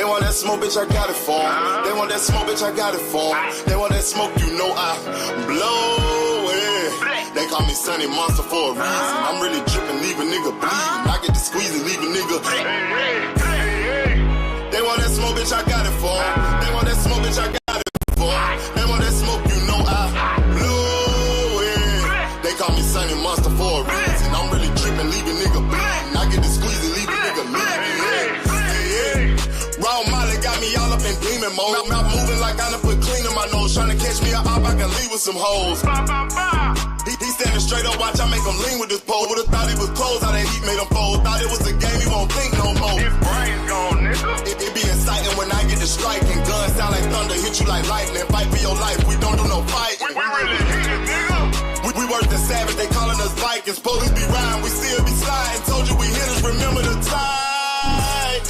want that smoke, bitch, I got it for 'em. They want that smoke, bitch, I got it for 'em. They want that smoke, you know I blow it. They call me Sunny Monster for a reason. I'm really dripping, leave a nigga bleeding. I get to squeeze and leave a nigga. They want that smoke, bitch, I got it for 'em. They want that smoke, bitch, I got it for 'em. They want that smoke, you know I blow it. They call me Sunny Monster for a reason. I'm really dripping, leave a nigga bleeding. I get to squeeze and leave a nigga bleeding. Raw Molly got me all up in demon mode. Mouth moving like I done put clean in my nose. Trying to catch me a op, I can leave with some hoes. He standing straight up, watch I make him lean with this pole. Would've thought he was closed, how that heat made him fold. Thought it was a game, he won't think no more. His brain's gone, nigga. It be exciting when I get to striking. Guns sound like thunder, hit you like lightning. Fight for your life, we don't do no fighting. We really hit it, nigga. We worse than savage, they calling us Vikings. Police be riding, we still be sliding. Told you we hitters, remember the time.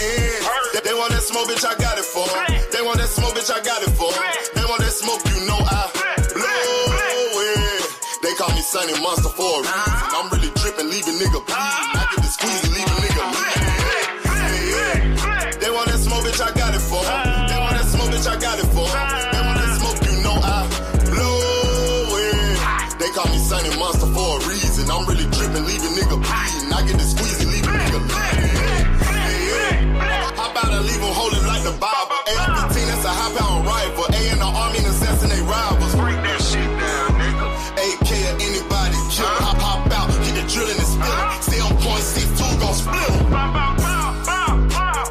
They want that smoke, bitch, I got it for 'em. They want that smoke, bitch, I got it for 'em. They want that smoke, you know I blow it. They call me Sunny Monster for a reason. I'm really dripping, leave a nigga bleeding. I get to squeeze and leave a nigga bleeding. They want that smoke, bitch, I got it for 'em. They want that smoke, bitch, I got it for 'em. They want that smoke, you know I blow it. They call me Sunny Monster for a reason. I'm really dripping, leave a nigga bleeding. I get to squeeze and leave a nigga bleeding. How about I leave them holding like the Bible? AR-15, that's a high-power rifle. A in the army and assassinate rivals. Break that shit down, nigga. AK or anybody kill. Hop out, get the drilling and spilling. Stay on point, 6-2, gon' split 'em.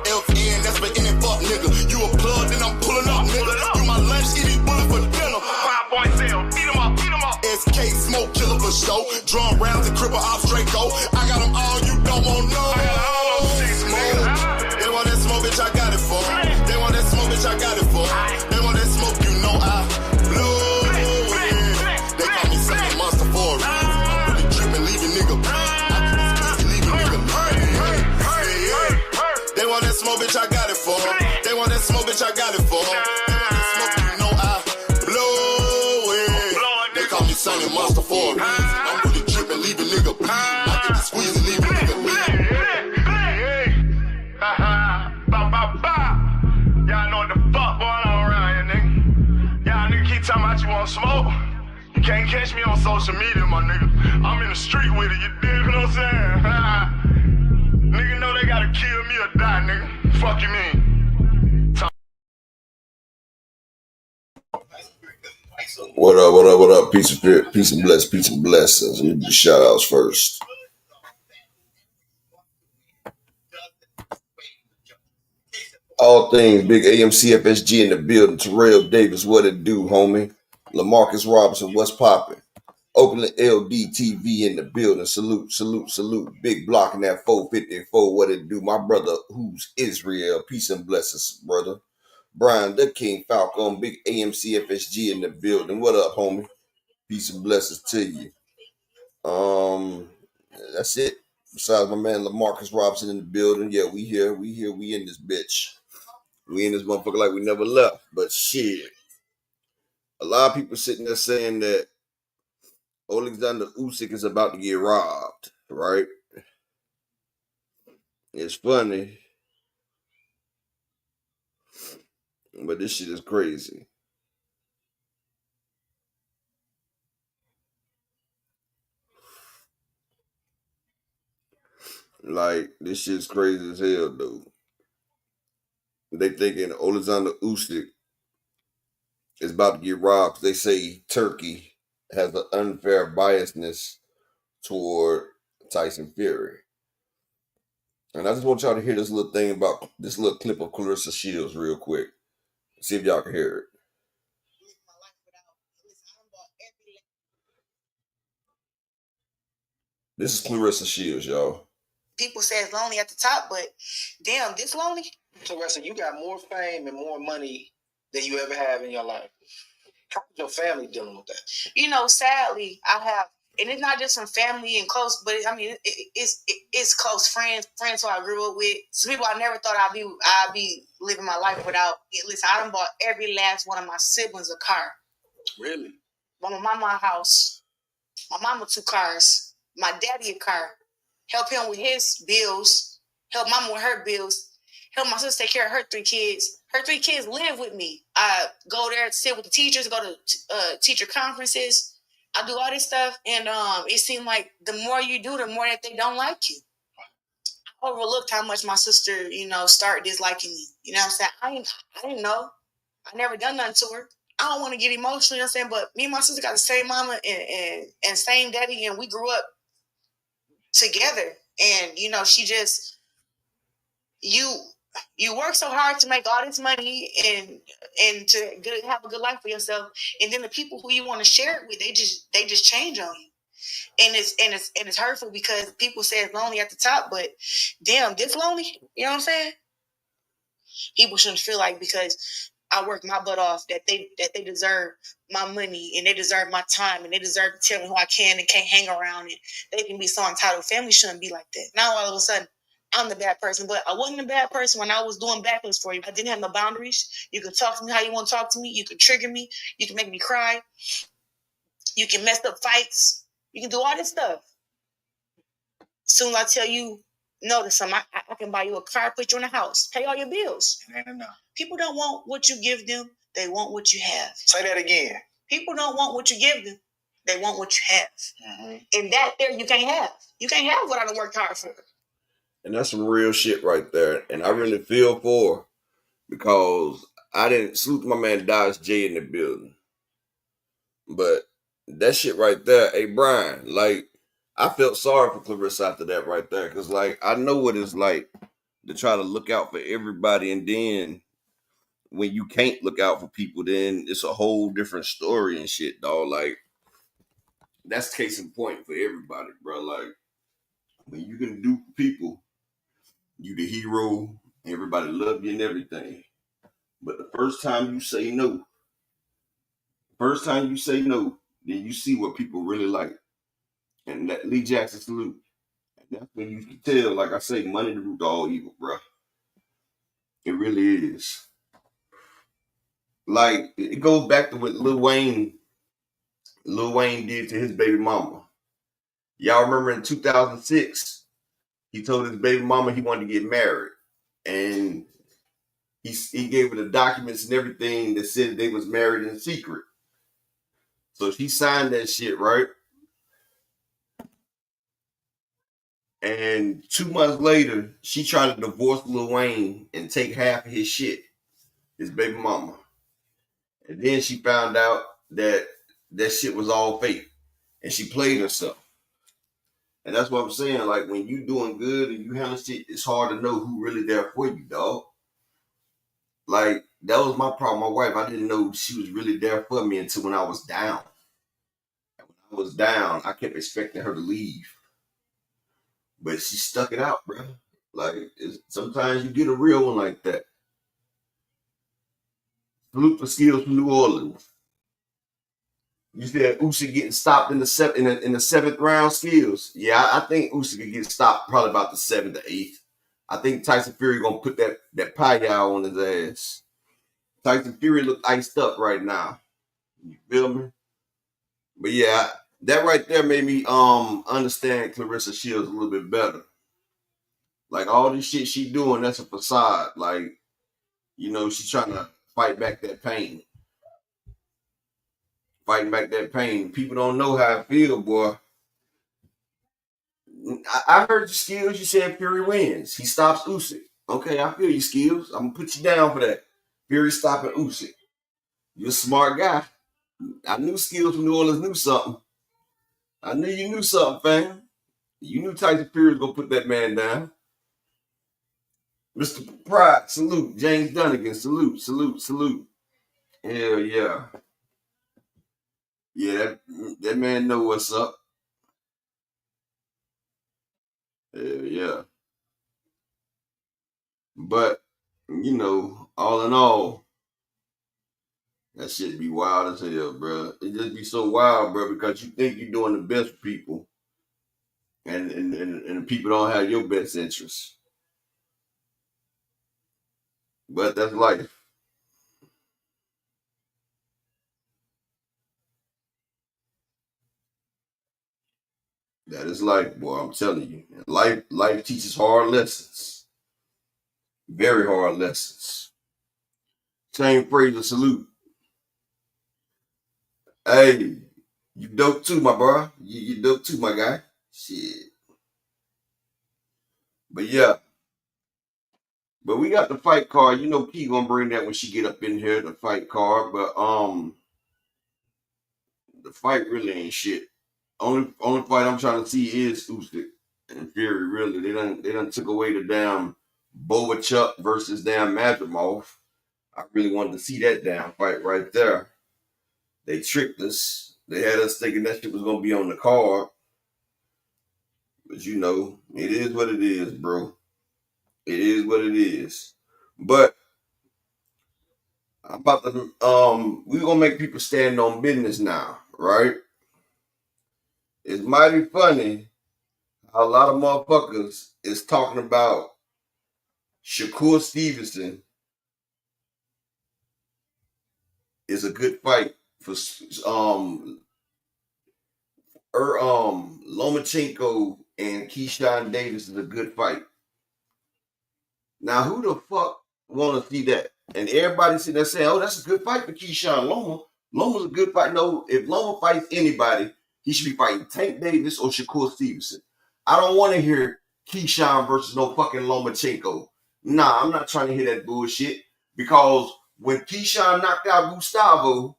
FN, that's for any fuck nigga. You a plug, then I'm pulling up, nigga. You my lunch, eat these bullets for dinner. 5.0, eat 'em up, eat 'em up. SK, smoke killer for show. Drum rounds and cripple off Draco. I got 'em all, you don't want no. They want that smoke, bitch, I got it for 'em. They want that smoke, bitch, I got it for 'em. They want that smoke, you know I blow it. They call me Sunny Monster for a reason. I'm really dripping, leave a nigga bleeding. I can squeeze and leave a nigga bleeding. They want that smoke, bitch, I got it for 'em. They want that smoke, bitch, I got it for 'em. They want that smoke, you know I blow it. They call me Sunny Monster for a reason. I'm really dripping, leave a nigga bleeding. I can squeeze and leave a nigga bleeding. Y'all know what the fuck going on around here, nigga. Y'all nigga keep talking about you want smoke. You can't catch me on social media, my nigga. I'm in the street with it, you dig what I'm saying? Nigga know they gotta kill me or die, nigga. Fuck you mean? What up, what up, what up? Peace and blessings. Let me do shout outs first. All things big AMCFSG in the building. Terrell Davis, what it do, homie? LaMarcus Robinson, what's popping? Oakland LDTV in the building. Salute. Big block in that 454, what it do? My brother, who's Israel. Peace and blessings, brother. Brian, the King Falcon, big AMCFSG in the building. What up, homie? Peace and blessings to you. That's it. Besides my man LaMarcus Robinson in the building. Yeah, we here. We in this bitch. We in this motherfucker like we never left. But shit. A lot of people sitting there saying that Alexander Usyk is about to get robbed, right? It's funny. But this shit is crazy. Like, this shit's crazy as hell, dude. They thinking Alexander Usyk is about to get robbed. They say Turkey has an unfair biasness toward Tyson Fury. And I just want y'all to hear this little thing about this little clip of Clarissa Shields real quick. See if y'all can hear it. This is Clarissa Shields, y'all. People say it's lonely at the top, but damn, this lonely? Clarissa, you got more fame and more money than you ever have in your life. How's your family dealing with that? You know, sadly, I have, and it's not just from family and close, but it's close friends who I grew up with. Some people I never thought I'd be living my life without. Listen, I done bought every last one of my siblings a car. Really? Bought my mama a house. My mama 2 cars. My daddy a car. Help him with his bills. Help mama with her bills. help my sister take care of her 3 kids. Her 3 kids live with me. I go there, sit with the teachers, go to teacher conferences. I do all this stuff, and it seemed like the more you do, the more that they don't like you. I overlooked how much my sister, started disliking me. You know what I'm saying? I didn't know. I never done nothing to her. I don't want to get emotional, you know what I'm saying? But me and my sister got the same mama and same daddy, and we grew up together. And, she just, you work so hard to make all this money and to have a good life for yourself, and then the people who you want to share it with, they just change on you, and it's hurtful because people say it's lonely at the top, but damn, this lonely, you know what I'm saying? People shouldn't feel like because I work my butt off that they deserve my money and they deserve my time and they deserve to tell me who I can and can't hang around, and they can be so entitled. Family shouldn't be like that. Now all of a sudden I'm the bad person, but I wasn't a bad person when I was doing backwards for you. I didn't have no boundaries. You can talk to me how you want to talk to me. You can trigger me. You can make me cry. You can mess up fights. You can do all this stuff. Soon as I tell you no to something, I can buy you a car, put you in a house, pay all your bills. It ain't enough. People don't want what you give them. They want what you have. Say that again. People don't want what you give them. They want what you have. Mm-hmm. And that there you can't have. You can't have what I done worked hard for. And that's some real shit right there. And I really feel for her because I didn't salute my man Dodge J in the building. But that shit right there, hey Brian, like I felt sorry for Clarissa after that right there. Cause like I know what it's like to try to look out for everybody, and then when you can't look out for people, then it's a whole different story and shit, dog. Like that's case in point for everybody, bro. Like when you can do for people, you the hero, everybody love you and everything. But the first time you say no, then you see what people really like. And that Lee Jackson salute. And that's when you can tell, like I say, money the root of all evil, bro. It really is. Like it goes back to what Lil Wayne did to his baby mama. Y'all remember in 2006, he told his baby mama he wanted to get married. And he gave her the documents and everything that said they was married in secret. So she signed that shit, right? And 2 months later, she tried to divorce Lil Wayne and take half of his shit, his baby mama. And then she found out that that shit was all fake. And she played herself. And that's what I'm saying. Like when you doing good and you handle shit, it's hard to know who really there for you, dog. Like that was my problem. My wife, I didn't know she was really there for me until when I was down. And when I was down, I kept expecting her to leave. But she stuck it out, bro. Like sometimes you get a real one like that. Salute for skills from New Orleans. You said Usyk getting stopped in the seventh round. Skills. Yeah, I think Usyk could get stopped probably about the 7th or 8th. I think Tyson Fury gonna put that pie on his ass. Tyson Fury look iced up right now. You feel me? But yeah, that right there made me understand Clarissa Shields a little bit better. Like all this shit she doing, that's a facade. Like, she's trying to fight back that pain. Fighting back that pain. People don't know how I feel, boy. I heard your skills. You said Fury wins. He stops Usyk. Okay, I feel your skills. I'm gonna put you down for that. Fury stopping Usyk. You're a smart guy. I knew skills from New Orleans knew something. I knew you knew something, fam. You knew Tyson Fury was gonna put that man down. Mr. Pride, salute. James Dunnigan, salute, salute, salute. Hell yeah. Yeah, that man know what's up. Hell yeah. But, all in all, that shit be wild as hell, bro. It just be so wild, bro, because you think you're doing the best for people, and people don't have your best interests. But that's life. That is life, boy. I'm telling you. Life teaches hard lessons. Very hard lessons. Same Fraser, salute. Hey, you dope too, my bro. You dope too, my guy. Shit. But yeah. But we got the fight card. You know Key gonna bring that when she get up in here, the fight card. But the fight really ain't shit. Only fight I'm trying to see is Usyk and Fury. Really, they done took away the damn Chuck versus damn Madrimov. I really wanted to see that damn fight right there. They tricked us. They had us thinking that shit was gonna be on the card. But you know, it is what it is, bro. It is what it is. But I'm about to we're gonna make people stand on business now, right? It's mighty funny how a lot of motherfuckers is talking about Shakur Stevenson is a good fight for Lomachenko and Keyshawn Davis is a good fight. Now who the fuck wanna see that? And everybody sitting there saying, oh, that's a good fight for Keyshawn Loma. Loma's a good fight. No, if Loma fights anybody, he should be fighting Tank Davis or Shakur Stevenson. I don't want to hear Keyshawn versus no fucking Lomachenko. Nah, I'm not trying to hear that bullshit. Because when Keyshawn knocked out Gustavo,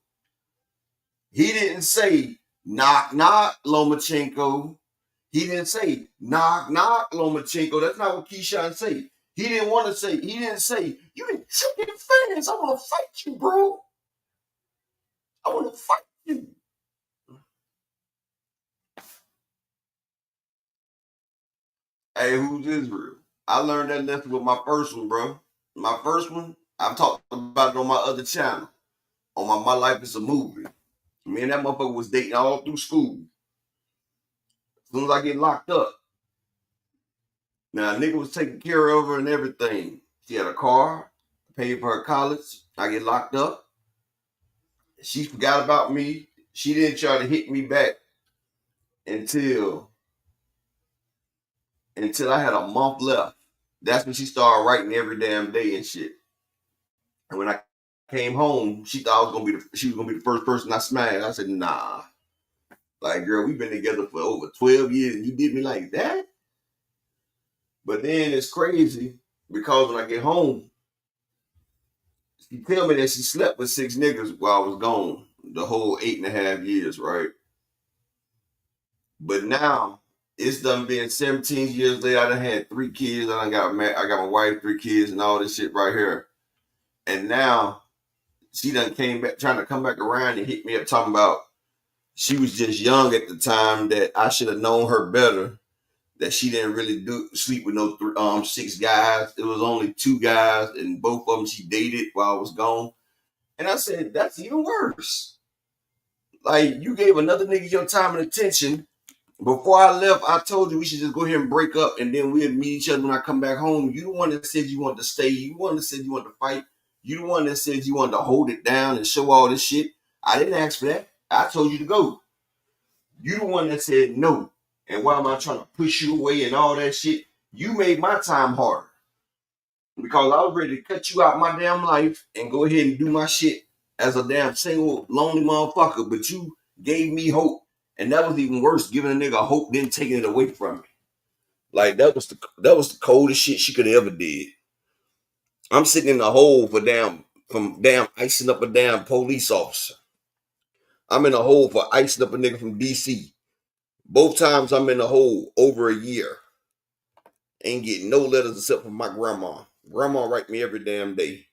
he didn't say knock knock Lomachenko. He didn't say knock knock Lomachenko. That's not what Keyshawn said. He didn't say, you been tricking fans. I want to fight you, bro. I want to fight you. Hey, who's Israel? I learned that lesson with my first one, bro. My first one, I've talked about it on my other channel. On my Life is a Movie. Me and that motherfucker was dating all through school. As soon as I get locked up, now a nigga was taking care of her and everything. She had a car, paid for her college. I get locked up. She forgot about me. She didn't try to hit me back until I had a month left. That's when she started writing every damn day and shit. And when I came home, she thought she was gonna be the first person I smashed. I said, nah. Like, girl, we've been together for over 12 years and you did me like that? But then it's crazy because when I get home, she tell me that she slept with 6 niggas while I was gone the whole 8.5 years, right? But now it's done been 17 years later. I done had 3 kids. I got my wife, 3 kids, and all this shit right here. And now she done came back, trying to come back around and hit me up talking about she was just young at the time, that I should have known her better, that she didn't really sleep with no 6 guys. It was only 2 guys, and both of them she dated while I was gone. And I said, that's even worse. Like, you gave another nigga your time and attention. Before I left, I told you we should just go ahead and break up, and then we'd meet each other when I come back home. You the one that said you wanted to stay. You the one that said you wanted to fight. You the one that said you wanted to hold it down and show all this shit. I didn't ask for that. I told you to go. You the one that said no. And why am I trying to push you away and all that shit? You made my time harder. Because I was ready to cut you out my damn life and go ahead and do my shit as a damn single lonely motherfucker. But you gave me hope. And that was even worse, giving a nigga hope, then taking it away from me. Like, that was the coldest shit she could have ever did. I'm sitting in the hole from icing up a damn police officer. I'm in a hole for icing up a nigga from DC. Both times I'm in the hole over a year. Ain't getting no letters except from my grandma. Grandma write me every damn day.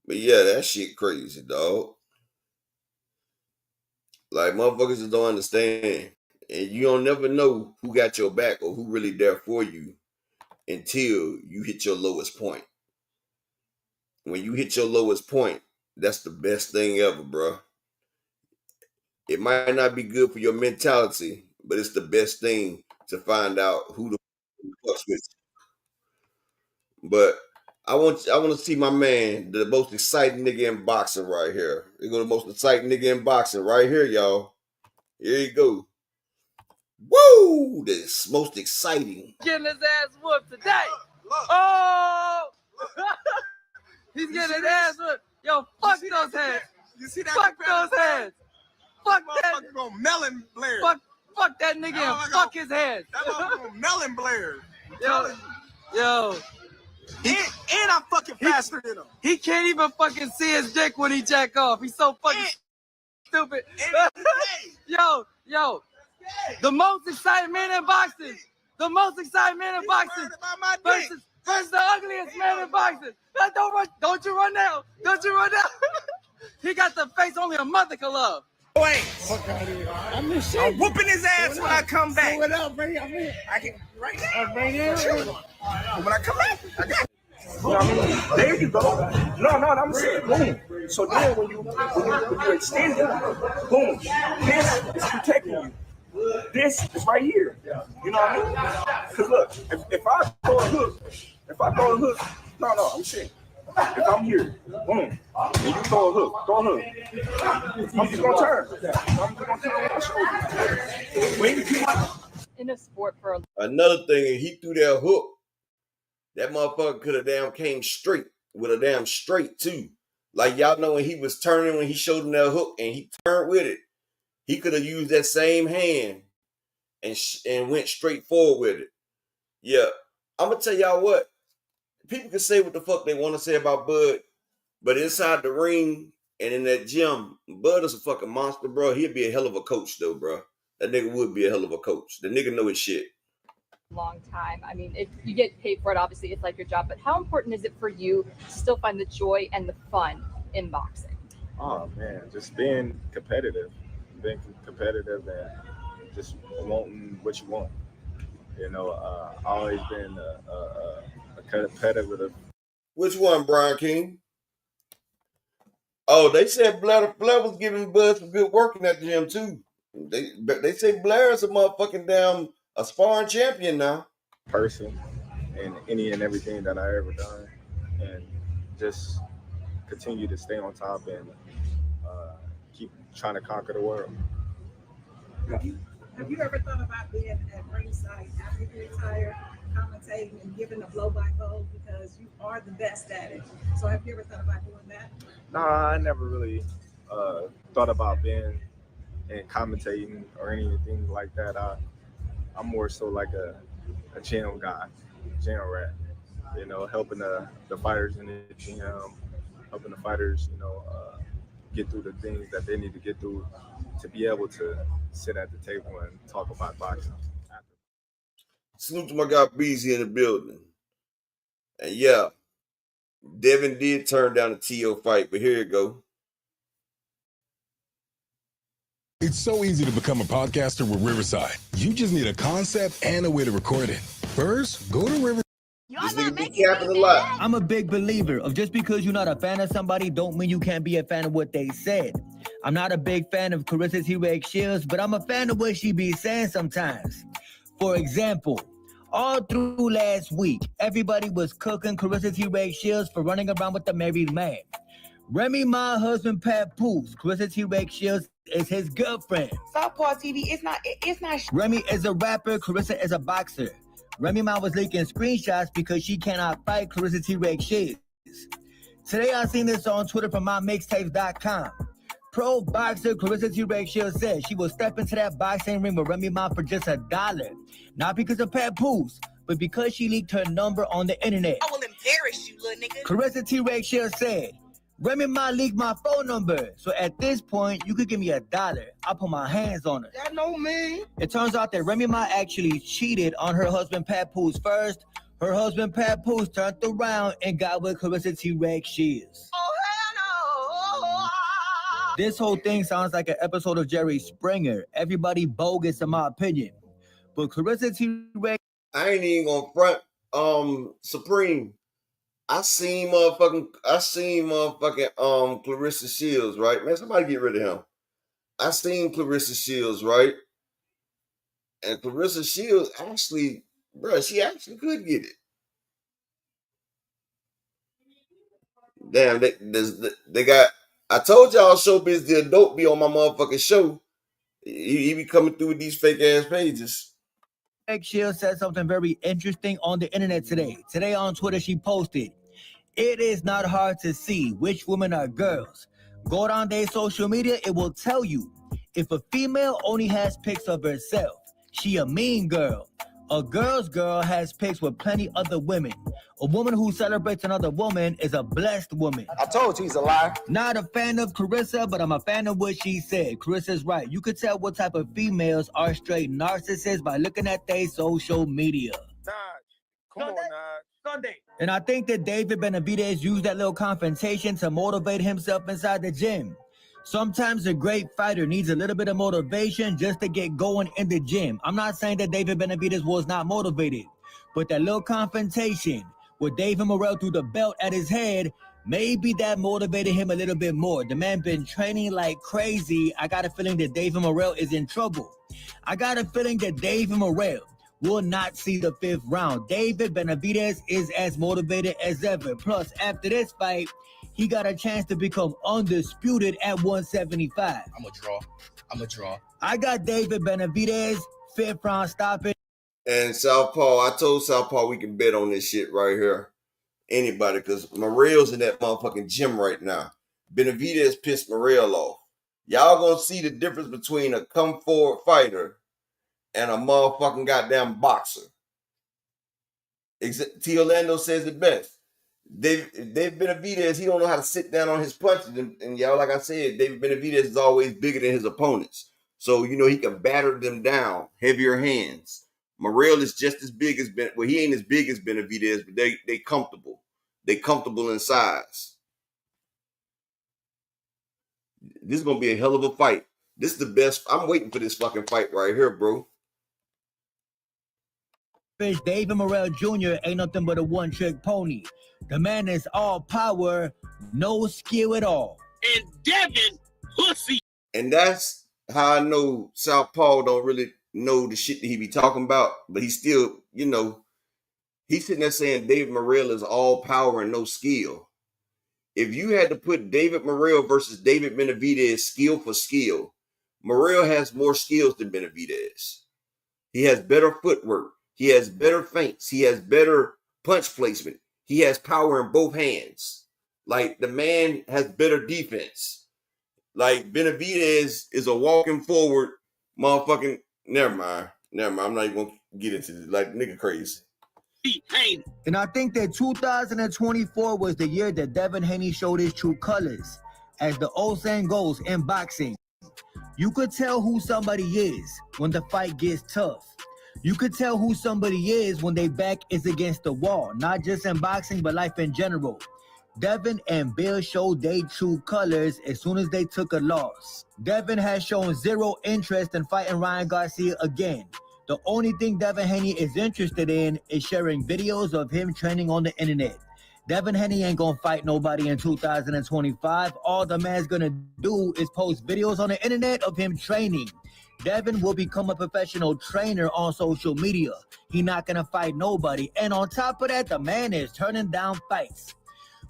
But yeah, that shit crazy, dog. Like, motherfuckers just don't understand. And you don't never know who got your back or who really there for you until you hit your lowest point. When you hit your lowest point, that's the best thing ever, bro. It might not be good for your mentality, but it's the best thing to find out who the fuck's with you. But I want to see my man, the most exciting nigga in boxing right here. Here go the most exciting nigga in boxing right here, y'all. Here you go. Woo! This most exciting. Getting his ass whooped today. Oh! He's getting his ass whipped. Yo, fuck those hands. You see that? Fuck those hands. Fuck that. Motherfucker gonna melon Blair. Fuck that nigga and fuck his hands. That motherfucker gonna melon Blair. Yo. And I'm fucking faster than him. He can't even fucking see his dick when he jack off. He's so fucking stupid. Yo. The most exciting man in boxing. The most exciting man in boxing. Versus the ugliest man in boxing. Don't run. Don't you run now. Don't you run now. He got the face only a mother can love. Wait. I'm whooping his ass when I come back. What up, baby? I can right now. Right now. When I come back, I got it. You know what I mean? There you go. No, I'm saying boom. So then when you extend it, boom. This is protecting you. This is right here. You know what I mean? Because look, if I throw a hook, no, I'm saying, if I'm here, boom, and you throw a hook, I'm just gonna turn. I'm just gonna turn my shoulder. Wait, in a sport for a Another thing, and he threw that hook. That motherfucker could have damn came straight with a damn straight too. Like y'all know when he was turning, when he showed him that hook and he turned with it, he could have used that same hand and went straight forward with it. Yeah, I'm gonna tell y'all what. People can say what the fuck they want to say about Bud, but inside the ring and in that gym, Bud is a fucking monster, bro. He'd be a hell of a coach though, bro. That nigga would be a hell of a coach. The nigga know his shit. long time. I mean, if you get paid for it, obviously it's like your job, but how important is it for you to still find the joy and the fun in boxing? Oh man, just being competitive and just wanting what you want. You know, always been a competitive. Which one, Brian King? Oh, they said Blair was giving Bud some good work in that gym too. They say Blair's a motherfucking damn a sparring champion now. Person in any and everything that I ever done, and just continue to stay on top and keep trying to conquer the world. Have you ever thought about being at ringside after you retire, commentating and giving a blow-by-blow, because you are the best at it? So have you ever thought about doing that? No, I never really thought about being and commentating or anything like that. I'm more so like a gym guy, gym rat. You know, helping the fighters in the gym, helping the fighters, get through the things that they need to get through to be able to sit at the table and talk about boxing. Salute to my guy Beezy in the building. And yeah, Devin did turn down the TO fight, but here you go. It's so easy to become a podcaster with Riverside. You just need a concept and a way to record it. First, go to Riverside. This nigga be capping a lot. I'm a big believer of just because you're not a fan of somebody don't mean you can't be a fan of what they said. I'm not a big fan of Carissa T-Rex Shields, but I'm a fan of what she be saying sometimes. For example, all through last week, everybody was cooking Carissa T-Rex Shields for running around with the married man. Remy Ma husband Pat Poose, Carissa T-Rex Shields is his girlfriend. Southpaw TV, it's not. Remy is a rapper, Carissa is a boxer. Remy Ma was leaking screenshots because she cannot fight Carissa T-Rex Shields. Today I seen this on Twitter from mymixtapes.com. Pro boxer Carissa T-Rex Shields said she will step into that boxing ring with Remy Ma for just $1. Not because of Pat Poose, but because she leaked her number on the internet. I will embarrass you, little nigga. Carissa T-Rex Shields said, Remy Ma leaked my phone number, so at this point, you could give me $1. I'll put my hands on her. That know me. It turns out that Remy Ma actually cheated on her husband Pat Poose first. Her husband Pat Poose turned around and got with Carissa T-Rex Shields. Oh, hell no. This whole thing sounds like an episode of Jerry Springer. Everybody bogus in my opinion. But Carissa T-Rex... I ain't even gonna front Supreme. I seen motherfucking Clarissa Shields, right? Man, somebody get rid of him. I seen Clarissa Shields, right? And Clarissa Shields actually, bro, she actually could get it. Damn, they got, I told y'all Showbiz the adult be on my motherfucking show. He be coming through with these fake ass pages. Shield said something very interesting on the internet today. Today on Twitter, she posted, "It is not hard to see which women are girls. Go down their social media, it will tell you. If a female only has pics of herself, she a mean girl. A girl's girl has pics with plenty other women. A woman who celebrates another woman is a blessed woman." I told you he's a liar. Not a fan of Carissa, but I'm a fan of what she said. Carissa's right. You could tell what type of females are straight narcissists by looking at their social media. Nah, come on, nah. Sunday. And I think that David Benavidez used that little confrontation to motivate himself inside the gym. Sometimes a great fighter needs a little bit of motivation just to get going in the gym. I'm not saying that David Benavidez was not motivated, but that little confrontation with David Morrell threw the belt at his head, maybe that motivated him a little bit more. The man been training like crazy. I got a feeling that David Morrell is in trouble. I got a feeling that David Morrell will not see the 5th round. David Benavidez is as motivated as ever. Plus, after this fight, he got a chance to become undisputed at 175. I'm a draw. I got David Benavidez, 5th round stopping. And Southpaw, I told Southpaw we can bet on this shit right here. Anybody, because Morrell's in that motherfucking gym right now. Benavidez pissed Morrell off. Y'all gonna see the difference between a come forward fighter and a motherfucking goddamn boxer. T. Orlando says it best. David Benavidez, he don't know how to sit down on his punches. And y'all, like I said, David Benavidez is always bigger than his opponents. So, he can batter them down, heavier hands. Morrell is just as big as he ain't as big as Benavidez, but they comfortable. They comfortable in size. This is going to be a hell of a fight. This is the best. I'm waiting for this fucking fight right here, bro. David Morrell Jr. ain't nothing but a one-trick pony. The man is all power, no skill at all. And Devin pussy. And that's how I know Southpaw don't really know the shit that he be talking about, but he still, he's sitting there saying David Morrell is all power and no skill. If you had to put David Morrell versus David Benavidez skill for skill, Morrell has more skills than Benavidez. He has better footwork. He has better feints. He has better punch placement. He has power in both hands. Like, the man has better defense. Like, Benavidez is a walking forward motherfucking... Never mind. I'm not even going to get into this. Like, nigga crazy. And I think that 2024 was the year that Devin Haney showed his true colors. As the old saying goes in boxing, you could tell who somebody is when the fight gets tough. You could tell who somebody is when their back is against the wall, not just in boxing, but life in general. Devin and Bill showed their true colors as soon as they took a loss. Devin has shown zero interest in fighting Ryan Garcia again. The only thing Devin Haney is interested in is sharing videos of him training on the internet. Devin Haney ain't gonna fight nobody in 2025. All the man's gonna do is post videos on the internet of him training. Devin will become a professional trainer on social media. He not gonna fight nobody. And on top of that, the man is turning down fights.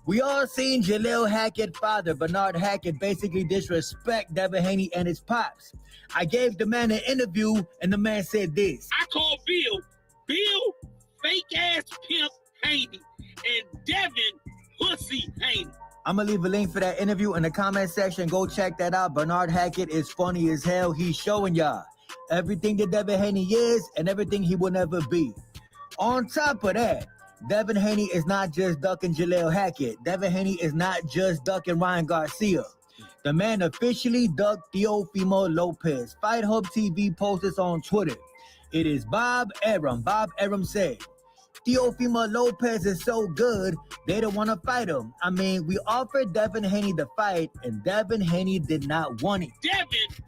We all seen Jaleel Hackett's father, Bernard Hackett, basically disrespect Devin Haney and his pops. I gave the man an interview, and the man said this. I call Bill, fake-ass pimp Haney, and Devin, pussy Haney. I'm going to leave a link for that interview in the comment section. Go check that out. Bernard Hackett is funny as hell. He's showing y'all everything that Devin Haney is and everything he will never be. On top of that, Devin Haney is not just ducking Jaleel Hackett. Devin Haney is not just ducking Ryan Garcia. The man officially ducked Teofimo Lopez. Fight Hub TV posted this on Twitter. It is Bob Arum. Bob Arum said, Teofimo Lopez is so good, they don't want to fight him. I mean, we offered Devin Haney the fight, and Devin Haney did not want it. Devin,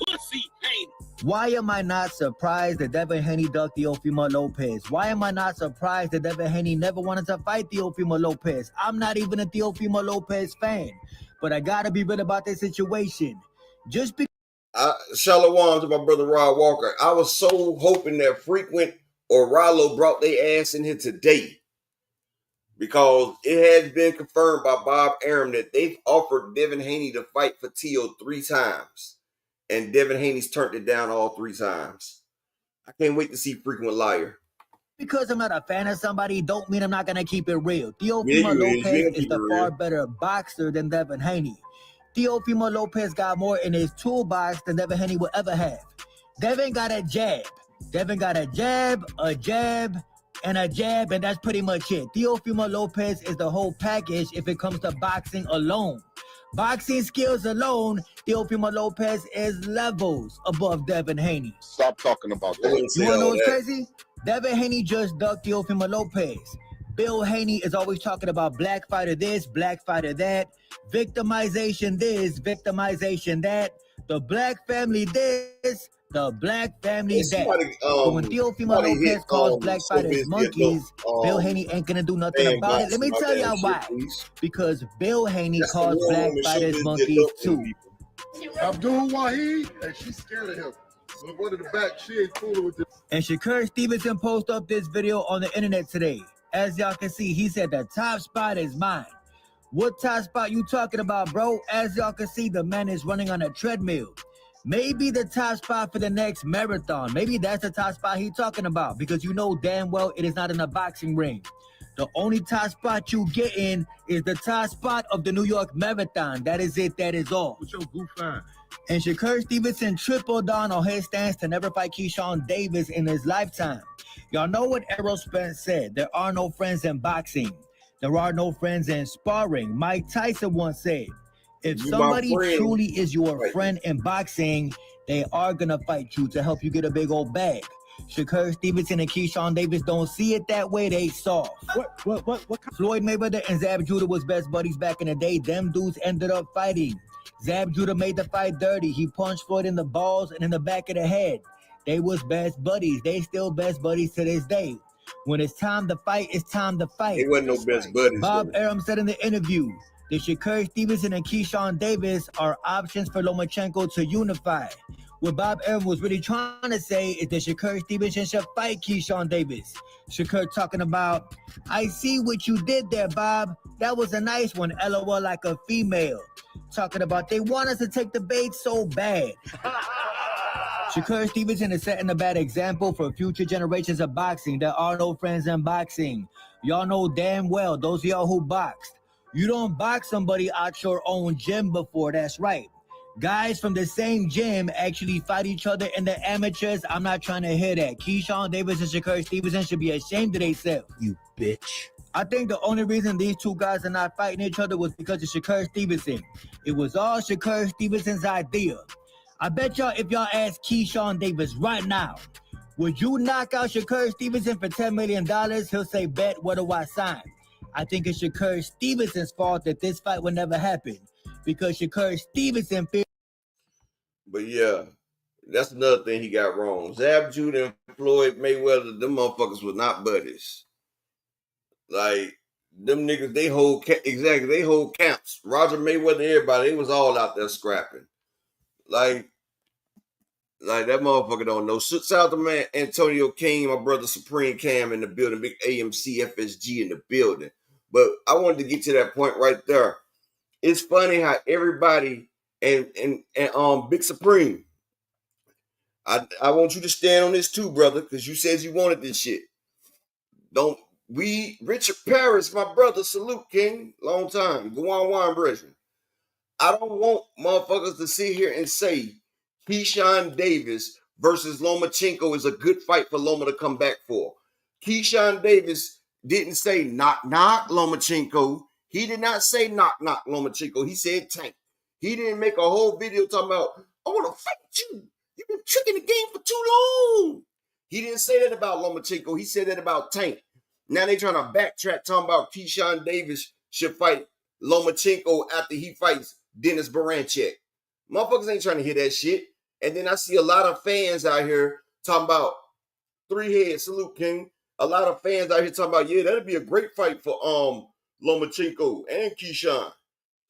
pussy Haney. Why am I not surprised that Devin Haney ducked Teofimo Lopez? Why am I not surprised that Devin Haney never wanted to fight Teofimo Lopez? I'm not even a Teofimo Lopez fan, but I got to be real about this situation. Just because... Shalom to my brother Rod Walker. I was so hoping that Frequent or Rollo brought their ass in here today, because it has been confirmed by Bob Arum that they've offered Devin Haney to fight for Teo 3 times, and Devin Haney's turned it down all 3 times. I can't wait to see Frequent Liar. Because I'm not a fan of somebody, don't mean I'm not gonna keep it real. Teofimo Yeah, you Lopez ain't is keep the it far real. better boxer than Devin Haney. Teofimo Lopez got more in his toolbox than Devin Haney will ever have. Devin got a jab. Devin got a jab, and a jab, and that's pretty much it. Teofimo Lopez is the whole package if it comes to boxing alone. Boxing skills alone, Teofimo Lopez is levels above Devin Haney. Stop talking about I that. wouldn't say You wanna know all what's that. crazy? Devin Haney just ducked Teofimo Lopez. Bill Haney is always talking about black fighter this, black fighter that, victimization this, victimization that, the black family this, the black family And that. somebody, But when Teofimo somebody hit Lopez calls black so fighters busy monkeys, Bill at Haney ain't gonna do nothing fan about it. Let boxing me my tell damn y'all shit, why. please. Because Bill Haney That's the calls one black woman so fighters busy monkeys at too. people. Abdul Wahid, and she's scared of him. But one of the back, she ain't fooling with this. And Shakur Stevenson posted up this video on the internet today. As y'all can see, he said the top spot is mine. What top spot you talking about, bro? As y'all can see, the man is running on a treadmill. Maybe the top spot for the next marathon. Maybe that's the top spot he's talking about, because you know damn well it is not in a boxing ring. The only top spot you get in is the top spot of the New York Marathon. That is it. That is all. What's your goof on? And Shakur Stevenson tripled down on his stance to never fight Keyshawn Davis in his lifetime. Y'all know what Errol Spence said. There are no friends in boxing. There are no friends in sparring. Mike Tyson once said, if You somebody my friend, truly is your right. friend in boxing, they are going to fight you to help you get a big old bag. Shakur Stevenson and Keyshawn Davis don't see it that way. They soft. What? Floyd Mayweather and Zab Judah was best buddies back in the day. Them dudes ended up fighting. Zab Judah made the fight dirty. He punched Floyd in the balls and in the back of the head. They was best buddies. They still best buddies to this day. When it's time to fight, it's time to fight. They wasn't no best buddies. Bob though. Arum said in the interview that Shakur Stevenson and Keyshawn Davis are options for Lomachenko to unify. What Bob Arum was really trying to say is that Shakur Stevenson should fight Keyshawn Davis. Shakur talking about, I see what you did there, Bob. That was a nice one, LOL, like a female. Talking about they want us to take the bait so bad. Shakur Stevenson is setting a bad example for future generations of boxing. There are no friends in boxing. Y'all know damn well, those of y'all who boxed, you don't box somebody out your own gym before, that's right. Guys from the same gym actually fight each other in the amateurs. I'm not trying to hear that. Keyshawn Davis and Shakur Stevenson should be ashamed of themselves. You bitch. I think the only reason these two guys are not fighting each other was because of Shakur Stevenson. It was all Shakur Stevenson's idea. I bet y'all if y'all ask Keyshawn Davis right now, would you knock out Shakur Stevenson for $10 million? He'll say, bet, what do I sign? I think it's Shakur Stevenson's fault that this fight will never happen. Because Shakur Stevenson feels. But yeah, that's another thing he got wrong. Zab Judah and Floyd Mayweather, them motherfuckers were not buddies. Like, them niggas, they hold camps. Roger Mayweather, everybody, they was all out there scrapping. Like that motherfucker don't know. Shout out to man Antonio King, my brother Supreme Cam in the building, big AMC FSG in the building. But I wanted to get to that point right there. It's funny how everybody and Big Supreme, I want you to stand on this too, brother, because you said you wanted this shit. Richard Paris, my brother, salute King, long time, go on, brethren. I don't want motherfuckers to sit here and say Keyshawn Davis versus Lomachenko is a good fight for Loma to come back for. Keyshawn Davis didn't say knock Lomachenko. He did not say knock Lomachenko. He said tank. He didn't make a whole video talking about, I want to fight you. You've been tricking the game for too long. He didn't say that about Lomachenko. He said that about Tank. Now they trying to backtrack talking about Keyshawn Davis should fight Lomachenko after he fights Dennis Baranchek. Motherfuckers ain't trying to hear that shit. And then I see a lot of fans out here talking about three heads, salute King. A lot of fans out here talking about, yeah, that'd be a great fight for Lomachenko and Keyshawn.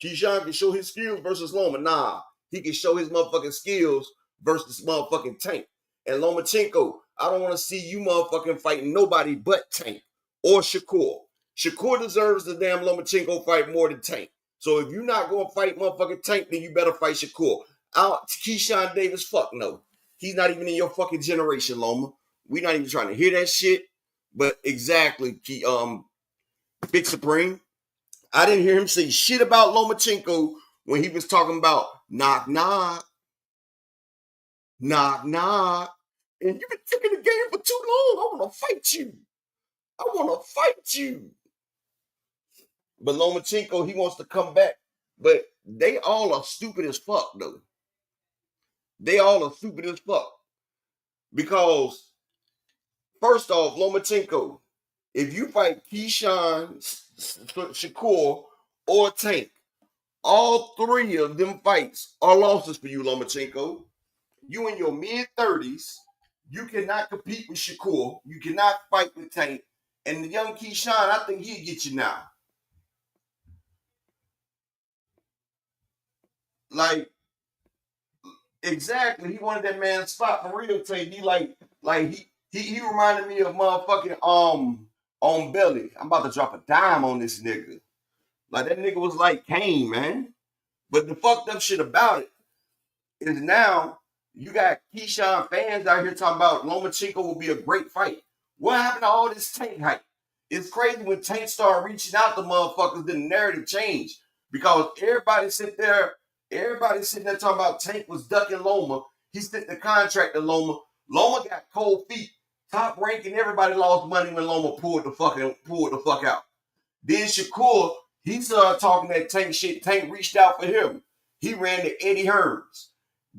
Keyshawn can show his skills versus Loma. Nah, he can show his motherfucking skills versus motherfucking Tank. And Lomachenko, I don't want to see you motherfucking fighting nobody but Tank or Shakur. Shakur deserves the damn Lomachenko fight more than Tank. So if you're not going to fight motherfucking Tank, then you better fight Shakur. Keyshawn Davis, fuck no. He's not even in your fucking generation, Loma. We not even trying to hear that shit. But exactly, Big Supreme. I didn't hear him say shit about Lomachenko when he was talking about knock knock, knock knock. And you've been taking the game for too long. I want to fight you. I want to fight you. But Lomachenko, he wants to come back. But they all are stupid as fuck, though. They all are stupid as fuck. Because, first off, Lomachenko, if you fight Keyshawn, Shakur, or Tank, all three of them fights are losses for you, Lomachenko. You in your mid-30s, you cannot compete with Shakur. You cannot fight with Tank. And the young Keyshawn, I think he'll get you now. Like, exactly. He wanted that man's spot for real, Tank. He reminded me of motherfucking on Belly. I'm about to drop a dime on this nigga. Like, that nigga was like Kane, man. But the fucked up shit about it is now you got Keyshawn fans out here talking about Lomachenko will be a great fight. What happened to all this Tank hype? It's crazy when Tank started reaching out to motherfuckers, the narrative changed. Because everybody sitting there talking about Tank was ducking Loma. He sent the contract to Loma. Loma got cold feet. Top ranking, everybody lost money when Loma pulled the fuck out. Then Shakur, he started talking that Tank shit. Tank reached out for him. He ran to Eddie Hearns.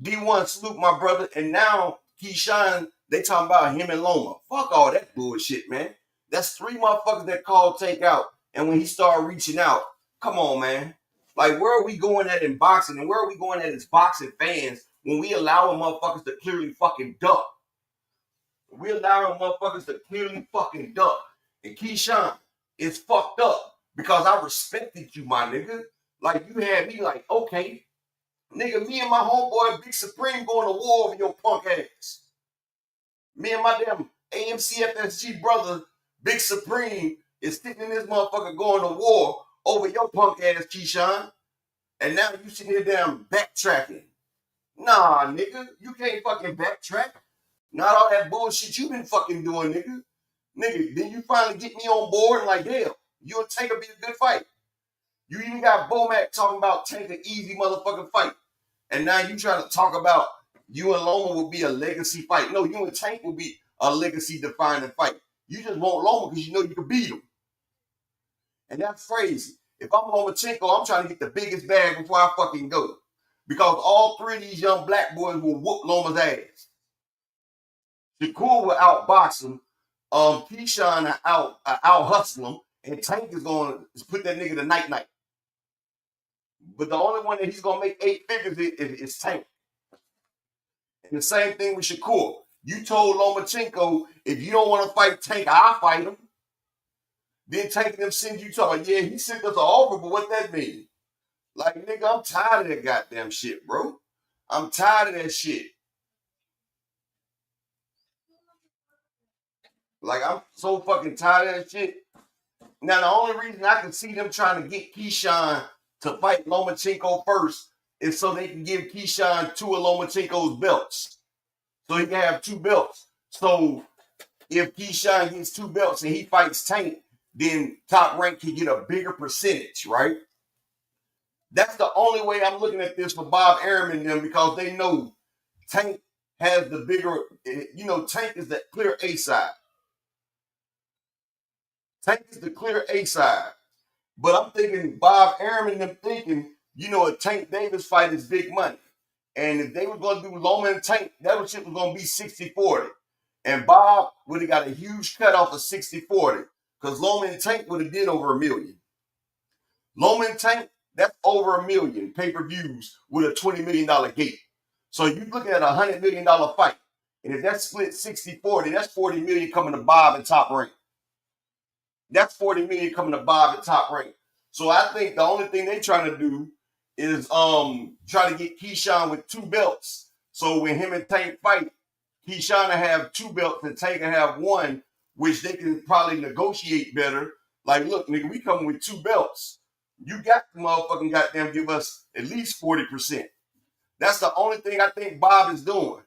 D1 salute my brother. And now Keyshawn, they talking about him and Loma. Fuck all that bullshit, man. That's three motherfuckers that called Tank out. And when he started reaching out, come on, man. Like, where are we going at in boxing? And where are we going at as boxing fans when we allowing motherfuckers to clearly fucking duck? We allowing motherfuckers to clearly fucking duck. And Keyshawn, it's fucked up because I respected you, my nigga. Like, you had me like, okay, nigga, me and my homeboy Big Supreme going to war over your punk ass. Me and my damn AMC FSG brother Big Supreme is sitting in this motherfucker going to war over your punk ass, Keyshawn. And now you sitting here damn backtracking. Nah, nigga, you can't fucking backtrack. Not all that bullshit you been fucking doing, nigga. Nigga, then you finally get me on board and like, damn, you and Tank will be a good fight. You even got Bomac talking about Tank an easy motherfucking fight. And now you trying to talk about you and Loma will be a legacy fight. No, you and Tank will be a legacy-defining fight. You just want Loma because you know you can beat him. And that's crazy. If I'm Lomachenko, I'm trying to get the biggest bag before I fucking go. Because all three of these young black boys will whoop Loma's ass. Shakur will outbox him. Keyshawn out hustle him. And Tank is going to put that nigga to night-night. But the only one that he's going to make 8 figures is Tank. And the same thing with Shakur. You told Lomachenko, if you don't want to fight Tank, I'll fight him. Then Tank and them send you talking, yeah, he sent us an offer, but what that mean? Like, nigga, I'm tired of that goddamn shit, bro. I'm tired of that shit. Like, I'm so fucking tired of that shit. Now, the only reason I can see them trying to get Keyshawn to fight Lomachenko first is so they can give Keyshawn 2 of Lomachenko's belts. So he can have 2 belts. So if Keyshawn gets 2 belts and he fights Tank, then Top Rank can get a bigger percentage, right? That's the only way I'm looking at this for Bob Arum and them, because they know Tank has the bigger, Tank is the clear A side. Tank is the clear A side. But I'm thinking Bob Arum and them thinking, a Tank Davis fight is big money. And if they were going to do Loma and Tank, that shit was going to be 60-40. And Bob would have got a huge cut off of 60-40 because Loma and Tank would have did over $1 million. Loma and Tank, that's over $1 million pay-per-views with a $20 million gate. So you're looking at a $100 million fight. And if that's split 60-40, that's $40 million coming to Bob and Top Rank. That's $40 million coming to Bob and Top Rank. So I think the only thing they're trying to do is try to get Keyshawn with 2 belts. So when him and Tank fight, Keyshawn will have 2 belts and Tank will have 1, which they can probably negotiate better. Like, look, nigga, we coming with 2 belts. You got to motherfucking goddamn give us at least 40%. That's the only thing I think Bob is doing.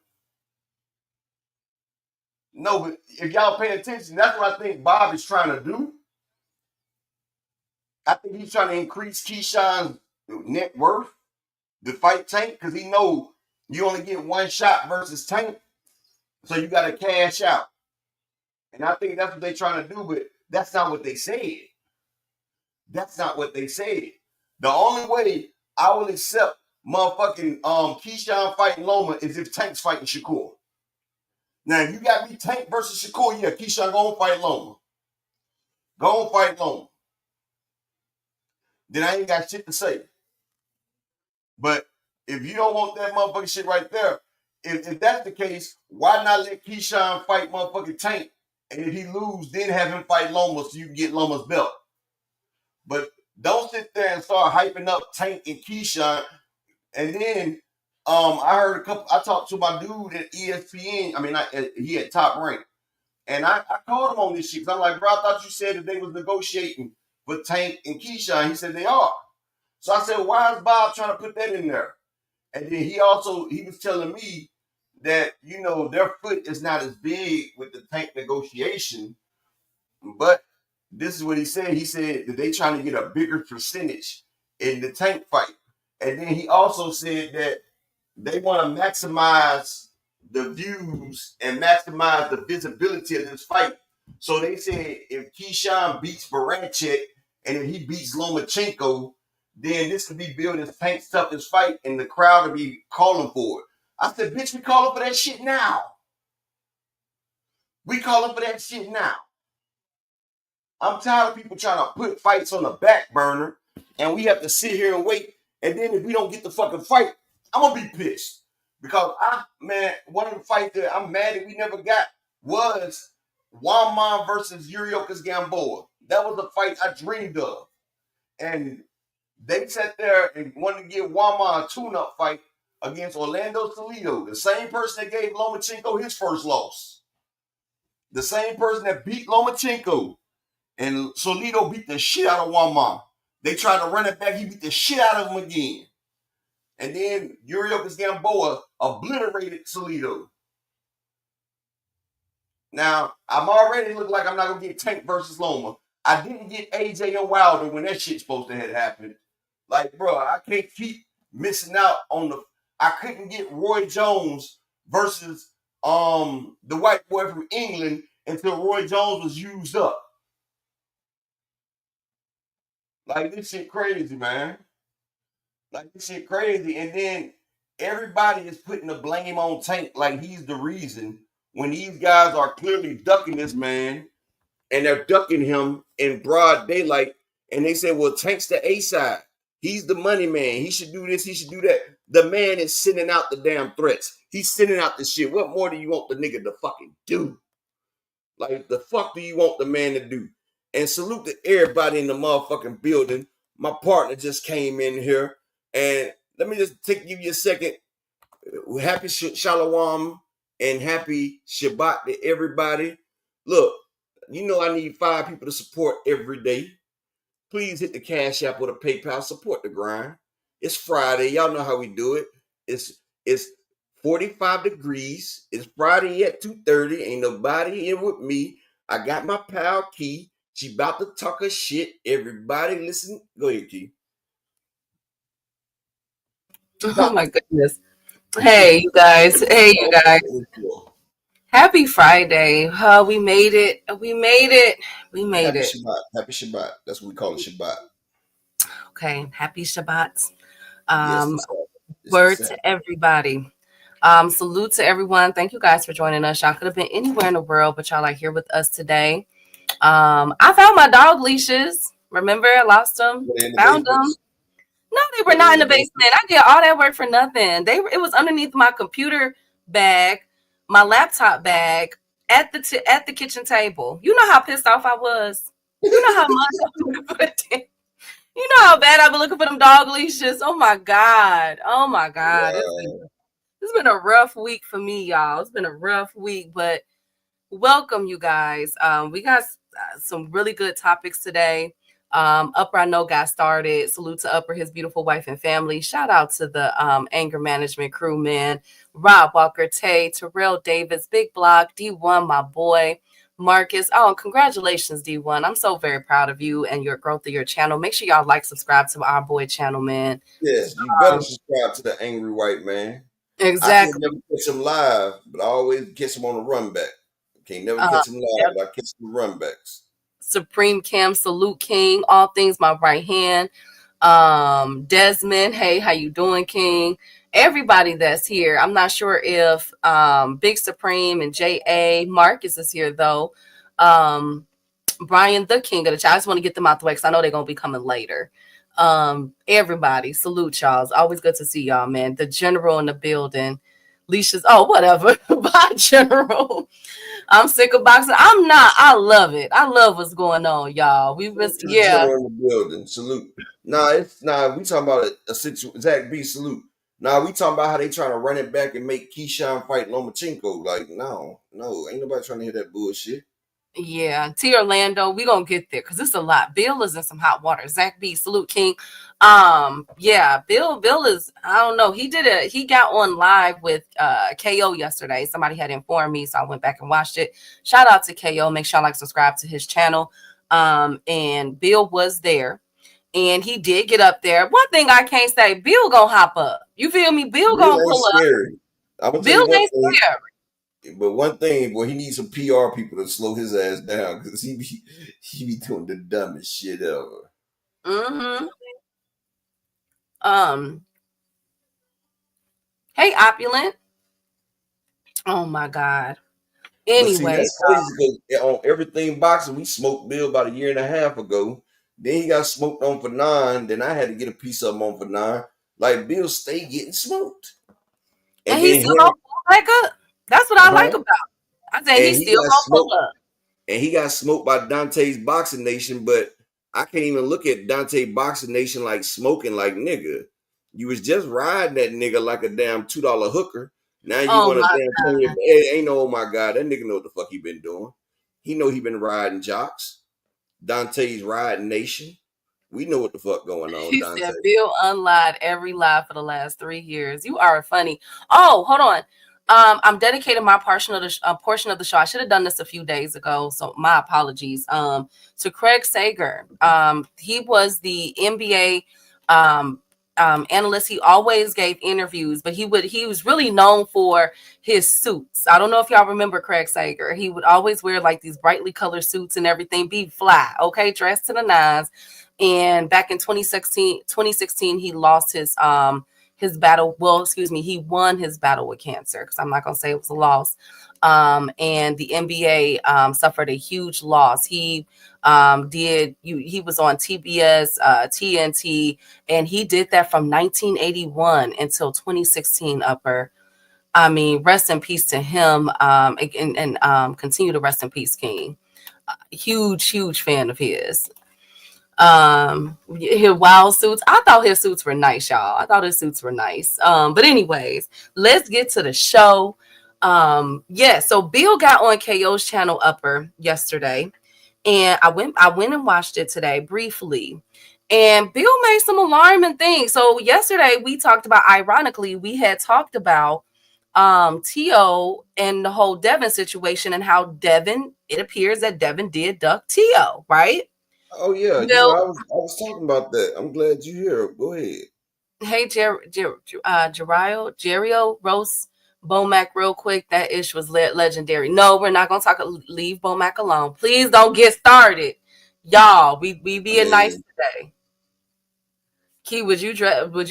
No, but if y'all pay attention, that's what I think Bob is trying to do. I think he's trying to increase Keyshawn's net worth to fight Tank because he know you only get one shot versus Tank, so you got to cash out. And I think that's what they're trying to do, but that's not what they said. That's not what they said. The only way I will accept motherfucking Keyshawn fighting Loma is if Tank's fighting Shakur. Now, if you got me Tank versus Shakur, yeah, Keyshawn go on fight Loma. Go on fight Loma. Then I ain't got shit to say. But if you don't want that motherfucking shit right there, if that's the case, why not let Keyshawn fight motherfucking Tank? And if he lose, then have him fight Loma so you can get Loma's belt. But don't sit there and start hyping up Tank and Keyshawn. And then I talked to my dude at ESPN. I mean, he had Top Rank. And I called him on this shit because I'm like, bro, I thought you said that they was negotiating with Tank and Keyshawn. He said they are. So I said, why is Bob trying to put that in there? And then he was telling me that, you know, their foot is not as big with the Tank negotiation. But this is what he said. He said that they trying to get a bigger percentage in the Tank fight. And then he also said that they want to maximize the views and maximize the visibility of this fight. So they said if Keyshawn beats Baranchik and if he beats Lomachenko, then this could be billed as Tank's toughest fight and the crowd will be calling for it. I said, bitch, we calling for that shit now. We calling for that shit now. I'm tired of people trying to put fights on the back burner and we have to sit here and wait. And then if we don't get the fucking fight, I'm going to be pissed. Because, one of the fights that I'm mad that we never got was Juan versus Yuriokas Gamboa. That was a fight I dreamed of. And they sat there and wanted to give Juan a tune-up fight against Orlando Salido, the same person that gave Lomachenko his first loss. The same person that beat Lomachenko. And Salido beat the shit out of Juan. They tried to run it back. He beat the shit out of him again. And then Yuriokas Gamboa obliterated Salido. Now, I'm already looking like I'm not going to get Tank versus Loma. I didn't get AJ and Wilder when that shit's supposed to have happened. Like, bro, I can't keep missing out on I couldn't get Roy Jones versus the white boy from England until Roy Jones was used up. Like, this shit crazy, man. Like, this shit crazy. And then everybody is putting the blame on Tank like he's the reason when these guys are clearly ducking this man and they're ducking him in broad daylight. And they say, well, Tank's the A side. He's the money man. He should do this. He should do that. The man is sending out the damn threats. He's sending out the shit. What more do you want the nigga to fucking do? Like, the fuck do you want the man to do? And salute to everybody in the motherfucking building. My partner just came in here. And let me just give you a second. Happy Shalom and happy Shabbat to everybody. Look, you know I need 5 people to support every day. Please hit the Cash App or the PayPal. Support the grind. It's Friday. Y'all know how we do it. It's 45 degrees. It's Friday at 2:30. Ain't nobody here with me. I got my pal Key. She about to talk her shit. Everybody listen. Go ahead, Key. Oh my goodness. Hey, you guys. Hey, you guys. Happy Friday. We made it. We made it. We made Happy it. Shabbat. Happy Shabbat. That's what we call it, Shabbat. Okay. Happy Shabbat. Yes, Word to everybody. Salute to everyone. Thank you guys for joining us. Y'all could have been anywhere in the world, but y'all are here with us today. I found my dog leashes. Remember, I lost them. Found them. No, they were not in the basement. I did all that work for nothing. It was underneath my computer bag, my laptop bag at the kitchen table. You know how pissed off I was. You know how much I would put in. You know how bad I've been looking for them dog leashes. Oh my God. Oh my God. Wow. It's been a rough week for me, y'all. It's been a rough week, but welcome, you guys. We got some really good topics today. Upper, I know, got started. Salute to Upper, his beautiful wife and family. Shout out to the anger management crew, man. Rob Walker, Tay, Terrell Davis, Big Block, D1, my boy. Marcus. Oh, congratulations, D1. I'm so very proud of you and your growth of your channel. Make sure y'all like, subscribe to our boy channel, man. Yes, you better subscribe to the Angry White Man. I Exactly. can't never catch him live, but I always catch him on the run back. Can't never catch him live, Yep. but I catch him run backs. Supreme Kim, Salute King, all things my right hand. Desmond, hey, how you doing, King? Everybody that's here. I'm not sure if Big Supreme and J.A. Marcus is here though. Brian, the king of the chat. I just want to get them out the way because I know they're gonna be coming later. Everybody, salute y'all. It's always good to see y'all, man. The general in the building. Leisha's, oh, whatever. Bye, general. I'm sick of boxing. I'm not. I love it. I love what's going on, y'all. We've been, yeah. In the building. Salute. We talking about a situation. Zach B, salute. We talking about how they trying to run it back and make Keyshawn fight Lomachenko. Like, no, ain't nobody trying to hear that bullshit. Yeah, T Orlando, we gonna get there because it's a lot. Bill is in some hot water. Zach B, salute King. Yeah, Bill is, I don't know. He got on live with KO yesterday. Somebody had informed me, so I went back and watched it. Shout out to KO. Make sure I subscribe to his channel. And Bill was there. And he did get up there. One thing I can't say, Bill gonna hop up. You feel me? Bill gonna pull up. I'm gonna Bill ain't scary. But one thing, boy, he needs some PR people to slow his ass down because he be doing the dumbest shit ever. Mm-hmm. Hey, Opulent. Oh my God. Anyway, that's crazy because on Everything Boxing, we smoked Bill about a year and a half ago. Then he got smoked on for 9. Then I had to get a piece of him on for 9. Like, Bill stay getting smoked. And he's still gonna pull back up. That's what I like about it. I said he's still gonna pull up. And he got smoked by Dante's Boxing Nation, but I can't even look at Dante Boxing Nation like smoking like nigga. You was just riding that nigga like a damn $2 hooker. Now you want to damn ain't no, oh my God, that nigga know what the fuck he been doing. He know he been riding jocks. Dante's riding nation. We know what the fuck going on. He Dante said Bill unlied every lie for the last 3 years. You are funny. Oh, hold on. I'm dedicating my portion of the show. I should have done this a few days ago, so my apologies. To Craig Sager. He was the NBA analyst. He always gave interviews, but he was really known for his suits. I don't know if y'all remember Craig Sager. He would always wear like these brightly colored suits and everything, be fly, okay, dressed to the nines. And back in 2016, he lost his battle. Well, excuse me, he won his battle with cancer, because I'm not gonna say it was a loss. And the NBA suffered a huge loss. He was on TBS, TNT, and he did that from 1981 until 2016. Upper, I mean, rest in peace to him. And continue to rest in peace, King. Huge fan of his. His wild suits. I thought his suits were nice, y'all. I thought his suits were nice. But anyways, let's get to the show. So Bill got on KO's channel Upper yesterday, and I went and watched it today briefly. And Bill made some alarming things. So yesterday we talked about, ironically, we had talked about T.O. and the whole Devin situation, and how it appears that Devin did duck T.O., right? Oh yeah, I was talking about that. I'm glad you're here. Go ahead. Hey, Jerio roast Bomac real quick. That ish was legendary. No, we're not gonna leave Bomac alone. Please don't get started, y'all. We being nice today. Key, would you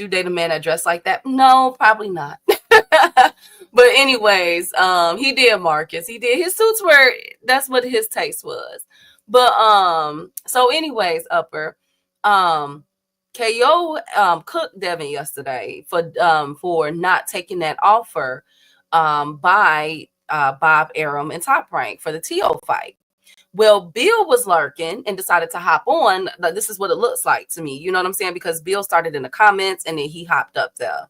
date a man that dressed like that? No, probably not. But anyways, he did, Marcus. He did. His suits were, that's what his taste was. But so anyways, Upper, KO cooked Devin yesterday for not taking that offer by Bob Arum and Top Rank for the TO fight. Well, Bill was lurking and decided to hop on. Like, this is what it looks like to me. You know what I'm saying? Because Bill started in the comments and then he hopped up there.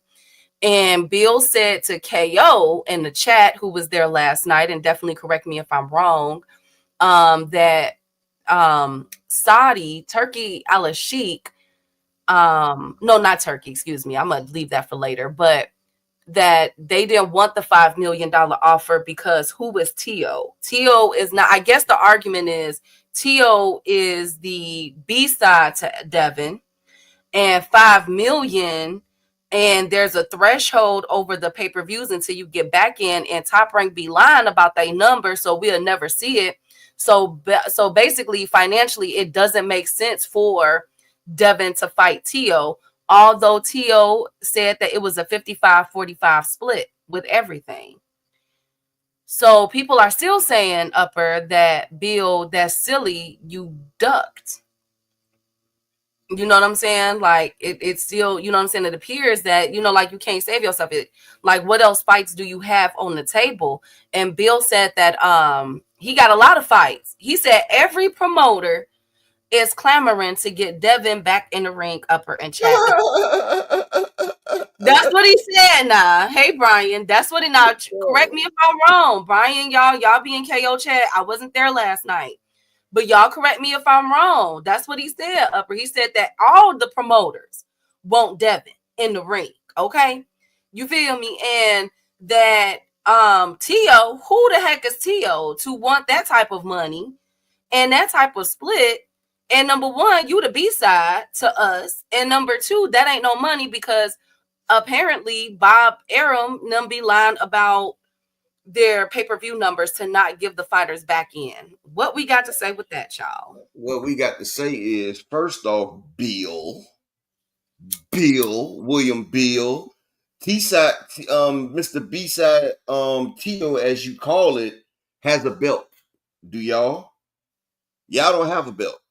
And Bill said to KO in the chat, who was there last night, and definitely correct me if I'm wrong, that Saudi, Turkey Al-Sheikh, no, not Turkey, excuse me. I'm gonna leave that for later, but that they didn't want the $5 million offer because who was Tio? Tio is not, I guess the argument is Tio is the B-side to Devin, and 5 million, and there's a threshold over the pay-per-views until you get back in, and Top Rank be lying about their number, so we'll never see it. So basically financially it doesn't make sense for Devin to fight Tio, although Tio said that it was a 55-45 split with everything. So people are still saying, Upper, that Bill, that's silly, you ducked. You know what I'm saying? Like it's still, you know what I'm saying? It appears that, you know, like you can't save yourself. Like what else fights do you have on the table? And Bill said that he got a lot of fights. He said every promoter is clamoring to get Devin back in the ring, Upper and chat. That's what he said now. Hey Brian, that's what he now. Correct me if I'm wrong. Brian, y'all be in KO chat. I wasn't there last night. But y'all correct me if I'm wrong. That's what he said, Upper. He said that all the promoters want Devin in the ring. Okay. You feel me? And that Tio, who the heck is Tio to want that type of money and that type of split? And number one, you the B-side to us. And number two, that ain't no money because apparently Bob Arum be lying about their pay-per-view numbers to not give the fighters back in. What we got to say with that, y'all? What we got to say is, first off, William Bill, T-side, Mr. B-side, Tio, as you call it, has a belt. Do y'all? Y'all don't have a belt.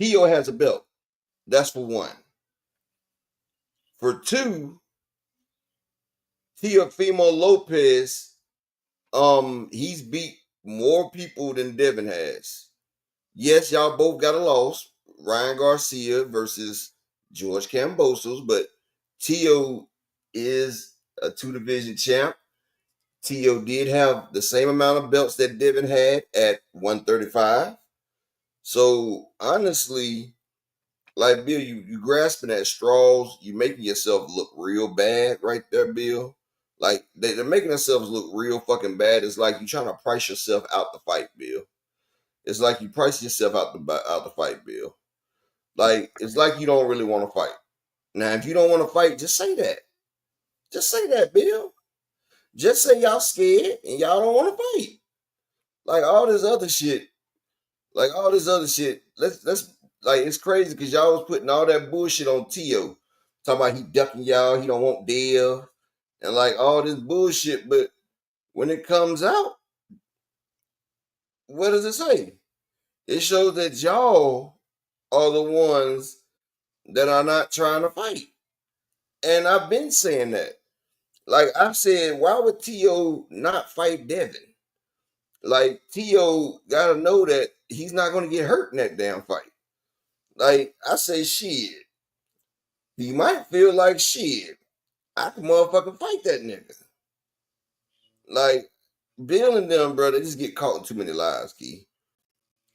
Tio has a belt. That's for one. For two, Teofimo Lopez, he's beat more people than Devin has. Yes, y'all both got a loss. Ryan Garcia versus George Kambosos, but Tio is a 2-division champ. Tio did have the same amount of belts that Devin had at 135. So honestly, like Bill, you grasping at straws. You making yourself look real bad right there, Bill. Like they're making themselves look real fucking bad. It's like you trying to price yourself out the fight, Bill. It's like you price yourself out the fight, Bill. Like it's like you don't really want to fight. Now, if you don't want to fight, just say that. Just say that, Bill. Just say y'all scared and y'all don't want to fight. Like all this other shit. Let's like it's crazy because y'all was putting all that bullshit on Tio. Talking about he ducking y'all, he don't want Dev, and like all this bullshit. But when it comes out, what does it say? It shows that y'all are the ones that are not trying to fight. And I've been saying that. Like I've said, why would Tio not fight Devin? Like Tio gotta know that he's not gonna get hurt in that damn fight. Like I say, shit. He might feel like shit. I can motherfucking fight that nigga. Like Bill and them, bro, they just get caught in too many lies, Key.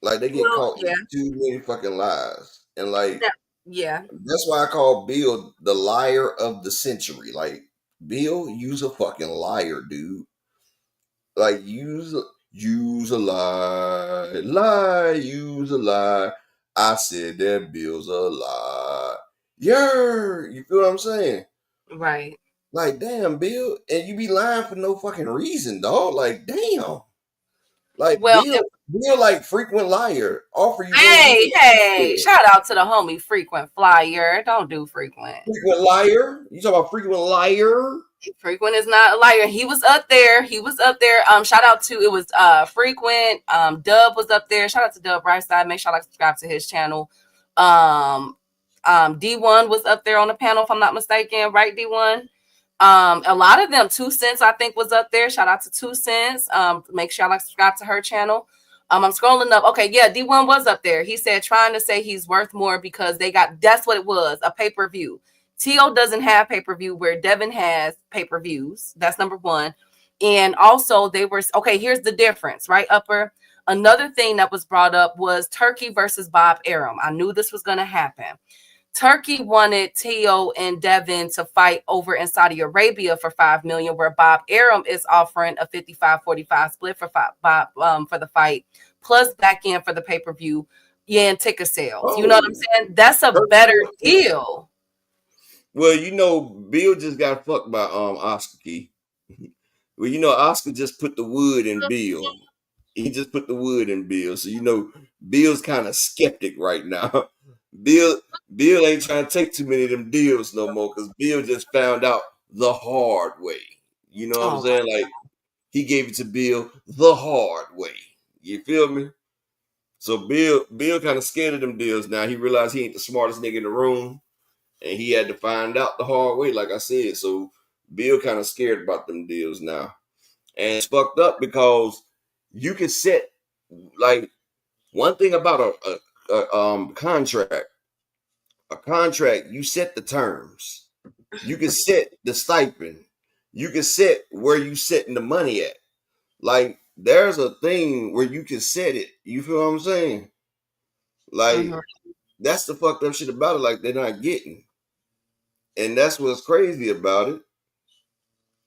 Like they get caught in too many fucking lies. And like that's why I call Bill the liar of the century. Like Bill, you's a fucking liar, dude. Like use a lie, use a lie. I said that Bill's a lie. Yeah, you feel what I'm saying? Right. Like, damn, Bill, and you be lying for no fucking reason, dog. Like, damn. Like, well, Bill, like frequent liar. Offer you. Hey, shout out to the homie Frequent Flyer. Don't do Frequent. Frequent liar? You talking about Frequent liar? Frequent is not a liar. He was up there. Shout out to it was Frequent. Dub was up there. Shout out to Dub Brightside. Make sure y'all subscribe to his channel. D1 was up there on the panel, if I'm not mistaken, right? D1. A lot of them, 2 Cents, I think, was up there. Shout out to 2 Cents. Make sure y'all subscribe to her channel. I'm scrolling up. Okay, yeah, D1 was up there. He said trying to say he's worth more because that's what it was, a pay-per-view. Tio doesn't have pay-per-view where Devin has pay-per-views. That's number one. And also they were, okay, here's the difference, right, Upper? Another thing that was brought up was Turkey versus Bob Arum. I knew this was going to happen. Turkey wanted Teo and Devin to fight over in Saudi Arabia for $5 million, where Bob Arum is offering a 55-45 split for the fight, plus back end for the pay-per-view, and ticket sales. You know what I'm saying? That's a better deal. Well, Bill just got fucked by Oscar Key. Well, Oscar just put the wood in Bill. He just put the wood in Bill. So Bill's kind of skeptic right now. Bill ain't trying to take too many of them deals no more because Bill just found out the hard way. You know what I'm saying? Like he gave it to Bill the hard way. You feel me? So Bill kind of scared of them deals now. He realized he ain't the smartest nigga in the room. And he had to find out the hard way, like I said. So Bill kind of scared about them deals now. And it's fucked up because you can set, like, one thing about a contract. A contract, you set the terms. You can set the stipend. You can set where you setting the money at. Like, there's a thing where you can set it. You feel what I'm saying? Like, that's the fucked up shit about it. Like, they're not getting. And that's what's crazy about it.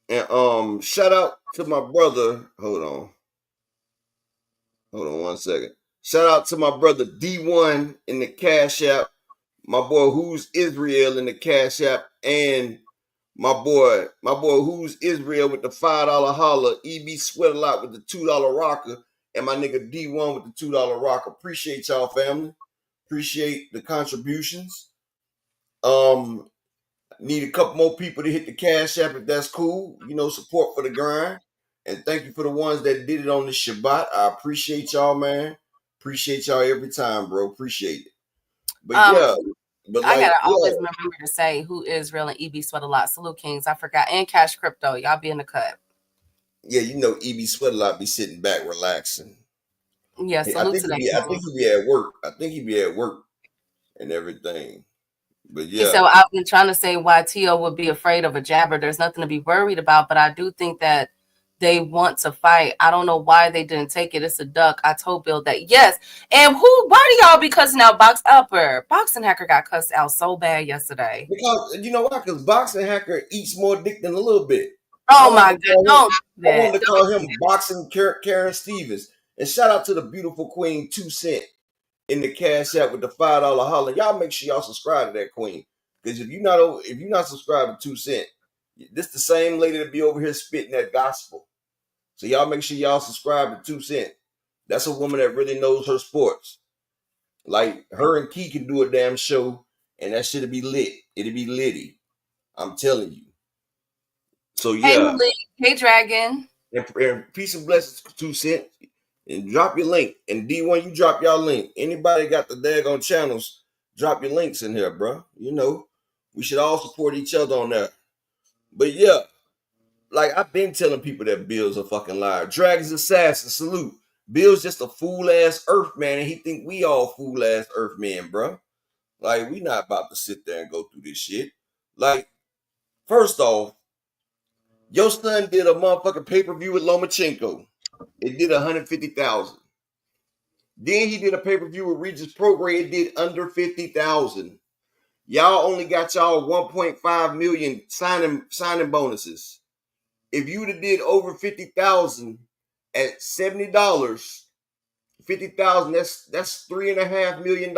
And shout out to my brother. Hold on 1 second. Shout out to my brother D1 in the Cash App. My boy Who's Israel in the Cash App. And my boy Who's Israel with the $5 holler. EB Sweat a Lot with the $2 rocker. And my nigga D1 with the $2 rocker. Appreciate y'all, family. Appreciate the contributions. Need a couple more people to hit the Cash App if that's cool. Support for the grind. And thank you for the ones that did it on the Shabbat. I appreciate y'all, man. Appreciate y'all every time, bro. Appreciate it. But I gotta always remember to say Who is real and EB Sweat a Lot. Salute Kings. I forgot. And Cash Crypto. Y'all be in the cut. Yeah, EB Sweat a Lot be sitting back relaxing. Yeah, salute to that. I think he be at work. I think he be at work and everything. But yeah. So I've been trying to say why Tio would be afraid of a jabber. There's nothing to be worried about, but I do think that they want to fight. I don't know why they didn't take it. It's a duck. I told Bill that. Yes. And why do y'all be cussing out Box Upper? Boxing Hacker got cussed out so bad yesterday. Because you know why? Because Boxing Hacker eats more dick than a little bit. Oh my God. I wanted to call him Boxing Karen Stevens. And shout out to the beautiful queen 2 Cent in the Cash App with the $5 holler. Y'all make sure y'all subscribe to that queen. Because if you're not subscribed to 2 Cent, this the same lady that be over here spitting that gospel. So y'all make sure y'all subscribe to 2 Cent. That's a woman that really knows her sports. Like her and Key can do a damn show, and that shit'll be lit. It'll be litty. I'm telling you. So yeah. Hey Malik, hey Dragon. And peace and blessings to 2 Cent. And drop your link. And D1, you drop y'all link. Anybody got the daggone channels, drop your links in here, bro. We should all support each other on that. But yeah, like I've been telling people that Bill's a fucking liar. Dragon's assassin, salute. Bill's just a fool-ass earth man, and he think we all fool-ass earth men, bro. Like, we not about to sit there and go through this shit. Like, first off, your son did a motherfucking pay-per-view with Lomachenko. It did 150,000. Then he did a pay-per-view with Regis Prograis. It did under 50,000. Y'all only got y'all 1.5 million signing bonuses. If you would have did over 50,000 at $70, 50,000, that's $3.5 million.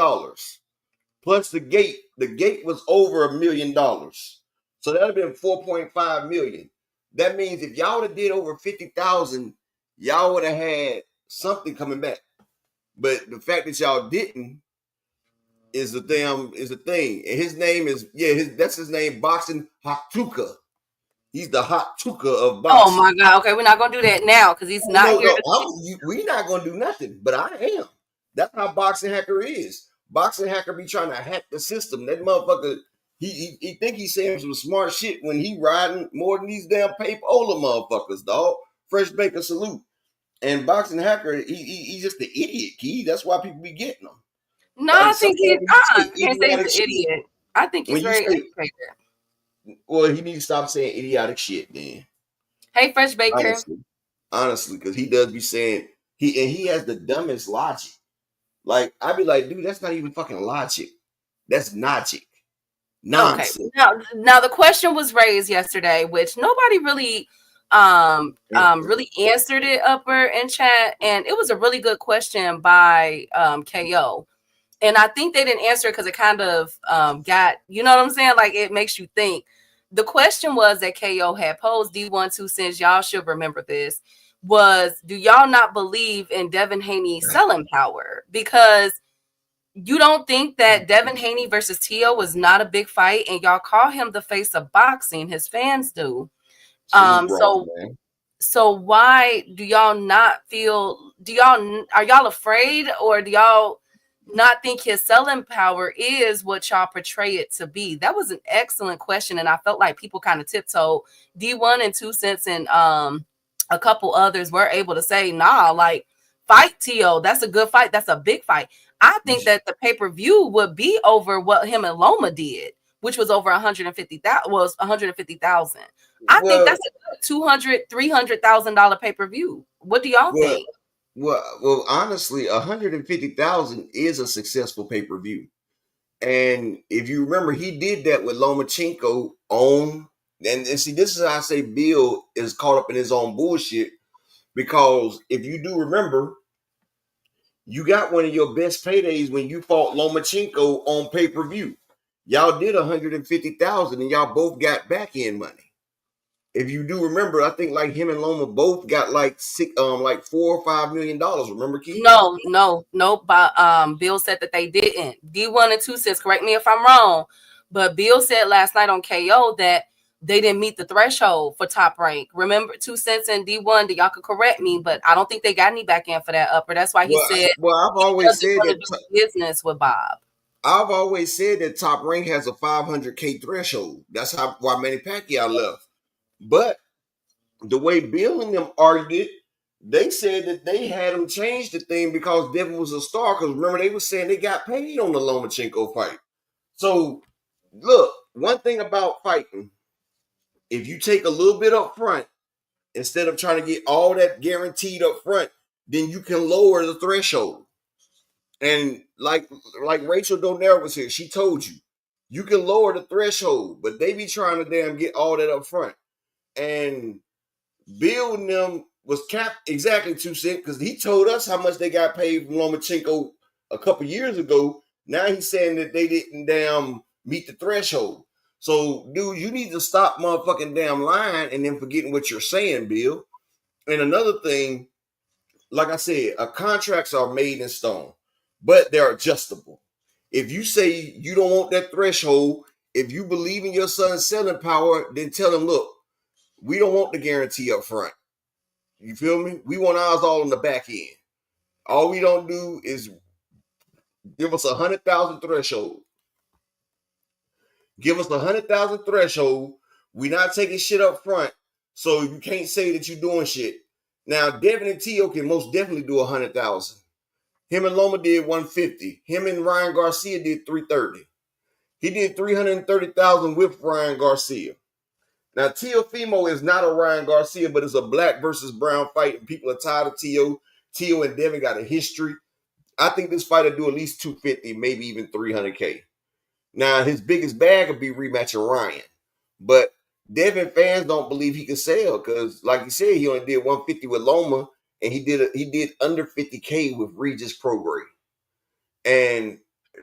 Plus the gate was over $1 million. So that'd have been 4.5 million. That means if y'all would have did over 50,000, y'all would have had something coming back. But the fact that y'all didn't is the thing. And his name is that's his name, Boxing Haktuka. He's the Haktuka of boxing. Oh my God! Okay, we're not gonna do that now because he's not here. We're not gonna do nothing, but I am. That's how Boxing Hacker is. Boxing Hacker be trying to hack the system. That motherfucker, he think he's saying some smart shit when he riding more than these damn paper-ola motherfuckers, dog. Fresh Baker salute. And Boxing Hacker, he's just the idiot, Key. That's why people be getting him. No, I think he's not. You can't say he's an idiot. I think he's very educated. Well, he needs to stop saying idiotic shit then. Hey, Fresh Baker. Honestly, because he does be saying He has the dumbest logic. Like, I'd be like, dude, that's not even fucking logic. That's logic. Okay. Nonsense. Now the question was raised yesterday, which nobody really really answered it upper in chat, and it was a really good question by KO. And I think they didn't answer it because it kind of got, you know what I'm saying? Like, it makes you think. The question was that KO had posed, D1 2 cents, y'all should remember this, was, do y'all not believe in Devin Haney's selling power? Because you don't think that Devin Haney versus Tio was not a big fight, and y'all call him the face of boxing. His fans do. So why do y'all not feel? Are y'all afraid, or do y'all not think his selling power is what y'all portray it to be? That was an excellent question, and I felt like people kind of tiptoed. D1 and 2 cents and a couple others were able to say, nah, like, fight Tio. That's a good fight. That's a big fight. I think that the pay-per-view would be over what him and Loma did, which was over 150,000. I think that's a $200,000, $300,000 pay-per-view. What do y'all think? Well, honestly, 150,000 is a successful pay-per-view. And if you remember, he did that with Lomachenko on, and see, this is how I say Bill is caught up in his own bullshit, because if you do remember, you got one of your best paydays when you fought Lomachenko on pay-per-view. Y'all did 150,000 and y'all both got back end money. If you do remember, I think like him and Loma both got like $4 or $5 million. Remember, Keith? No. But Bill said that they didn't. D1 and 2 cents, correct me if I'm wrong, but Bill said last night on KO that they didn't meet the threshold for Top Rank. Remember, 2 cents and D1, that y'all could correct me, but I don't think they got any back end for that upper. That's why he said, I've always said that do business with Bob. I've always said that Top Rank has a 500K threshold. That's why Manny Pacquiao left. But the way Bill and them argued, they said that they had him change the thing because Devin was a star. Because remember, they were saying they got paid on the Lomachenko fight. So, look, one thing about fighting, if you take a little bit up front, instead of trying to get all that guaranteed up front, then you can lower the threshold. And like Rachel Donell was here, she told you can lower the threshold, but they be trying to damn get all that up front. And Bill and them was capped exactly 2 cents because he told us how much they got paid from Lomachenko a couple years ago. Now he's saying that they didn't damn meet the threshold. So, dude, you need to stop motherfucking damn lying and then forgetting what you're saying, Bill. And another thing, like I said, contracts are made in stone, but they're adjustable. If you say you don't want that threshold, if you believe in your son's selling power, then tell him, look, we don't want the guarantee up front. You feel me? We want ours all on the back end. All we don't do is give us 100,000 threshold. Give us 100,000 threshold. We not taking shit up front, so you can't say that you're doing shit. Now, Devin and Tio can most definitely do 100,000. Him and Loma did 150. Him and Ryan Garcia did 330. He did 330,000 with Ryan Garcia. Now, Teofimo is not a Ryan Garcia, but it's a black versus brown fight, and people are tired of Tio. Tio and Devin got a history. I think this fight will do at least 250, maybe even 300K. Now, his biggest bag would be rematching Ryan. But Devin fans don't believe he can sell because, like you said, he only did 150 with Loma, and he did under 50K with Regis Prograis. And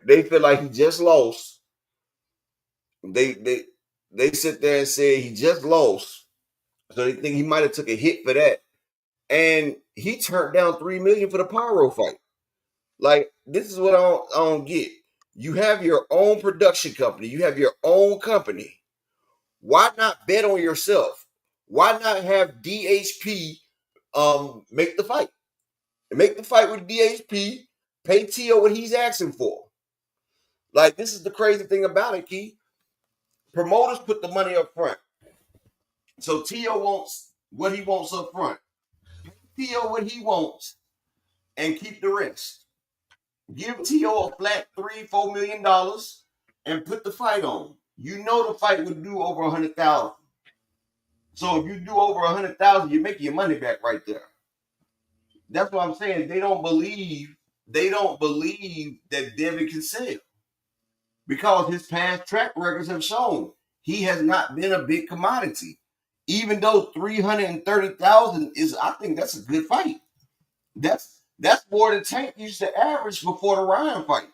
they feel like he just lost. They sit there and say he just lost. So they think he might have took a hit for that. And he turned down $3 million for the Pyro fight. Like, this is what I don't get. You have your own production company. You have your own company. Why not bet on yourself? Why not have DHP make the fight? Make the fight with DHP, pay Tio what he's asking for. Like, this is the crazy thing about it, Key. Promoters put the money up front. So Tio wants what he wants up front. Tio what he wants and keep the rest. Give Tio a flat $3-4 million and put the fight on. You know the fight would do over 100,000. So if you do over 100,000, you make your money back right there. That's what I'm saying. They don't believe that Devin can sell because his past track records have shown he has not been a big commodity. Even though 330,000 is, I think that's a good fight. That's more than Tank used to average before the Ryan fight.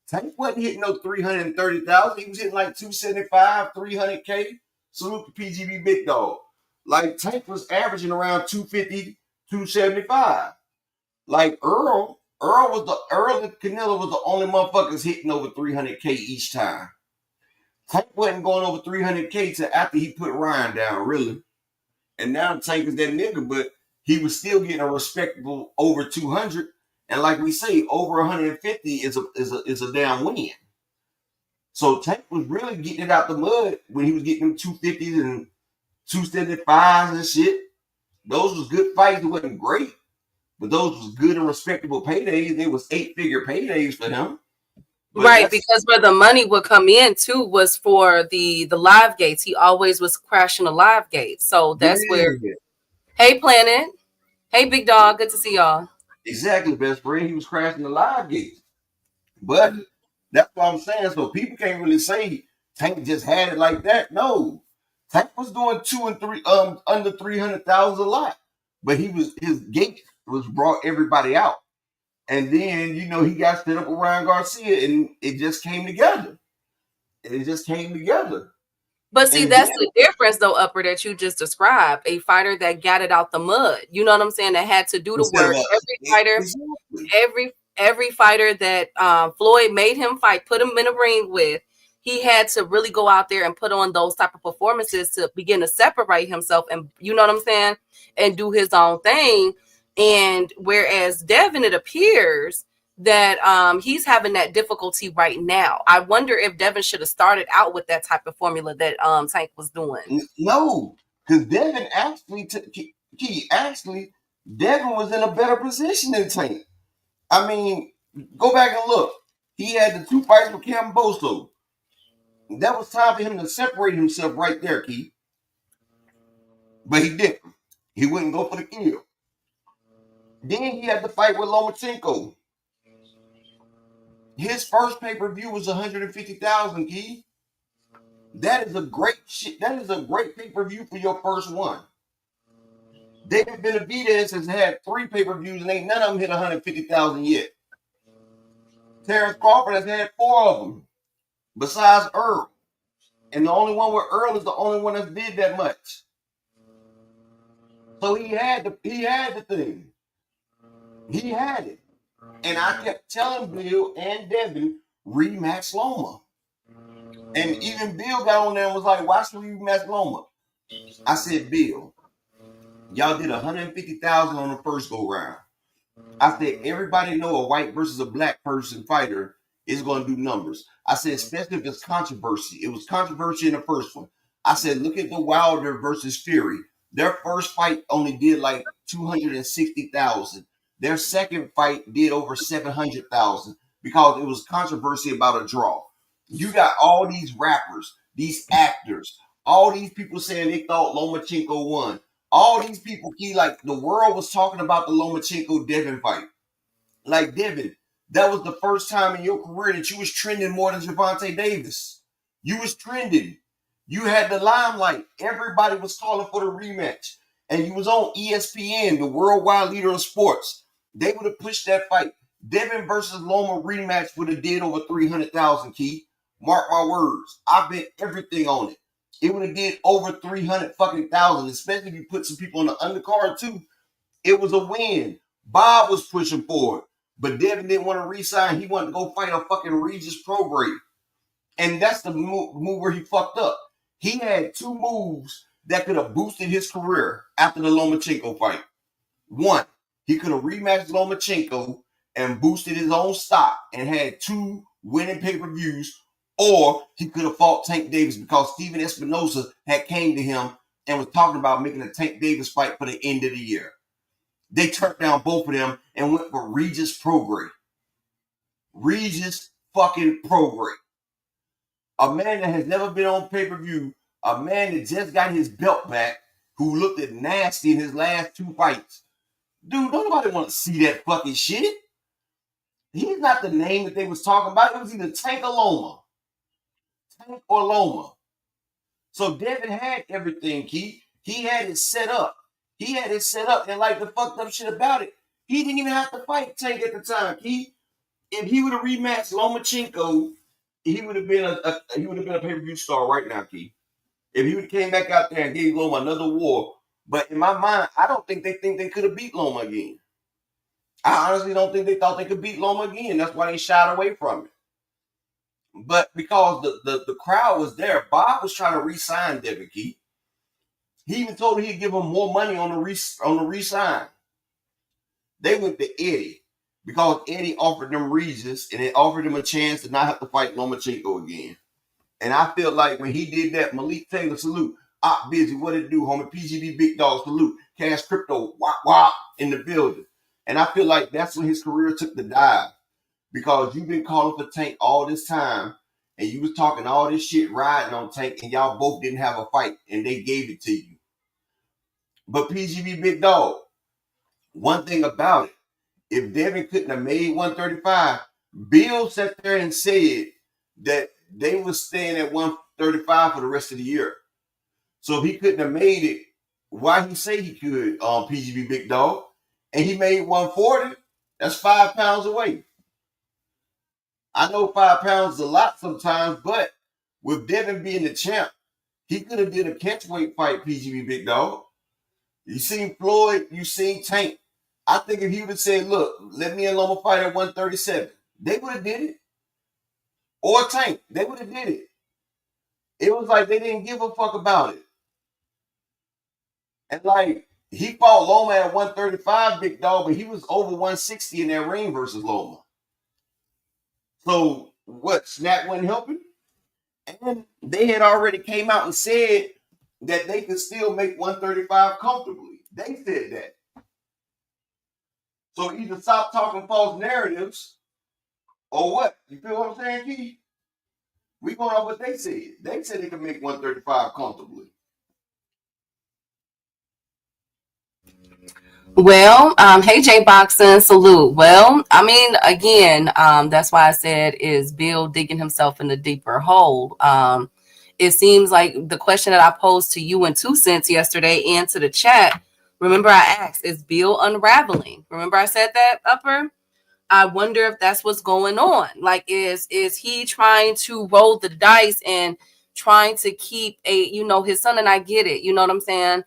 Tank wasn't hitting no 330,000. He was hitting like 275, 300K. Salute the PGB Big Dog. Like Tank was averaging around 250, 275. Like Earl and Canelo was the only motherfuckers hitting over 300K each time. Tank wasn't going over 300K till after he put Ryan down, really. And now Tank is that nigga, but he was still getting a respectable over 200. And like we say, over 150 is a damn win. So Tank was really getting it out the mud when he was getting them 250s and 275s and shit. Those was good fights. It wasn't great, but those was good and respectable paydays. They was 8-figure paydays for him. But right, because where the money would come in too was for the live gates. He always was crashing the live gates. So that's where. Hey, Planet. Hey, Big Dog. Good to see y'all. Exactly, best friend. He was crashing the live gates. But that's what I'm saying. So people can't really say Tank just had it like that. No. Tank was doing 2 and 3 under 300,000 a lot. But his gate was brought everybody out. And then, he got set up with Ryan Garcia and it just came together. But see, that's the difference, though, Upper, that you just described. A fighter that got it out the mud. You know what I'm saying? That had to do the work. Every fighter that Floyd made him fight, put him in a ring with, he had to really go out there and put on those type of performances to begin to separate himself and, you know what I'm saying, and do his own thing. And whereas Devin, it appears that he's having that difficulty right now. I wonder if Devin should have started out with that type of formula that Tank was doing. No, because Devin Devin was in a better position than Tank. I mean, go back and look. He had the 2 fights with Camboso. That was time for him to separate himself right there, Keith. But he didn't. He wouldn't go for the kill. Then he had the fight with Lomachenko. His first pay-per-view was 150,000, Keith. That is a great shit. That is a great pay-per-view for your first one. David Benavidez has had 3 pay-per-views and ain't none of them hit 150,000 yet. Terrence Crawford has had 4 of them, besides Earl. And the only one with Earl is the only one that did that much. So he had the thing. He had it. And I kept telling Bill and Devin, rematch Loma. And even Bill got on there and was like, why should we rematch Loma? I said, Bill, y'all did 150,000 on the first go round. I said, everybody know a white versus a black person fighter is going to do numbers. I said, especially if it's controversy. It was controversy in the first one. I said, look at the Wilder versus Fury. Their first fight only did like 260,000. Their second fight did over 700,000 because it was controversy about a draw. You got all these rappers, these actors, all these people saying they thought Lomachenko won. All these people, like the world was talking about the Lomachenko-Devin fight. Like, Devin, that was the first time in your career that you was trending more than Gervonta Davis. You was trending. You had the limelight. Everybody was calling for the rematch. And you was on ESPN, the worldwide leader of sports. They would have pushed that fight. Devin versus Loma rematch would have did over 300,000, Keith. Mark my words. I bet everything on it. It would have did over 300 fucking thousand, especially if you put some people on the undercard too. It was a win. Bob was pushing for it, but Devin didn't want to re-sign. He wanted to go fight a fucking Regis Prograis. And that's the move where he fucked up. He had 2 moves that could have boosted his career after the Lomachenko fight. 1, he could have rematched Lomachenko and boosted his own stock and had 2 winning pay-per-views, or he could have fought Tank Davis because Steven Espinosa had came to him and was talking about making a Tank Davis fight for the end of the year. They turned down both of them and went for Regis Prograis. Regis fucking Prograis. A man that has never been on pay-per-view, a man that just got his belt back, who looked at nasty in his last 2 fights. Dude, nobody want to see that fucking shit. He's not the name that they was talking about. It was either Tank or Loma. Tank or Loma. So Devin had everything, Keith. He had it set up. And like the fucked up shit about it, he didn't even have to fight Tank at the time, Keith. If he would have rematched Lomachenko, he would have been a pay-per-view star right now, Keith. If he would have came back out there and gave Loma another war. But in my mind, I don't think they could have beat Loma again. I honestly don't think they thought they could beat Loma again. That's why they shied away from it. But because the crowd was there, Bob was trying to re-sign Devin Keith. He even told him he'd give him more money on the re-sign. They went to Eddie because Eddie offered them Regis and it offered them a chance to not have to fight Lomachenko again. And I feel like when he did that, Malik Taylor, salute. Op Busy, what it do, homie? PGB Big Dog, salute. Cash Crypto, wop, in the building. And I feel like that's when his career took the dive. Because you've been calling for Tank all this time, and you was talking all this shit riding on Tank, and y'all both didn't have a fight, and they gave it to you. But PGB Big Dog, one thing about it, if Devin couldn't have made 135, Bill sat there and said that they was staying at 135 for the rest of the year. So if he couldn't have made it, why he say he could, PGB Big Dog, and he made 140, that's 5 pounds away. I know 5 pounds is a lot sometimes, but with Devin being the champ, he could have did a catchweight fight, PGB Big Dog. You seen Floyd, you seen Tank. I think if he would have said, look, let me and Loma fight at 137, they would have did it. Or Tank, they would have did it. It was like they didn't give a fuck about it. And like, he fought Loma at 135, Big Dog, but he was over 160 in that ring versus Loma. So what, Snap wasn't helping? And they had already came out and said that they could still make 135 comfortably. They said that. So either stop talking false narratives or what? You feel what I'm saying, Keith? We going off what they said. They said they could make 135 comfortably. Well, hey J Boxing, salute. Well, I mean, again, that's why I said is Bill digging himself in a deeper hole. It seems like the question that I posed to you in 2 cents yesterday and to the chat. Remember, I asked, is Bill unraveling? Remember, I said that, Upper. I wonder if that's what's going on. Like, is he trying to roll the dice and trying to keep his son? And I get it. You know what I'm saying?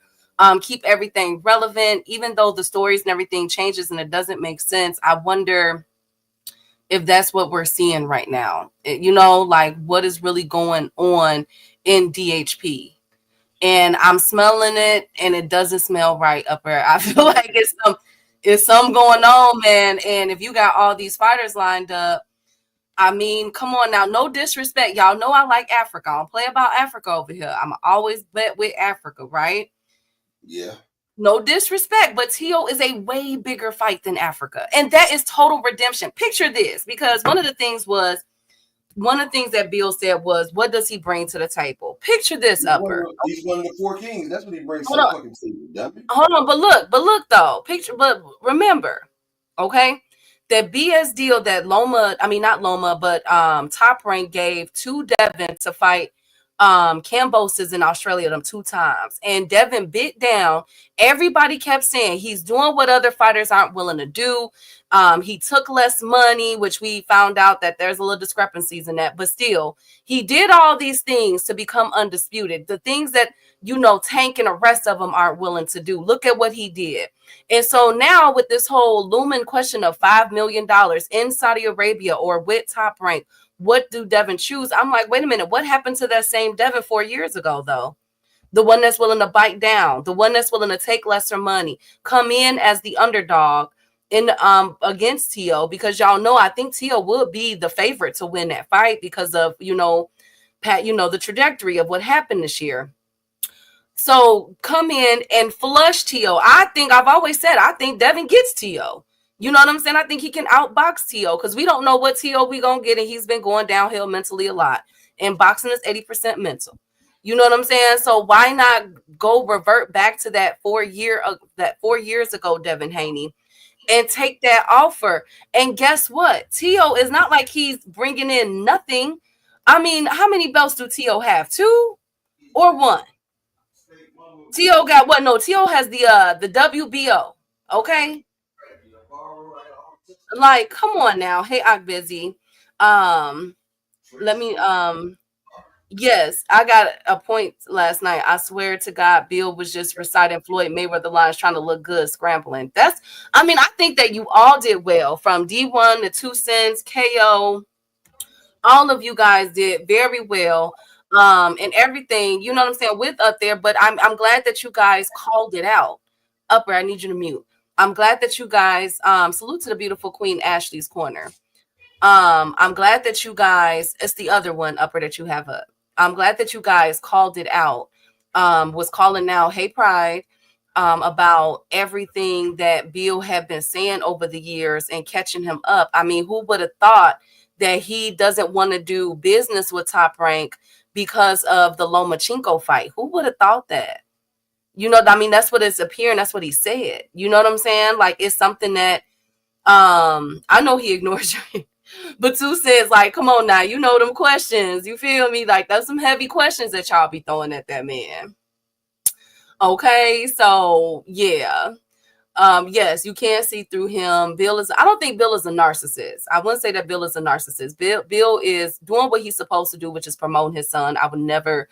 Keep everything relevant, even though the stories and everything changes and it doesn't make sense. I wonder if that's what we're seeing right now. Like what is really going on in DHP. And I'm smelling it and it doesn't smell right, Upper. I feel like it's something going on, man. And if you got all these fighters lined up, I mean, come on now. No disrespect. Y'all know I like Africa. I don't play about Africa over here. I'm always bet with Africa, right? Yeah. No disrespect, but Tio is a way bigger fight than Africa. And that is total redemption. Picture this, because one of the things that Bill said was, what does he bring to the table? Picture this, Upper. He's one of the 4 kings. That's what he brings to the fucking table. Hold on, but look though. Remember, okay? That BS deal that Top Rank gave to Devin to fight Cambosis in Australia them 2 times. And Devin bit down. Everybody kept saying he's doing what other fighters aren't willing to do. He took less money, which we found out that there's a little discrepancies in that. But still, he did all these things to become undisputed. The things that, Tank and the rest of them aren't willing to do. Look at what he did. And so now with this whole looming question of $5 million in Saudi Arabia or with Top Rank, what do Devin choose? I'm like, wait a minute. What happened to that same Devin 4 years ago, though? The one that's willing to bite down, the one that's willing to take lesser money, come in as the underdog in against Tio, because y'all know I think Tio would be the favorite to win that fight because of Pat, the trajectory of what happened this year. So come in and flush Tio. I've always said I think Devin gets Tio. You know what I'm saying? I think he can outbox Tio because we don't know what Tio we gonna get, and he's been going downhill mentally a lot. And boxing is 80% mental. You know what I'm saying? So why not go revert back to that 4 years ago, Devin Haney, and take that offer. And guess what? T.O. is not like he's bringing in nothing. I mean, how many belts do T.O. have? 2 or 1? T.O. got what? No, T.O. has the WBO. Okay. Like, come on now. Hey, I'm busy. Let me yes, I got a point last night. I swear to God, Bill was just reciting Floyd Mayweather lines, trying to look good, scrambling. I mean, I think that you all did well, from D1 to 2 Cents, KO. All of you guys did very well. And everything, you know what I'm saying, with up there. But I'm glad that you guys called it out. Upper, I need you to mute. I'm glad that you guys salute to the beautiful Queen Ashley's Corner. I'm glad that you guys, it's the other one, Upper, that you have up. I'm glad that you guys called it out. Was calling now, hey Pride, about everything that Bill had been saying over the years and catching him up. I mean, who would have thought that he doesn't want to do business with Top Rank because of the Lomachenko fight? Who would have thought that? You know, I mean, that's what it's appearing. That's what he said. You know what I'm saying? Like, it's something that I know he ignores you. But 2 Cents, like, come on now, you know them questions. You feel me? Like, that's some heavy questions that y'all be throwing at that man. Okay, so yeah. Yes, you can see through him. I don't think Bill is a narcissist. I wouldn't say that Bill is a narcissist. Bill is doing what he's supposed to do, which is promoting his son. I would never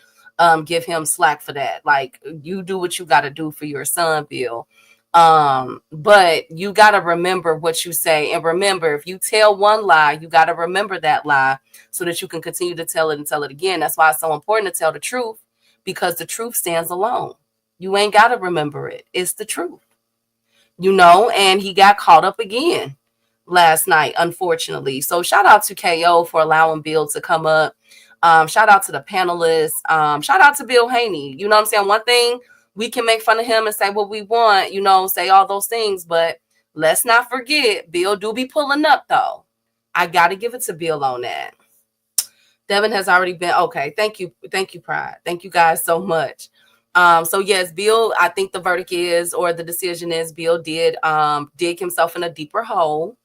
give him slack for that. Like, you do what you got to do for your son, Bill. But you got to remember what you say. And remember, if you tell one lie, you got to remember that lie so that you can continue to tell it and tell it again. That's why it's so important to tell the truth, because the truth stands alone. You ain't got to remember it. It's the truth. You know, and he got caught up again last night, unfortunately. So shout out to KO for allowing Bill to come up. Shout out to the panelists. Shout out to Bill Haney. You know what I'm saying? One thing, we can make fun of him and say what we want, you know, say all those things. But let's not forget, Bill do be pulling up, though. I got to give it to Bill on that. Devin has already been. Okay. Thank you. Thank you, Pride. Thank you guys so much. So yes, Bill, I think the verdict is, or the decision is, Bill did dig himself in a deeper hole.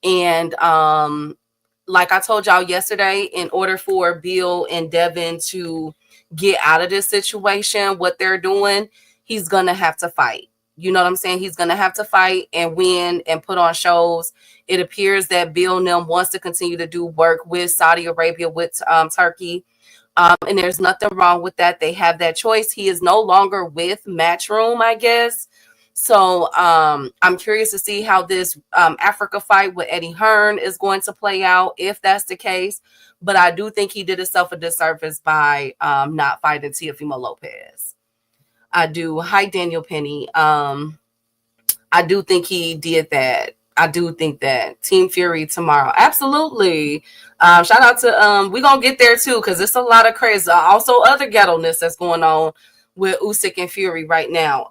And like I told y'all yesterday, in order for Bill and Devin to get out of this situation, what they're doing, he's gonna have to fight. You know what I'm saying? He's gonna have to fight and win and put on shows. It appears that Bill Nim wants to continue to do work with Saudi Arabia, with Turkey. And there's nothing wrong with that. They have that choice. He is no longer with Matchroom, I guess. So I'm curious to see how this Africa fight with Eddie Hearn is going to play out, if that's the case. But I do think he did himself a disservice by not fighting Teofimo Lopez. I do. Hi, Daniel Penny. I do think he did that. I do think that. Team Fury tomorrow. Absolutely. Shout out to, we're going to get there too, because it's a lot of crazy. Also, other ghetto-ness that's going on with Usyk and Fury right now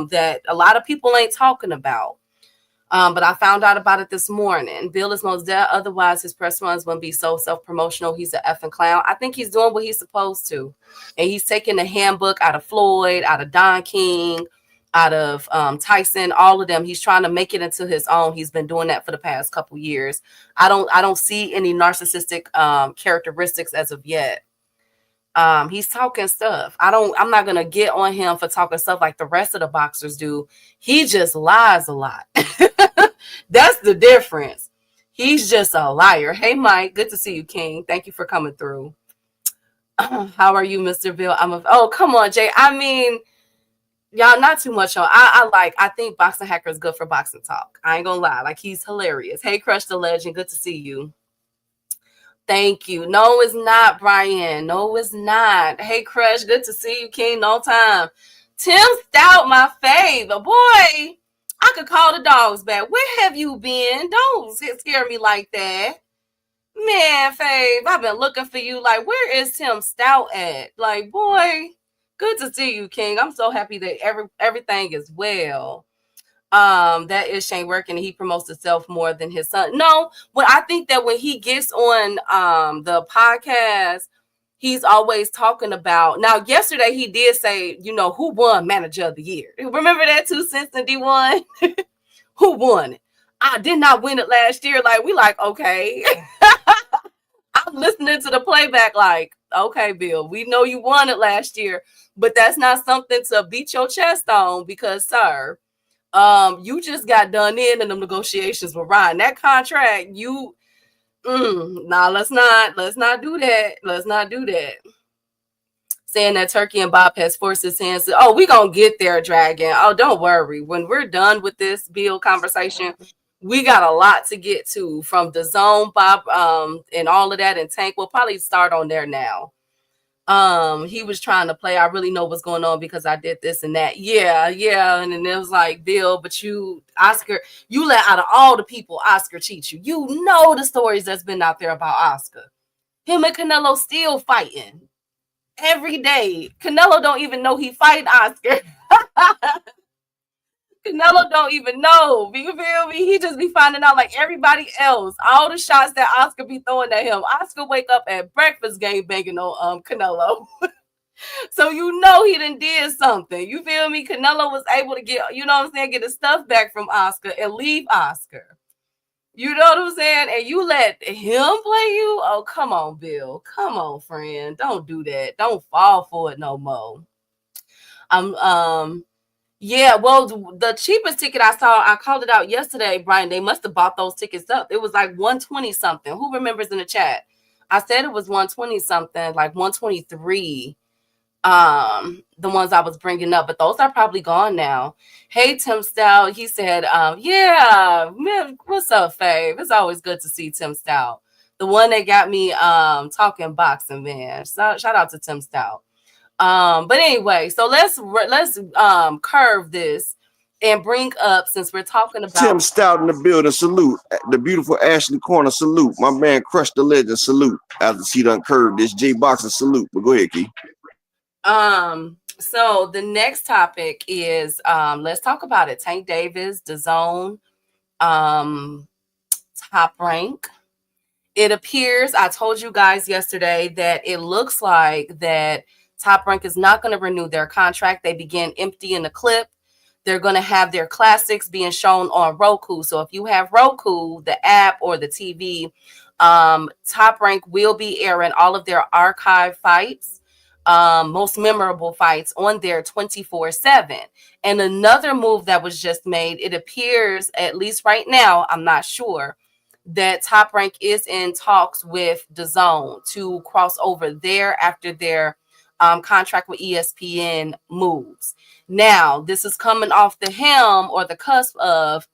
that a lot of people ain't talking about. But I found out about it this morning. Bill is most dead. Otherwise, his press runs wouldn't be so self-promotional. He's an effing clown. I think he's doing what he's supposed to. And he's taking the handbook out of Floyd, out of Don King, out of Tyson, all of them. He's trying to make it into his own. He's been doing that for the past couple years. I don't see any narcissistic characteristics as of yet. He's talking stuff. I'm not gonna get on him for talking stuff like the rest of the boxers do. He just lies a lot. That's the difference. He's just a liar. Hey Mike, good to see you, King. Thank you for coming through. How are you, Mr. Bill? Oh, come on, Jay. I mean, y'all, not too much on. I think Boxing Hacker is good for boxing talk. I ain't gonna lie. Like, he's hilarious. Hey, Crush the Legend, good to see you. Thank you. No, it's not, Brian. No, it's not. Hey, Crush, good to see you, King. No time. Tim Stout, my fave. Boy, I could call the dogs back. Where have you been? Don't scare me like that. Man, fave, I've been looking for you. Like, where is Tim Stout at? Like, boy, good to see you, King. I'm so happy that everything is well. That is Shane working, and he promotes himself more than his son. No, but I think that when he gets on the podcast, he's always talking about. Now, yesterday he did say, you know, who won Manager of the Year. Remember that 2 Cents and D1? Who won it? I did not win it last year. Like, we like, okay. I'm listening to the playback like, okay, Bill, we know you won it last year, but that's not something to beat your chest on because, sir, you just got done in them negotiations with Ryan. That contract, let's not do that. Let's not do that. Saying that Turkey and Bob has forced his hands to, oh, we gonna get there, Dragon. Oh, don't worry. When we're done with this Bill conversation, we got a lot to get to from the zone, Bob, and all of that. And Tank, we'll probably start on there now. He was trying to play, I really know what's going on because I did this and that. Yeah. And then it was like, Bill, but Oscar, you let out of all the people Oscar cheat you. You know the stories that's been out there about Oscar. Him and Canelo still fighting every day. Canelo don't even know he fight Oscar. Canelo don't even know. You feel me? He just be finding out like everybody else. All the shots that Oscar be throwing at him. Oscar wake up at breakfast game banging on Canelo. So you know he done did something. You feel me? Canelo was able to get, you know what I'm saying, get his stuff back from Oscar and leave Oscar. You know what I'm saying? And you let him play you? Oh, come on, Bill. Come on, friend. Don't do that. Don't fall for it no more. Yeah, well, the cheapest ticket I saw, I called it out yesterday, Brian. They must have bought those tickets up. It was like 120 something. Who remembers in the chat? I said it was 120 something, like 123. The ones I was bringing up, but those are probably gone now. Hey, Tim Stout, he said, yeah, man, what's up, Fave? It's always good to see Tim Stout, the one that got me talking boxing, man. So, shout out to Tim Stout. But anyway, so let's curve this and bring up, since we're talking about Tim Stout in the building, salute. The beautiful Ashley Corner, salute. My man Crush the Legend, salute. After she done curved this J Boxer, salute. But go ahead, Key. So the next topic is let's talk about it. Tank Davis, DAZN, Top Rank. It appears, I told you guys yesterday that it looks like that Top Rank is not going to renew their contract. They began emptying the clip. They're going to have their classics being shown on Roku. So if you have Roku, the app or the TV, Top Rank will be airing all of their archive fights, most memorable fights on there 24/7. And another move that was just made, it appears, at least right now, I'm not sure, that Top Rank is in talks with DAZN to cross over there after their contract with ESPN moves. Now, this is coming off the helm or the cusp of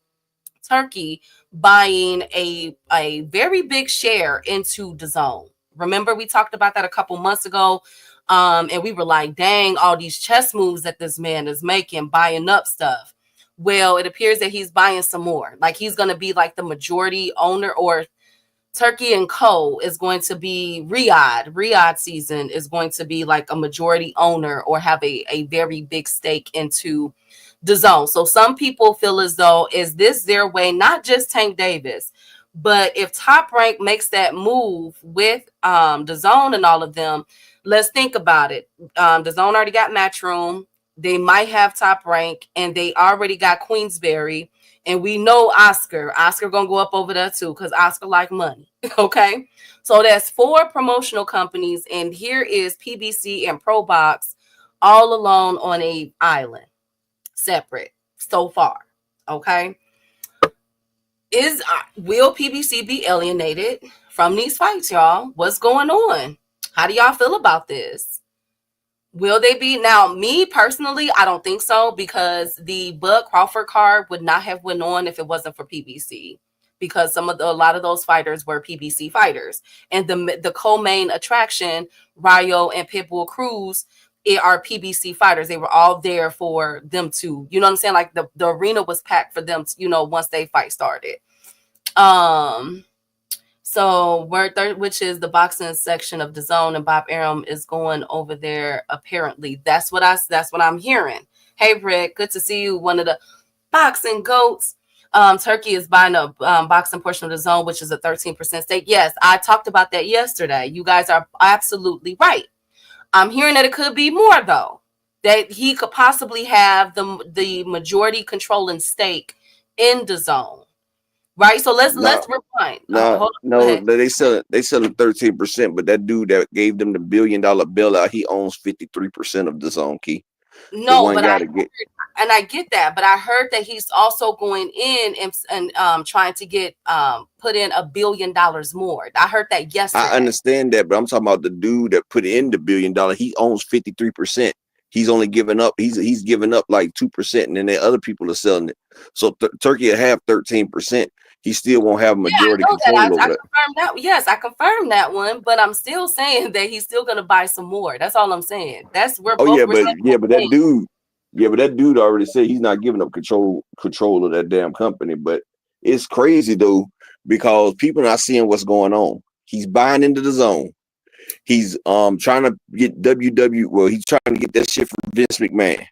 Turkey buying a very big share into DAZN. Remember, we talked about that a couple months ago, and we were like, dang, all these chess moves that this man is making, buying up stuff. Well, it appears that he's buying some more. Like, he's going to be like the majority owner, or Turkey and Co. is going to be Riyadh season is going to be like a majority owner or have a very big stake into DAZN. So some people feel as though, is this their way, not just Tank Davis, but if Top Rank makes that move with DAZN and all of them, let's think about it. DAZN already got Matchroom. They might have Top Rank, and they already got Queensberry. And we know Oscar gonna go up over there too, because Oscar like money. Okay, so that's 4 promotional companies, and here is PBC and ProBox all alone on a island, separate so far. Okay, will PBC be alienated from these fights, y'all? What's going on? How do y'all feel about this? Will they be? Now, me personally, I don't think so, because the Bud Crawford card would not have went on if it wasn't for PBC, because a lot of those fighters were PBC fighters, and the co-main attraction, Rayo and Pitbull Cruz, are PBC fighters. They were all there for them to, you know what I'm saying? Like the arena was packed for them to, once they fight started. So which is the boxing section of DAZN, and Bob Arum is going over there. Apparently, that's what I'm hearing. Hey, Rick, good to see you. One of the boxing goats. Turkey is buying a boxing portion of DAZN, which is a 13% stake. Yes, I talked about that yesterday. You guys are absolutely right. I'm hearing that it could be more, though. That he could possibly have the majority controlling stake in DAZN. Right. So let's Nah, rewind. nah, Hold on. Go no, ahead. they selling 13%, but that dude that gave them the $1 billion bailout, he owns 53% of the zone key. The No, one but guy to get. I get that, but I heard that he's also going in and trying to get put in $1 billion more. I heard that yesterday. I understand that, but I'm talking about the dude that put in the $1 billion. He owns 53%. He's only giving up. He's giving up like 2%, and then the other people are selling it. So Turkey will have 13%. He still won't have majority I know control that. over I that. confirmed that. Yes, I confirmed that one, but I'm still saying that he's still going to buy some more. That's all I'm saying. We're Oh both yeah, we're saying but that dude already said he's not giving up control of that damn company. But it's crazy though, because people not seeing what's going on. He's buying into the zone. He's trying to get Well, he's trying to get that shit from Vince McMahon.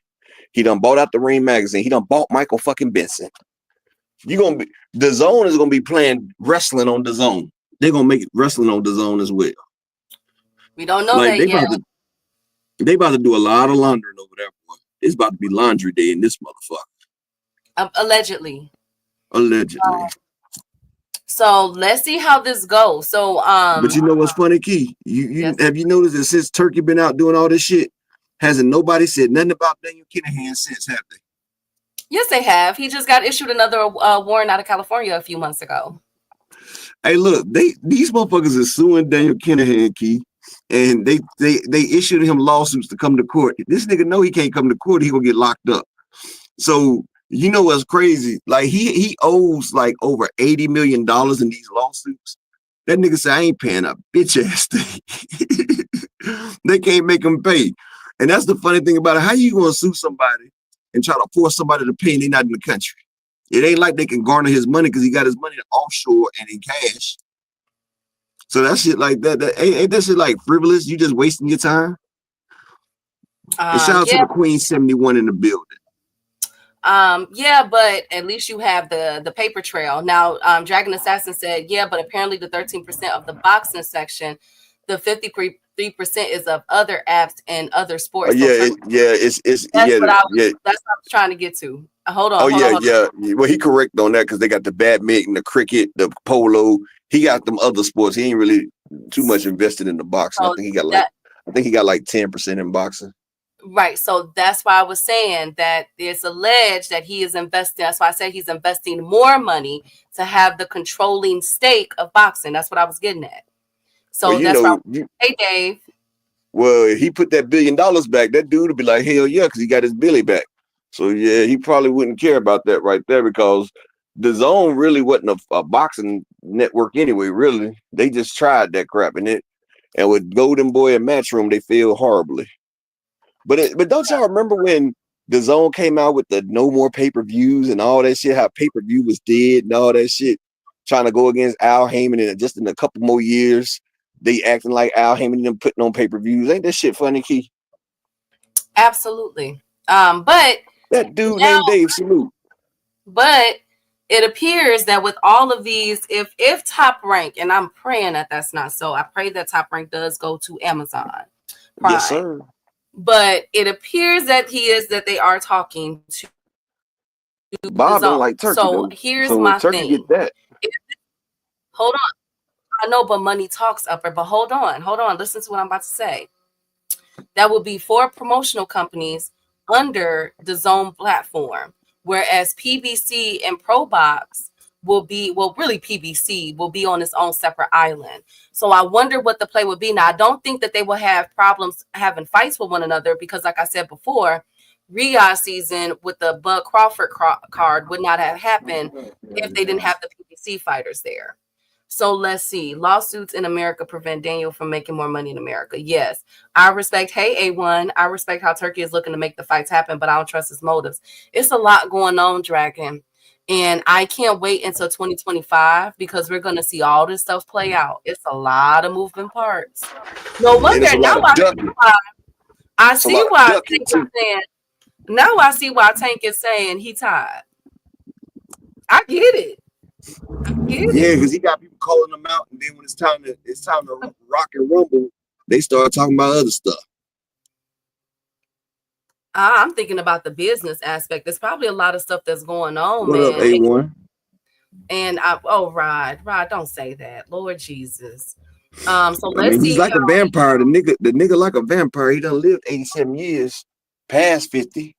He done bought out the Ring magazine. He done bought Michael fucking Benson. The zone is gonna be playing wrestling on the zone. They're gonna make it wrestling on the zone as well. we don't know Like that yet. they about to do a lot of laundering over there, boy. It's about to be laundry day in this motherfucker. Allegedly. So let's see how this goes. So but you know what's funny, Key? Yes. Have you noticed that since Turkey been out doing all this shit, hasn't nobody said nothing about Daniel Kinahan since, have they? Yes, they have. He just got issued another warrant out of California a few months ago. Hey, look, these motherfuckers are suing Daniel Kinahan, Key, and they issued him lawsuits to come to court. This nigga know he can't come to court. He gonna get locked up. So you know what's crazy? Like he owes like over $80 million in these lawsuits. That nigga said, I ain't paying a bitch ass thing. They can't make him pay. And that's the funny thing about it. How you gonna sue somebody and try to force somebody to pay and they're not in the country? It ain't like they can garner his money because he got his money offshore and in cash. So that shit like that ain't that shit like frivolous? You just wasting your time. And shout out to the Queen 71 in the building. Yeah, but at least you have the paper trail. Now, Dragon Assassin said, yeah, but apparently the 13% of the boxing section, the 53% is of other apps and other sports. That's what I was trying to get to. Hold on. Well, he correct on that because they got the badminton, the cricket, the polo. He got them other sports. He ain't really too much invested in the boxing. I think he got like 10% in boxing. Right. So that's why I was saying that it's alleged that he is investing. That's why I said he's investing more money to have the controlling stake of boxing. That's what I was getting at. So hey, Dave. Well, he put that $1 billion back. That dude would be like, hell yeah, because he got his Billy back. So yeah, he probably wouldn't care about that right there because the zone really wasn't a boxing network anyway. Really, they just tried that crap and with Golden Boy and Matchroom, they failed horribly. But don't y'all remember when the zone came out with the no more pay-per-views and all that shit? How pay-per-view was dead and all that shit, trying to go against Al Heyman, and just in a couple more years, they acting like Al Heyman and them putting on pay-per-views. Ain't that shit funny, Key? Absolutely. But that dude named Dave Salute. But it appears that with all of these, if Top Rank, and I'm praying that that's not so, I pray that Top Rank does go to Amazon Prime. Yes, sir. But it appears that they are talking to Bob don't like Turkey. So here's my thing. Get that. Hold on. I know, but money talks, Upper. But hold on. Listen to what I'm about to say. That would be 4 promotional companies under the Zone platform, whereas PBC and ProBox will be, really PBC will be on its own separate island. So I wonder what the play would be. Now, I don't think that they will have problems having fights with one another because, like I said before, Riyadh season with the Bud Crawford card would not have happened if they didn't have the PBC fighters there. So let's see. Lawsuits in America prevent Daniel from making more money in America. Yes. I respect, hey, A1. I respect how Turkey is looking to make the fights happen, but I don't trust his motives. It's a lot going on, Dragon. And I can't wait until 2025 because we're going to see all this stuff play out. It's a lot of moving parts. No wonder. Now I see why Tank is saying. Now I see why Tank is saying he tired. I get it. Yeah, because he got people calling him out, and then when it's time to rock and rumble, they start talking about other stuff. I'm thinking about the business aspect. There's probably a lot of stuff that's going on, what man. Up, A1? And Rod, don't say that, Lord Jesus. So I let's mean, he's see like a how vampire. The nigga like a vampire. He done lived 87 years, past 50.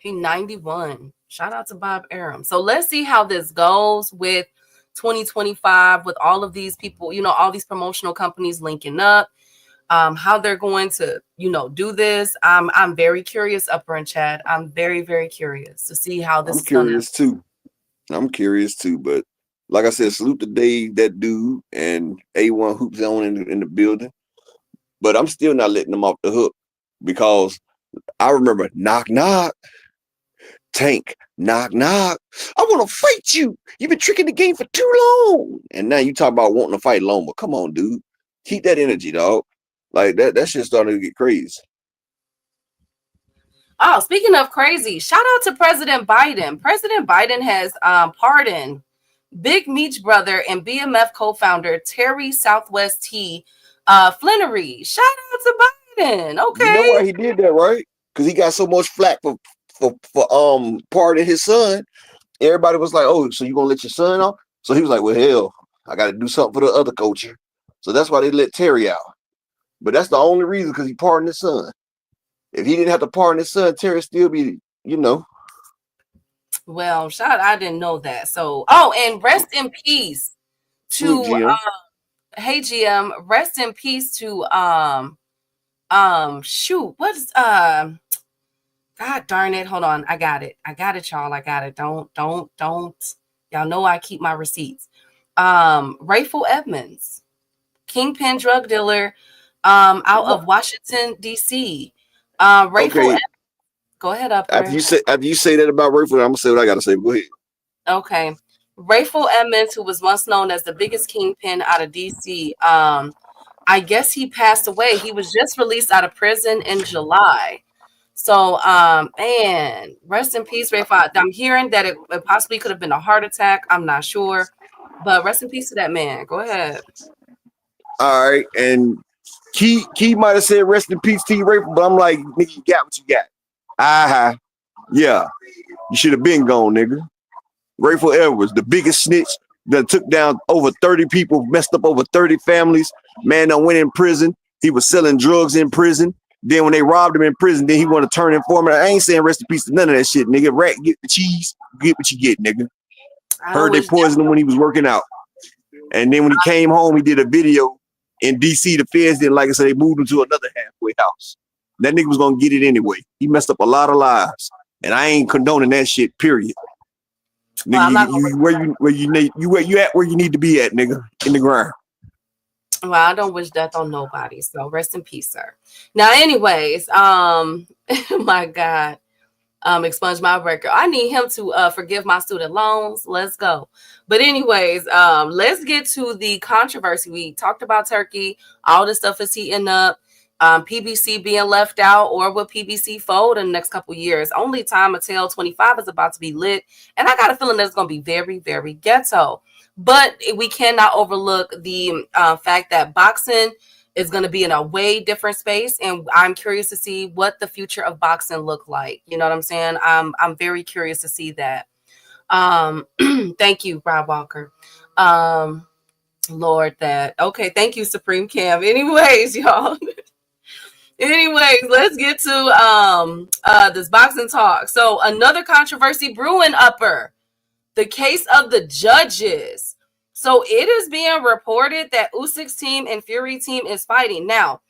he 91. Shout out to Bob Arum. So let's see how this goes with 2025 with all of these people, all these promotional companies linking up. How they're going to, do this. I'm very curious, Upper and Chad. I'm very, very curious to see how this I'm is gonna. curious too. But like I said, salute to Dave, that dude, and A1 Hoops on in the building. But I'm still not letting them off the hook because I remember knock knock, Tank, knock knock. I want to fight you. You've been tricking the game for too long. And now you talk about wanting to fight Loma. Come on, dude. Keep that energy, dog. Like that shit starting to get crazy. Oh, speaking of crazy, shout out to President Biden. President Biden has pardoned Big Meech brother and BMF co-founder Terry Southwest T. Flannery. Shout out to Biden. You know Okay. why he did that, right? Because he got so much flack for pardoning his son. Everybody was like, "Oh, so you gonna let your son off?" So he was like, "Well, hell, I got to do something for the other culture." So that's why they let Terry out. But that's the only reason, because he pardoned his son. If he didn't have to pardon his son, Terry still be, Well, I didn't know that. So, and rest in peace salute to GM. hey GM, rest in peace to shoot, what's God darn it. Hold on. I got it, y'all. I got it. Don't. Y'all know I keep my receipts. Rayful Edmonds, kingpin drug dealer, out of Washington, D.C. Rayful Okay, Edmonds. Go ahead, Upper. after you say that about Rayford, I'm gonna say what I gotta say. Go ahead. Okay. Rayful Edmonds, who was once known as the biggest kingpin out of D.C., I guess he passed away. He was just released out of prison in July. So, man, rest in peace, Rayful. I'm hearing that it possibly could have been a heart attack. I'm not sure, but rest in peace to that man. Go ahead. All right, and Key might have said rest in peace to you, Rayford, but I'm like, nigga, you got what you got. Yeah, you should have been gone, nigga. Rayful Edwards, the biggest snitch that took down over 30 people, messed up over 30 families. Man done went in prison. He was selling drugs in prison. Then when they robbed him in prison, then he wanted to turn informant. I ain't saying rest in peace to none of that shit, nigga. Rat, get the cheese, get what you get, nigga. Heard they poisoned him when he was working out. And then when he came home, he did a video in DC. The feds didn't like it, so they moved him to another halfway house. That nigga was gonna get it anyway. He messed up a lot of lives. And I ain't condoning that shit, period. Nigga, where you need to be at, nigga, in the ground. Well, I don't wish death on nobody, so rest in peace, sir. Now, anyways, my God, expunge my record. I need him to forgive my student loans. Let's go. But anyways, let's get to the controversy. We talked about Turkey. All this stuff is heating up. PBC being left out, or will PBC fold in the next couple years? Only time will tell. 25 is about to be lit, and I got a feeling that it's going to be very, very ghetto. But we cannot overlook the fact that boxing is going to be in a way different space, and I'm curious to see what the future of boxing look like. You know what I'm saying? I'm very curious to see that. Thank you, Rob Walker. Lord, that okay. Thank you, Supreme Cam. Anyways, y'all. Anyways, let's get to this boxing talk. So another controversy brewing, Upper. The case of the judges. So it is being reported that Usyk's team and Fury team is fighting. Now,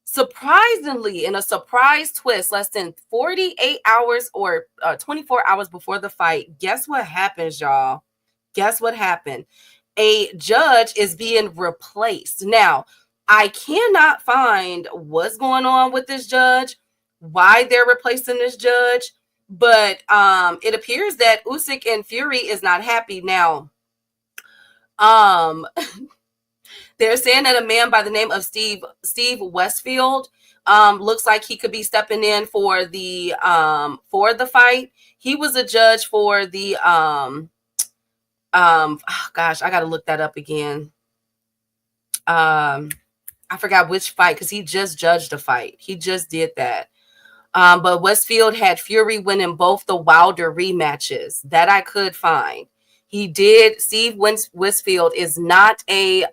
surprisingly, in a surprise twist, less than 48 hours or 24 hours before the fight, guess what happens, y'all? Guess what happened? A judge is being replaced. Now, I cannot find what's going on with this judge, why they're replacing this judge, but it appears that Usyk and Fury is not happy now. They're saying that a man by the name of Steve Westfield looks like he could be stepping in for the fight. He was a judge for the oh gosh, I gotta look that up again. I forgot which fight because he just judged a fight. He just did that. But Westfield had Fury winning both the Wilder rematches that I could find. He did. Steve Westfield is not a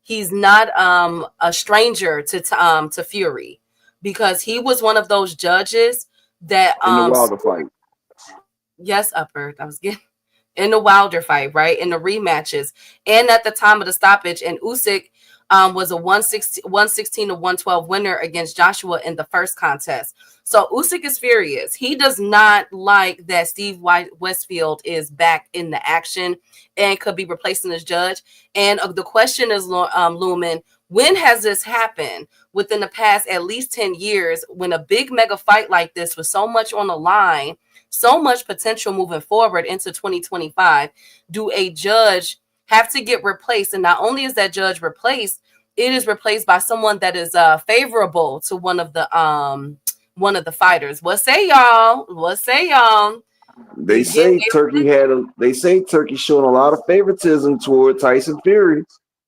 he's not a stranger to Fury, because he was one of those judges that In the Wilder fight. Yes, Upper. I was getting in the Wilder fight, right? In the rematches. And at the time of the stoppage, and Usyk was a 116 to 112 winner against Joshua in the first contest. So Usyk is furious. He does not like that Steve Westfield is back in the action and could be replacing as judge. And the question is, looming, when has this happened within the past at least 10 years, when a big mega fight like this with so much on the line, so much potential moving forward into 2025, do a judge have to get replaced? And not only is that judge replaced, it is replaced by someone that is favorable to one of the fighters. What say y'all? What say y'all? They say Turkey showing a lot of favoritism toward Tyson Fury,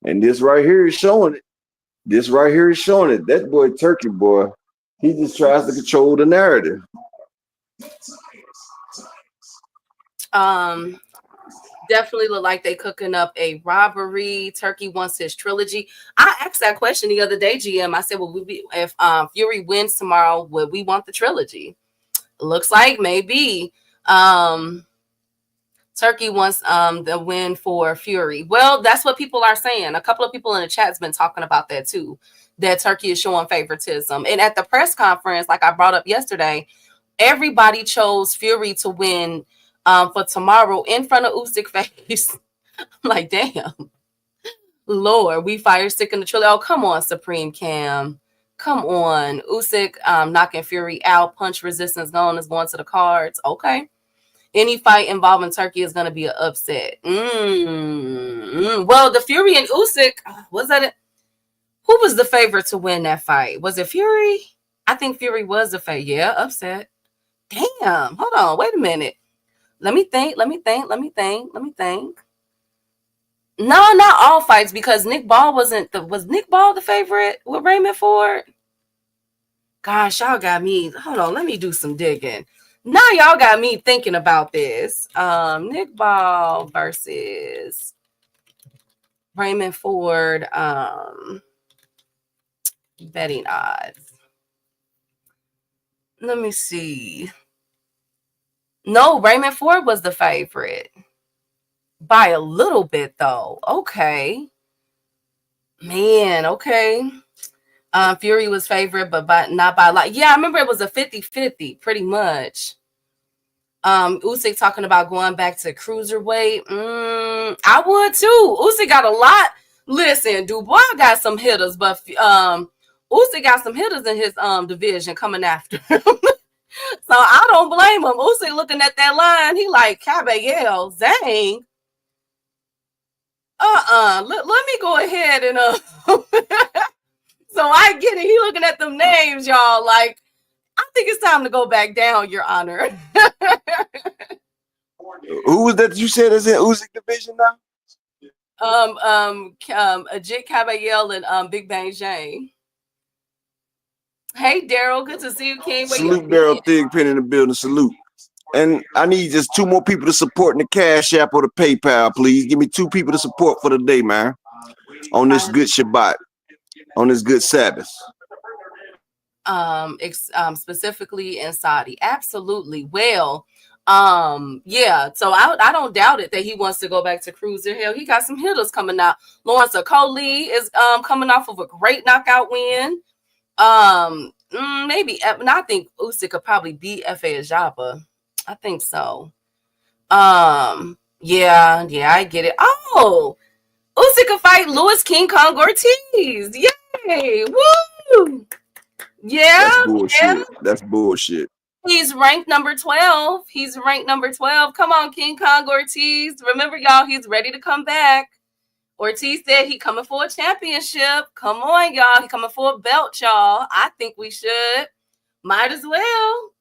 and this right here is showing it. That boy Turkey, boy, he just tries to control the narrative. Definitely look like they cooking up a robbery. Turkey wants his trilogy. I asked that question the other day, GM. I said, "Will if Fury wins tomorrow, would we want the trilogy?" Looks like maybe. Turkey wants the win for Fury. Well, that's what people are saying. A couple of people in the chat's been talking about that too, that Turkey is showing favoritism. And at the press conference, like I brought up yesterday, everybody chose Fury to win for tomorrow in front of Usyk face. I'm like, damn, Lord, we fire stick in the trilogy. Oh, come on, Supreme Cam. Come on. Usyk knocking Fury out. Punch resistance gone is going to the cards. Okay. Any fight involving Turkey is going to be an upset. Well, the Fury and Usyk, was that it? Who was the favorite to win that fight? Was it Fury? I think Fury was the favorite. Yeah, upset. Damn. Hold on. Wait a minute. Let me think. No, not all fights, because Nick Ball was Nick Ball the favorite with Raymond Ford? Gosh, y'all got me. Hold on. Let me do some digging. Now y'all got me thinking about this. Nick Ball versus Raymond Ford betting odds. Let me see. No, Raymond Ford was the favorite. By a little bit, though. Okay. Man, okay. Fury was favorite, but not by a lot. Yeah, I remember it was a 50-50, pretty much. Usyk talking about going back to cruiserweight. I would too. Usyk got a lot. Listen, Dubois got some hitters, but Usyk got some hitters in his division coming after him. So I don't blame him. Usyk looking at that line, he like, Caballero, Zhang. Let me go ahead and so I get it. He looking at them names, y'all. Like, I think it's time to go back down, Your Honor. Who was that you said is in Usyk division now? Ajit Caballero and Big Bang Jane. Hey, Daryl, good to see you, King. Salute Daryl Thigpen in the building. Salute. And I need just 2 more people to support in the Cash App or the PayPal, please. Give me 2 people to support for the day, man. On this good Shabbat. On this good Sabbath. Specifically in Saudi. Absolutely. Well, yeah, so I don't doubt it that he wants to go back to cruiser. Hell, he got some hitters coming out. Lawrence Okoli is coming off of a great knockout win. Maybe, and I think Usyk could probably beat Efe Ajaba. I think so. Yeah, I get it. Oh, Usyk could fight Louis King Kong Ortiz. Yay! Woo! Yeah, That's bullshit. He's ranked number 12. Come on, King Kong Ortiz. Remember, y'all, he's ready to come back. Ortiz said he coming for a championship. Come on, y'all. He coming for a belt, y'all. I think we should. Might as well.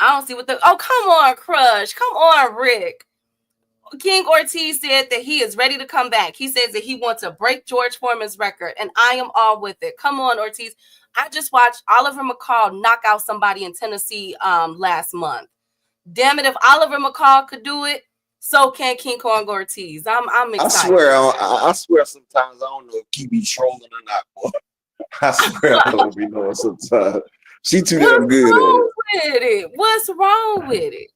I don't see what oh, come on, Crush. Come on, Rick. King Ortiz said that he is ready to come back. He says that he wants to break George Foreman's record, and I am all with it. Come on, Ortiz. I just watched Oliver McCall knock out somebody in Tennessee last month. Damn it, if Oliver McCall could do it, so can King Kong Ortiz. I'm excited. I swear sometimes I don't know if he be trolling or not, boy. I swear I don't be knowing sometimes. She too damn good at it. With it? What's wrong with it?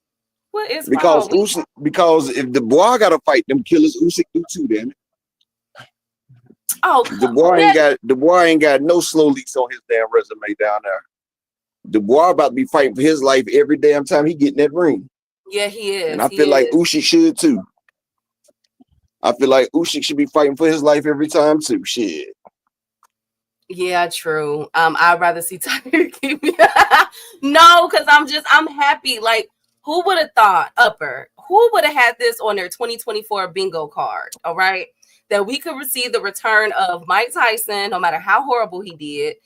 What is Because wrong? Usyk, because if the boy gotta fight them killers, Usyk do too, then. Oh, the boy ain't got no slow leaks on his damn resume down there. The boy about to be fighting for his life every damn time he get in that ring. Yeah, he is. And I feel like Usyk should too. I feel like Usyk should be fighting for his life every time too. Shit. Yeah, true. I'd rather see Tiger keep me. No, because I'm happy. Like, who would have thought, Upper? Who would have had this on their 2024 bingo card? All right. That we could receive the return of Mike Tyson, no matter how horrible he did,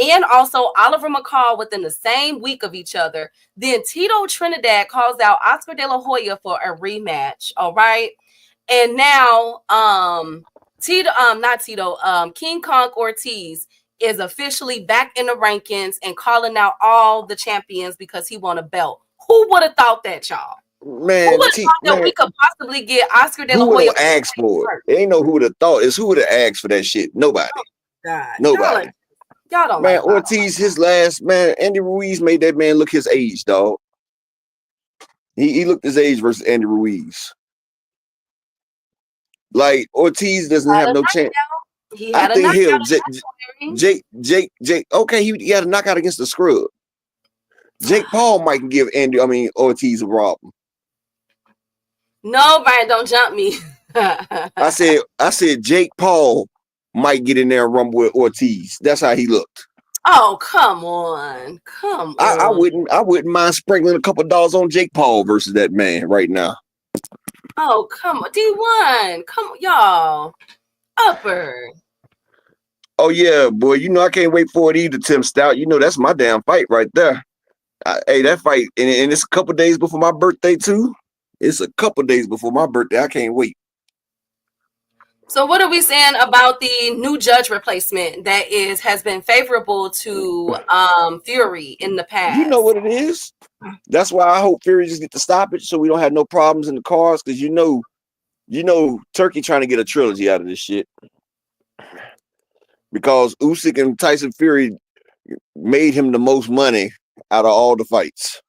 and also Oliver McCall within the same week of each other. Then Tito Trinidad calls out Oscar De La Hoya for a rematch. All right. And now King Kong Ortiz is officially back in the rankings and calling out all the champions because he won a belt. Who would have thought that, y'all? Man, who would have thought that we could possibly get Oscar De La who Hoya? Who would have asked for it? Ain't no who would have thought. It's who would have asked for that shit. Nobody. Oh, God. Nobody. Y'all don't man, like Ortiz, his last man, Andy Ruiz made that man look his age, dog. He looked his age versus Andy Ruiz. Like Ortiz doesn't have no chance. I think he'll Jake. Okay, he had a knockout against the scrub. Jake Paul might give Ortiz a problem. No, Brian, don't jump me. I said Jake Paul might get in there and rumble with Ortiz. That's how he looked. Oh, come on. I wouldn't mind sprinkling a couple dollars on Jake Paul versus that man right now. Oh, come on. D1. Come on, y'all. Upper. Oh, yeah, boy. You know I can't wait for it either, Tim Stout. You know that's my damn fight right there. Hey, that fight, and it's a couple days before my birthday, too. It's a couple days before my birthday. I can't wait. So what are we saying about the new judge replacement that has been favorable to Fury in the past? You know what it is. That's why I hope Fury just get the stoppage so we don't have no problems in the cars, because you know Turkey trying to get a trilogy out of this shit. Because Usyk and Tyson Fury made him the most money out of all the fights.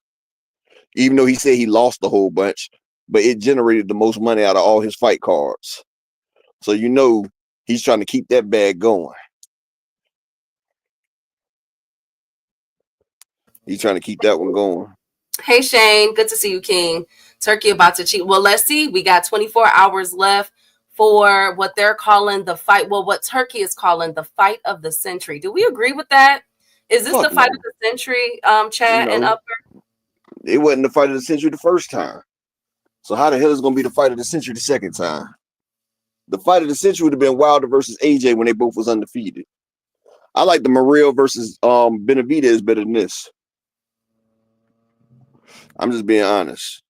Even though he said he lost a whole bunch, but it generated the most money out of all his fight cards. So you know he's trying to keep that bag going. He's trying to keep that one going. Hey, Shane. Good to see you, King. Turkey about to cheat. Well, let's see. We got 24 hours left for what they're calling the fight. Well, what Turkey is calling the fight of the century. Do we agree with that? Is this the fight of the century, Chad and Upper? It wasn't the fight of the century the first time. So how the hell is it going to be the fight of the century the second time? The fight of the century would have been Wilder versus AJ when they both was undefeated. I like the Morrell versus Benavidez better than this. I'm just being honest.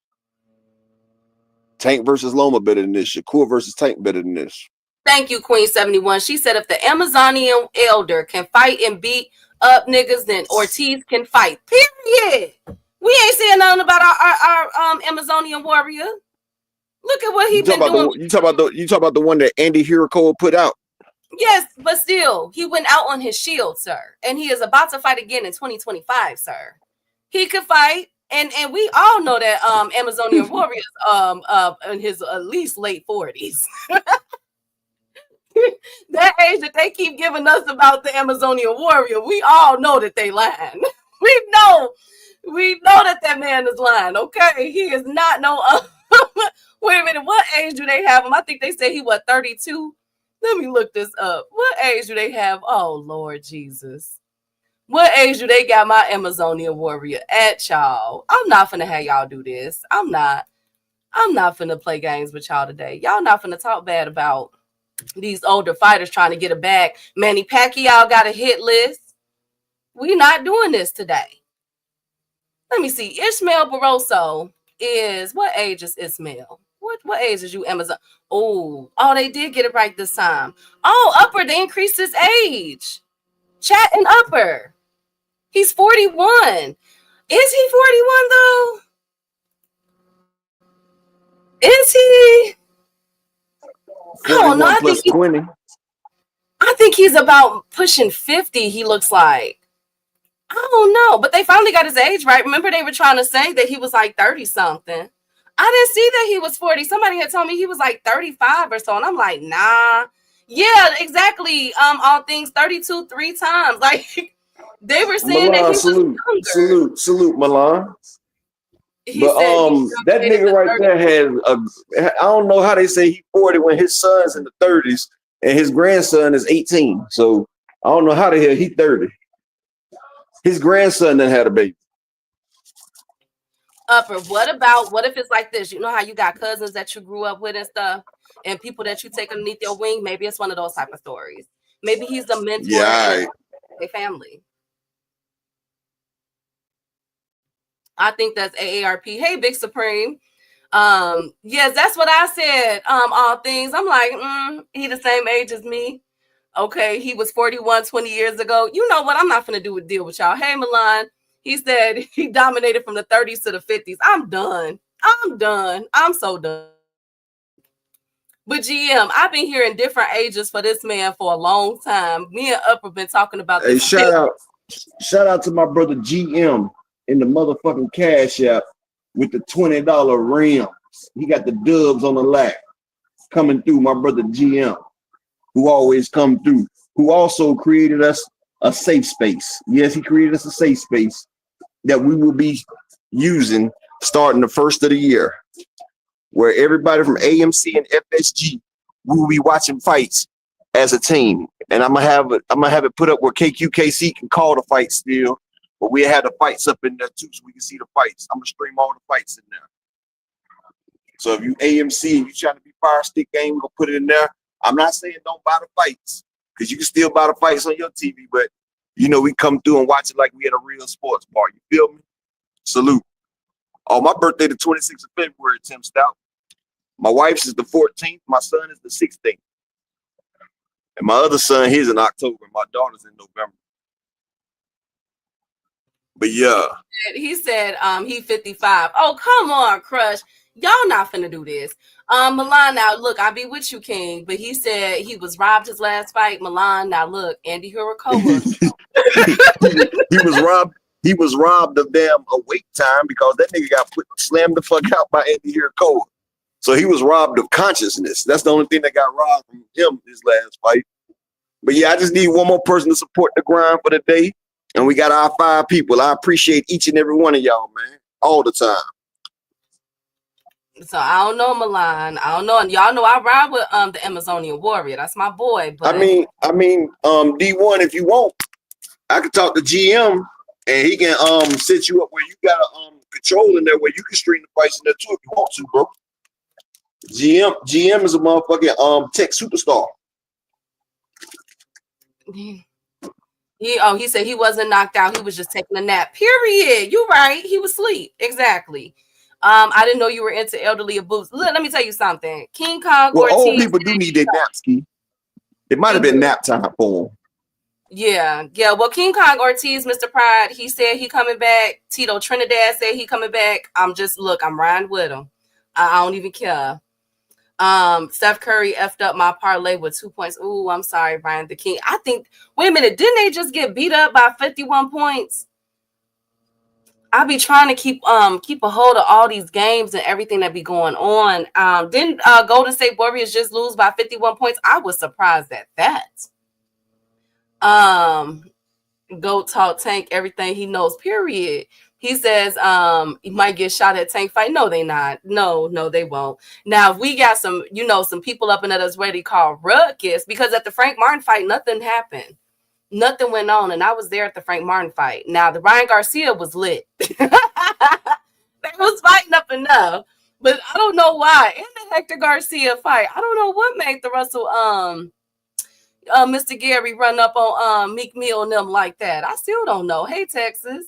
Tank versus Loma better than this. Shakur versus Tank better than this. Thank you, Queen 71. She said if the Amazonian elder can fight and beat up niggas, then Ortiz can fight. Period. We ain't saying nothing about our Amazonian warrior. Look at what he been doing. You talk about the one that Andy Hiroko put out. Yes, but still, he went out on his shield, sir. And he is about to fight again in 2025, sir. He could fight. And we all know that Amazonian warriors in his at least late 40s. That age that they keep giving us about the Amazonian warrior, we all know that they lying. We know that man is lying. Okay, he is not no. Wait a minute, what age do they have him? I think they say he 32. Let me look this up. What age do they have? Oh Lord Jesus. What age do they got my Amazonian warrior at, y'all? I'm not finna have y'all do this. I'm not finna play games with y'all today. Y'all not finna talk bad about these older fighters trying to get a bag. Manny Pacquiao got a hit list. We not doing this today. Let me see. Ishmael Barroso is, what age is Ishmael? What age is you, Amazon? Oh, they did get it right this time. Oh, Upper, they increased his age. Chat and Upper. He's 41. Is he 41 though? Is he? I don't know. 41 plus 20. I think he's about pushing 50. He looks like. I don't know, but they finally got his age right. Remember, they were trying to say that he was like 30 something. I didn't see that he was 40. Somebody had told me he was like 35 or so, and I'm like, nah. Yeah, exactly. All things 32 3 times. Like they were saying that he was younger. Salute, Milan. He But said that nigga right there has I don't know how they say he 40 when his son's in the 30s and his grandson is 18. So I don't know how the hell he 30. His grandson then had a baby. Upper, what if it's like this? You know how you got cousins that you grew up with and stuff, and people that you take underneath your wing? Maybe it's one of those type of stories. Maybe he's the mentor in a family. I think that's AARP. Hey, Big Supreme. Yes, that's what I said. All things. I'm like, he the same age as me. Okay, he was 41 20 years ago. You know what? I'm not gonna deal with y'all. Hey, Milan. He said he dominated from the 30s to the 50s. I'm done. I'm so done. But GM, I've been hearing different ages for this man for a long time. Me and Up have been talking about this. Shout out to my brother GM in the motherfucking Cash App with the $20 rims. He got the dubs on the lap coming through. My brother GM, who always come through, who also created us a safe space. Yes, he created us a safe space that we will be using starting the first of the year, where everybody from AMC and FSG will be watching fights as a team. And I'm gonna have it put up where KQKC can call the fights still, but we had the fights up in there too, so we can see the fights. I'm gonna stream all the fights in there. So if you AMC and you trying to be Fire Stick Game, we're gonna put it in there. I'm not saying don't buy the fights, because you can still buy the fights on your TV, but we come through and watch it like we at a real sports bar. You feel me? Salute. Oh, my birthday the 26th of February, Tim Stout. My wife's is the 14th. My son is the 16th. And my other son, he's in October. My daughter's in November. But yeah. He said he 55. Oh, come on, Crush. Y'all not finna do this. Milan, now look, I'll be with you, King. But he said he was robbed his last fight. Milan, now look, Andy Hurakoa. He was robbed of damn awake time because that nigga got slammed the fuck out by Andy Hurakoa. So he was robbed of consciousness. That's the only thing that got robbed from him his last fight. But yeah, I just need one more person to support the grind for the day. And we got our 5 people. I appreciate each and every one of y'all, man. All the time. So I don't know, Milan. I don't know. And y'all know I ride with the Amazonian Warrior. That's my boy. But I mean, D1, if you want, I can talk to GM and he can set you up where you got a control in there where you can stream the fights in there too if you want to, bro. GM is a motherfucking tech superstar. He said he wasn't knocked out. He was just taking a nap. Period. You're right. He was asleep. Exactly. I didn't know you were into elderly abuse. Let me tell you something. King Kong Ortiz. Well, old people do need their naps, Key. It might have been nap time for them. Yeah. Well, King Kong Ortiz, Mr. Pride, he said he coming back. Tito Trinidad said he coming back. I'm riding with him. I don't even care. Steph Curry effed up my parlay with 2 points. Ooh, I'm sorry, Brian the King. I think, wait a minute, didn't they just get beat up by 51 points? I be trying to keep a hold of all these games and everything that be going on. Didn't Golden State Warriors just lose by 51 points? I was surprised at that. Goat Talk Tank, everything he knows, period. He says he might get shot at Tank fight. No, they not. No, they won't. Now, we got some people up in us ready called Ruckus, because at the Frank Martin fight, nothing happened. Nothing went on, and I was there at the Frank Martin fight. Now, the Ryan Garcia was lit. They was fighting up enough, but I don't know why. In the Hector Garcia fight, I don't know what made the Russell Mr. Gary run up on Meek Mill and them like that. I still don't know. Hey, Texas.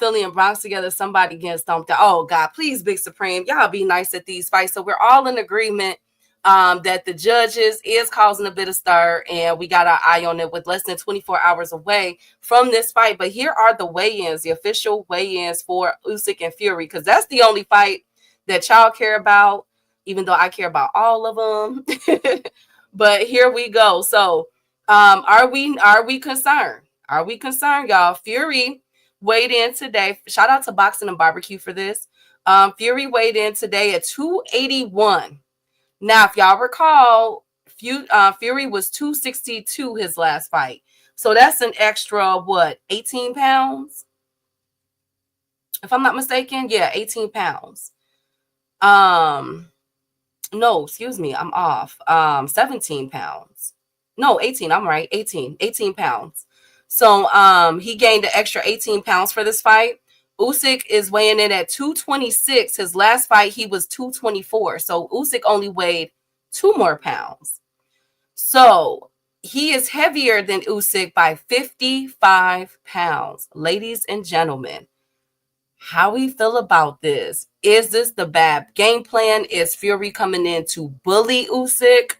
Philly and Bronx together, somebody getting stomped out. Oh, God, please, Big Supreme. Y'all be nice at these fights. So we're all in agreement that the judges is causing a bit of stir, and we got our eye on it with less than 24 hours away from this fight. But here are the weigh-ins, the official weigh-ins for Usyk and Fury, because that's the only fight that y'all care about, even though I care about all of them. But here we go. So, are we concerned? Are we concerned, y'all? Fury weighed in today. Shout out to Boxing and Barbecue for this. Fury weighed in today at 281. Now, if y'all recall, Fury was 262 his last fight. So that's an extra, 18 pounds? If I'm not mistaken. Yeah, 18 pounds. No, excuse me, I'm off. 17 pounds. No, 18. I'm right. 18 pounds. So he gained an extra 18 pounds for this fight. Usyk is weighing in at 226. His last fight, he was 224. So Usyk only weighed 2 more pounds. So he is heavier than Usyk by 55 pounds. Ladies and gentlemen, how we feel about this? Is this the bad game plan? Is Fury coming in to bully Usyk?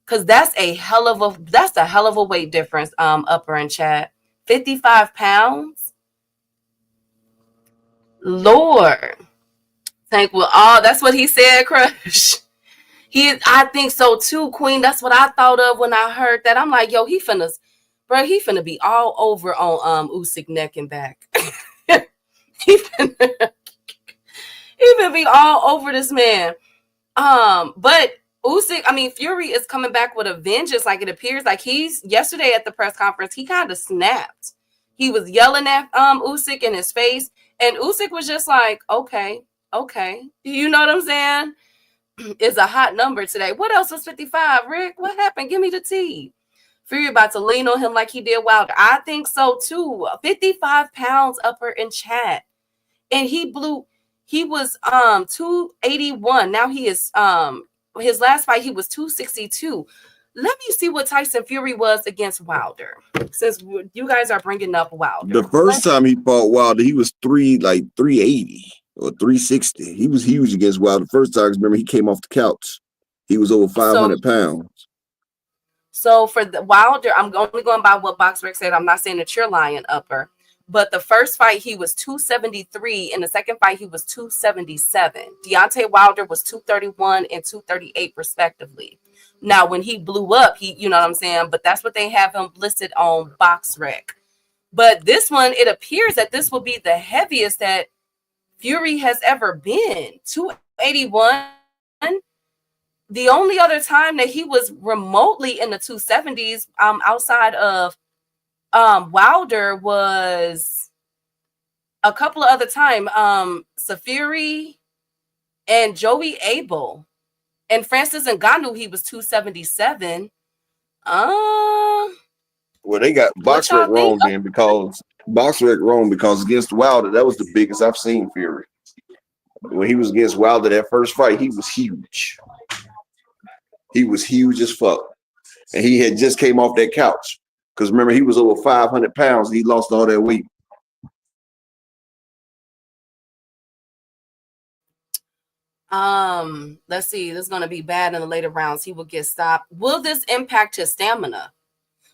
Because that's a hell of a weight difference. Upper and chat, 55 pounds. Lord, think well, that's what he said, Crush. I think so too, Queen. That's what I thought of when I heard that. I'm like, yo, he finna be all over on Usyk neck and back. he finna be all over this man. But Usyk, Fury is coming back with a vengeance. Like, it appears like yesterday at the press conference, he kind of snapped. He was yelling at Usyk in his face, and Usyk was just like, okay. You know what I'm saying? It's a hot number today. What else was 55, Rick? What happened? Give me the tea. Fury about to lean on him like he did Wilder. I think so too. 55 pounds upper in chat. And he was 281. Now he is his last fight he was 262. Let me see what Tyson Fury was against Wilder, since you guys are bringing up Wilder. The first time he fought Wilder, he was 380 or 360. He was huge against Wilder the first time. Remember, he came off the couch. He was over 500 pounds. So for the Wilder, I'm only going by what BoxRec said. I'm not saying that you're lying, Upper. But the first fight, he was 273. In the second fight, he was 277. Deontay Wilder was 231 and 238, respectively. Now, when he blew up, you know what I'm saying? But that's what they have him listed on BoxRec. But this one, it appears that this will be the heaviest that Fury has ever been. 281. The only other time that he was remotely in the 270s, outside of Wilder, was a couple of other time. Safiri and Joey Abel and Francis Ngannou, he was 277. Well, they got BoxRec wrong then, because BoxRec wrong because against Wilder, that was the biggest I've seen Fury. When he was against Wilder, that first fight, he was huge. He was huge as fuck. And he had just came off that couch. Because remember, he was over 500 pounds. And he lost all that weight. Let's see. This is going to be bad in the later rounds. He will get stopped. Will this impact his stamina?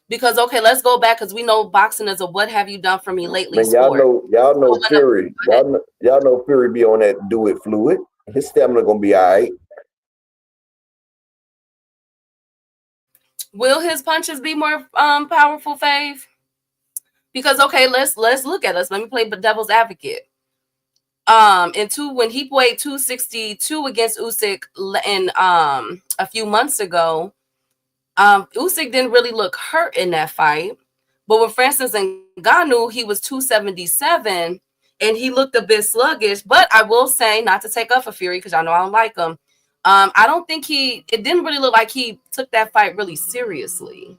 Because, okay, let's go back, because we know boxing is a what have you done for me lately sport. Y'all know Fury. Y'all know Fury be on that do it fluid. His stamina going to be all right. Will his punches be more powerful, Fave? Because, okay, let's look at us. Let me play devil's advocate. When he weighed 262 against Usyk in a few months ago, Usyk didn't really look hurt in that fight. But with Francis Ngannou, he was 277 and he looked a bit sluggish. But I will say, not to take up for Fury, because I know I don't like him, I don't think it didn't really look like he took that fight really seriously.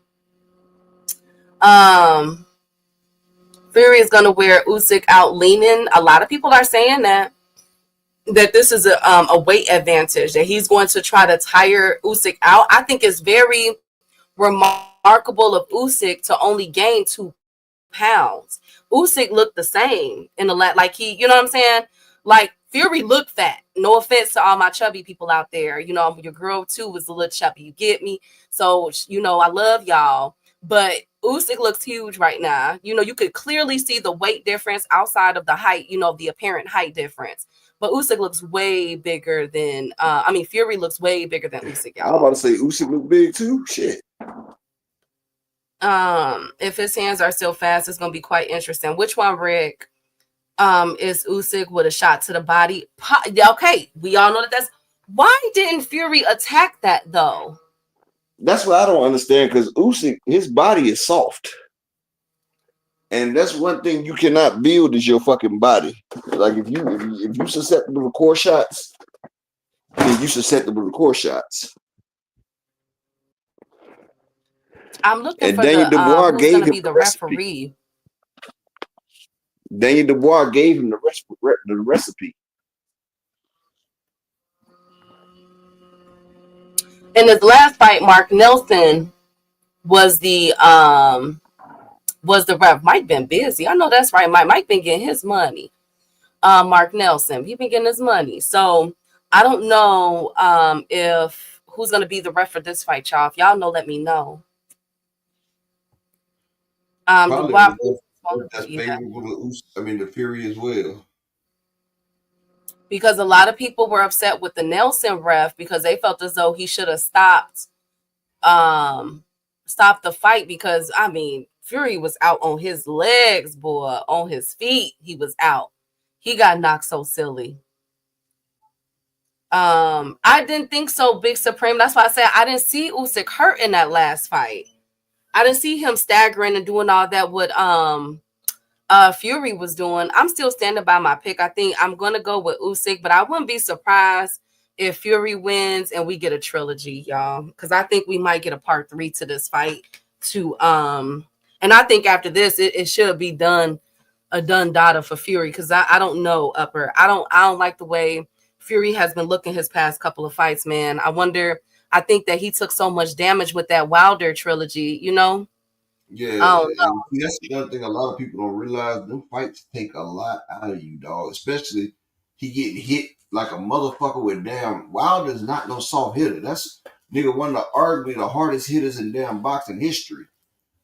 Fury is going to wear Usyk out leaning. A lot of people are saying that this is a weight advantage, that he's going to try to tire Usyk out. I think it's very remarkable of Usyk to only gain 2 pounds. Usyk looked the same in the like he, you know what I'm saying? Like, Fury looked fat. No offense to all my chubby people out there. You know, your girl too was a little chubby. You get me? So, you know, I love y'all. But Usyk looks huge right now. You know, you could clearly see the weight difference outside of the height, you know, the apparent height difference. But Usyk looks way bigger than Fury looks way bigger than Usyk, I'm y'all. about to say Usyk look big too. Shit. If his hands are still fast, it's gonna be quite interesting. Which one, Rick? Is Usyk with a shot to the body? Okay, we all know that's why didn't Fury attack that though? That's what I don't understand, because Usyk, his body is soft. And that's one thing you cannot build is your fucking body. Like if you susceptible to core shots, then you susceptible to core shots. I'm looking And for Daniel the Dubois who's gave gonna him be the the recipe. referee. Daniel Dubois gave him the recipe. In his last fight, Mark Nelson was the ref. Mike been busy. I know that's right. Mike been getting his money. Mark Nelson, he been getting his money. So I don't know if who's gonna be the ref for this fight, y'all. If y'all know, let me know. Probably Dubois, that's favorable to Usyk, the Fury as well. because a lot of people were upset with the Nelson ref because they felt as though he should have stopped the fight, because Fury was out on his legs, boy, on his feet. He was out. He got knocked so silly. I didn't think so, Big Supreme. That's why I said I didn't see Usyk hurt in that last fight. I didn't see him staggering and doing all that what Fury was doing. I'm still standing by my pick. I think I'm gonna go with Usyk, but I wouldn't be surprised if Fury wins and we get a trilogy, y'all. Because I think we might get a part 3 to this fight. And I think after this, it should be a done data for Fury. Because I don't know, Upper. I don't like the way Fury has been looking his past couple of fights, man. I think that he took so much damage with that Wilder trilogy, you know? Yeah, and that's one thing a lot of people don't realize. Them fights take a lot out of you, dog. Especially he getting hit like a motherfucker with damn Wilder's not no soft hitter. That's nigga one of arguably the hardest hitters in damn boxing history.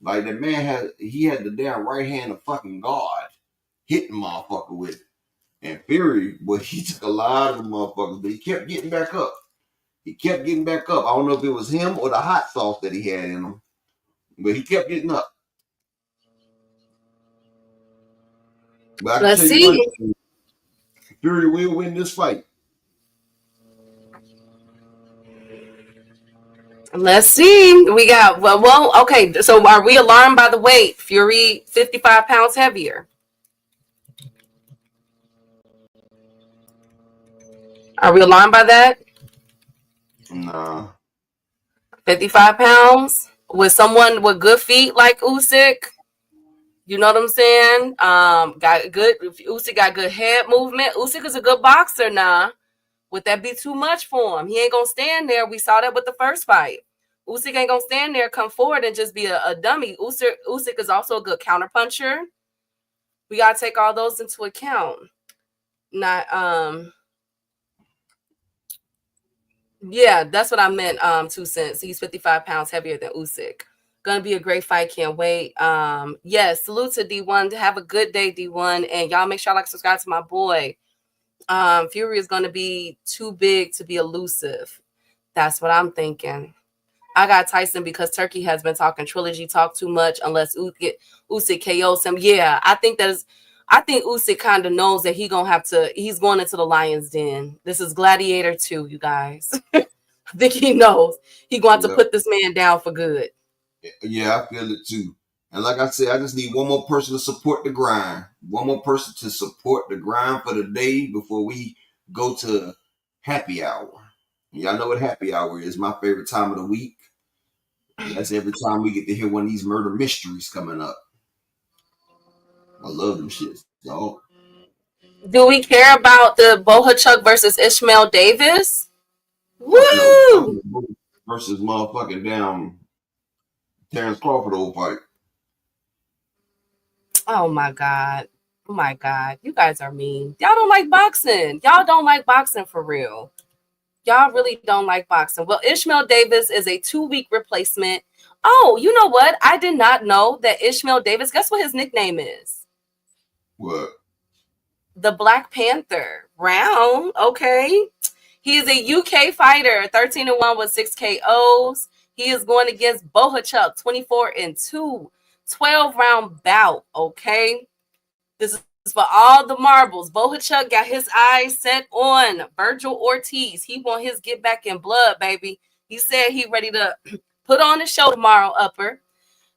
Like the man had the damn right hand of fucking God hitting motherfucker with it. And Fury, well, he took a lot of the motherfuckers, but he kept getting back up. I don't know if it was him or the hot sauce that he had in him, but he kept getting up. But I can tell you one thing, Fury will win this fight. Let's see. We got okay. So are we alarmed by the weight? Fury 55 pounds heavier. Are we alarmed by that? Nah. 55 pounds with someone with good feet like Usyk. You know what I'm saying? Usyk got good head movement. Usyk is a good boxer now. Would that be too much for him? He ain't gonna stand there. We saw that with the first fight. Usyk ain't gonna stand there, come forward, and just be a dummy. Usyk is also a good counterpuncher. We gotta take all those into account. Yeah, that's what I meant. 2 cents. He's 55 pounds heavier than Usyk. Gonna be a great fight. Can't wait. Yes, salute to D1. Have a good day, D1. And y'all make sure y'all subscribe to my boy. Fury is gonna be too big to be elusive. That's what I'm thinking. I got Tyson because Turkey has been talking trilogy talk too much unless Usyk KOs him. Yeah, I think Usyk kind of knows that he's going into the lion's den. This is Gladiator 2, you guys. I think he knows he's going to put this man down for good. Yeah, I feel it too. And like I said, I just need one more person to support the grind. One more person to support the grind for the day before we go to happy hour. Y'all know what happy hour is. My favorite time of the week. That's every time we get to hear one of these murder mysteries coming up. I love them shits, dog. Do we care about the Bohachuk versus Ishmael Davis? Woo! No, versus motherfucking down Terrence Crawford old fight. Oh my God. Oh my God. You guys are mean. Y'all don't like boxing. Y'all don't like boxing for real. Y'all really don't like boxing. Well, Ishmael Davis is a 2-week replacement. Oh, you know what? I did not know that Ishmael Davis, guess what his nickname is? What? The Black Panther. Round. Okay. He is a UK fighter, 13-1 with 6 KOs. He is going against Bohachuk, 24-2, 12-round bout. Okay. This is for all the marbles. Bohachuk got his eyes set on Virgil Ortiz. He want his get back in blood, baby. He said he ready to put on the show tomorrow, Upper.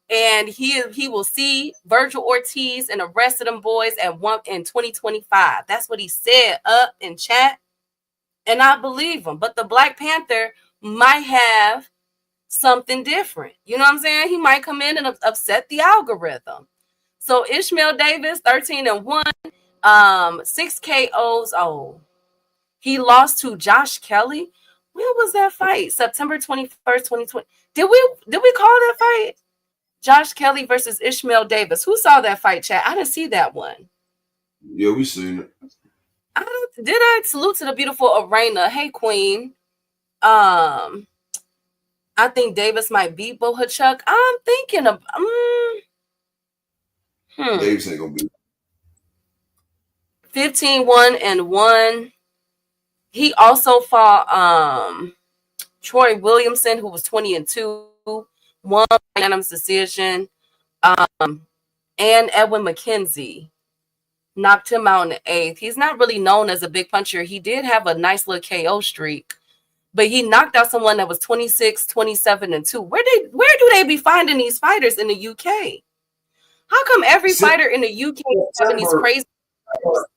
And he will see Virgil Ortiz and the rest of them boys in 2025. That's what he said up in chat. And I believe him. But the Black Panther might have something different. You know what I'm saying? He might come in and upset the algorithm. So Ishmael Davis, 13-1, 6 KOs. Oh, he lost to Josh Kelly. When was that fight? September 21st, 2020. Did we call that fight? Josh Kelly versus Ishmael Davis. Who saw that fight, chat? I didn't see that one. Yeah, we seen it. Did I? Salute to the beautiful Arena. Hey, Queen. I think Davis might beat Bohachuk. I'm thinking of Davis ain't gonna be 15-1-1. He also fought Troy Williamson, who was 20-2, won unanimous decision. And Edwin McKenzie knocked him out in the 8th. He's not really known as a big puncher. He did have a nice little KO streak, but he knocked out someone that was 26, 27-2. Where do they be finding these fighters in the UK? How come every fighter in the UK is having these crazy?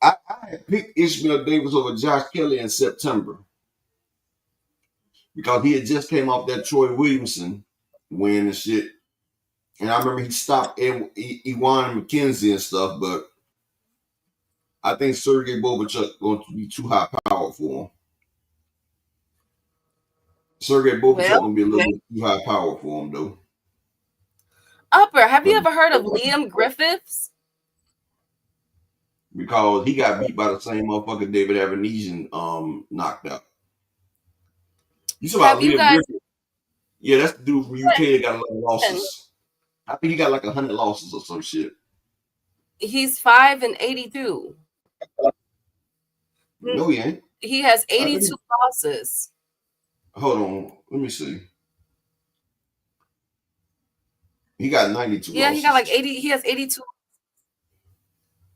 I had picked Ishmael Davis over Josh Kelly in September because he had just came off that Troy Williamson win and shit. And I remember he stopped Ewan McKenzie and stuff, but I think Sergey Bohachuk going to be too high power for him. Sergey Bohachuk going to be a little bit too high power for him, though. Upper, have you ever heard of Liam Griffiths? Because he got beat by the same motherfucker David Avenesian knocked out. You talking about Liam Griffiths? Yeah, that's the dude from UK that got a lot of losses. I think he got like 100 losses or some shit. He's 5-82. No, he ain't. He has 82 losses. Hold on, let me see. He got 92 Yeah, losses. he got like 80. He has 82.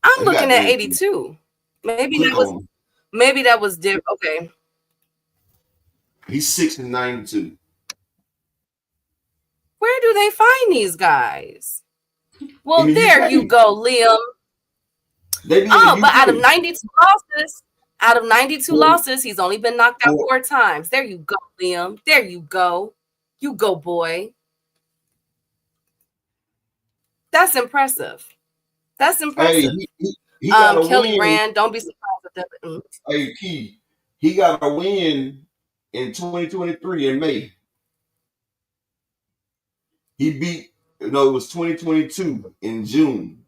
I'm looking at 82. Maybe that was different. Okay. He's 6-92. Where do they find these guys? Well, there you go, Liam. But out of 92 losses, he's only been knocked out 4 times. There you go, Liam. There you go. You go, boy. That's impressive. That's impressive. Hey, he got a Kelly win. Rand, don't be surprised if that. Hey, Key, he got a win in 2023 in May. He beat, it was 2022 in June.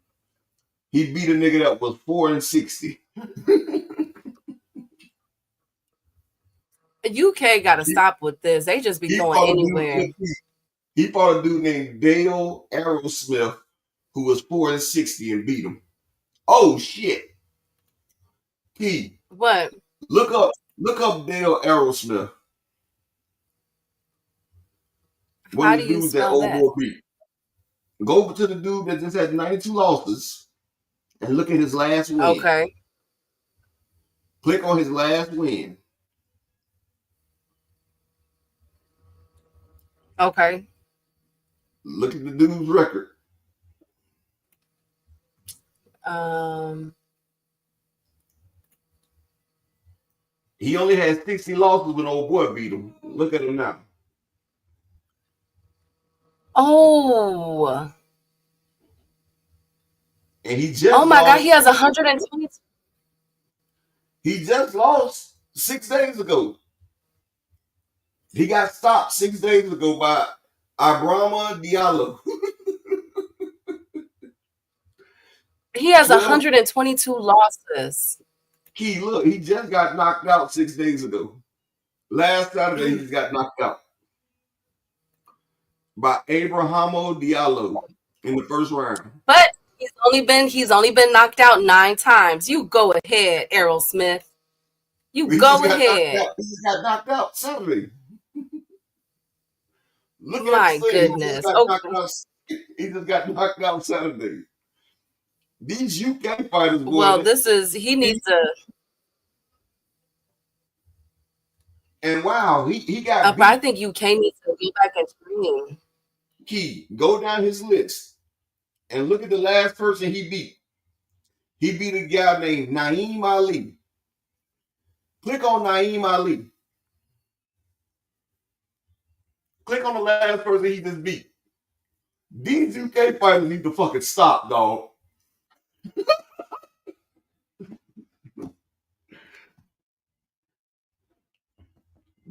He beat a nigga that was 4-60. UK got to stop with this. They just be going anywhere. He fought a dude named Dale Aerosmith who was 4-60 and beat him. Oh shit. Key. What? Look up Dale Aerosmith. How do you spell that? Beat. Go over to the dude that just had 92 losses and look at his last win. Okay. Click on his last win. Okay. Look at the dude's record. He only had 60 losses when old boy beat him. Look at him now. Oh. And he just Oh my God, he has 120. He just lost 6 days ago. He got stopped 6 days ago by Abrama Diallo. He has 122 losses. Key, look, he just got knocked out 6 days ago. Last Saturday, he got knocked out. by Abrahamo Diallo in the first round. But he's only been knocked out 9 times. You go ahead, Errol Smith. You go ahead. He just got knocked out Saturday. Look at My the thing. goodness. Okay. He just got knocked out Saturday. These UK fighters, boy. Well, he needs to. And wow, he got beat. I think UK needs to go back and train. Key, go down his list and look at the last person he beat. He beat a guy named Naeem Ali. Click on Naeem Ali. Click on the last person he just beat. These UK fighters need to fucking stop, dog.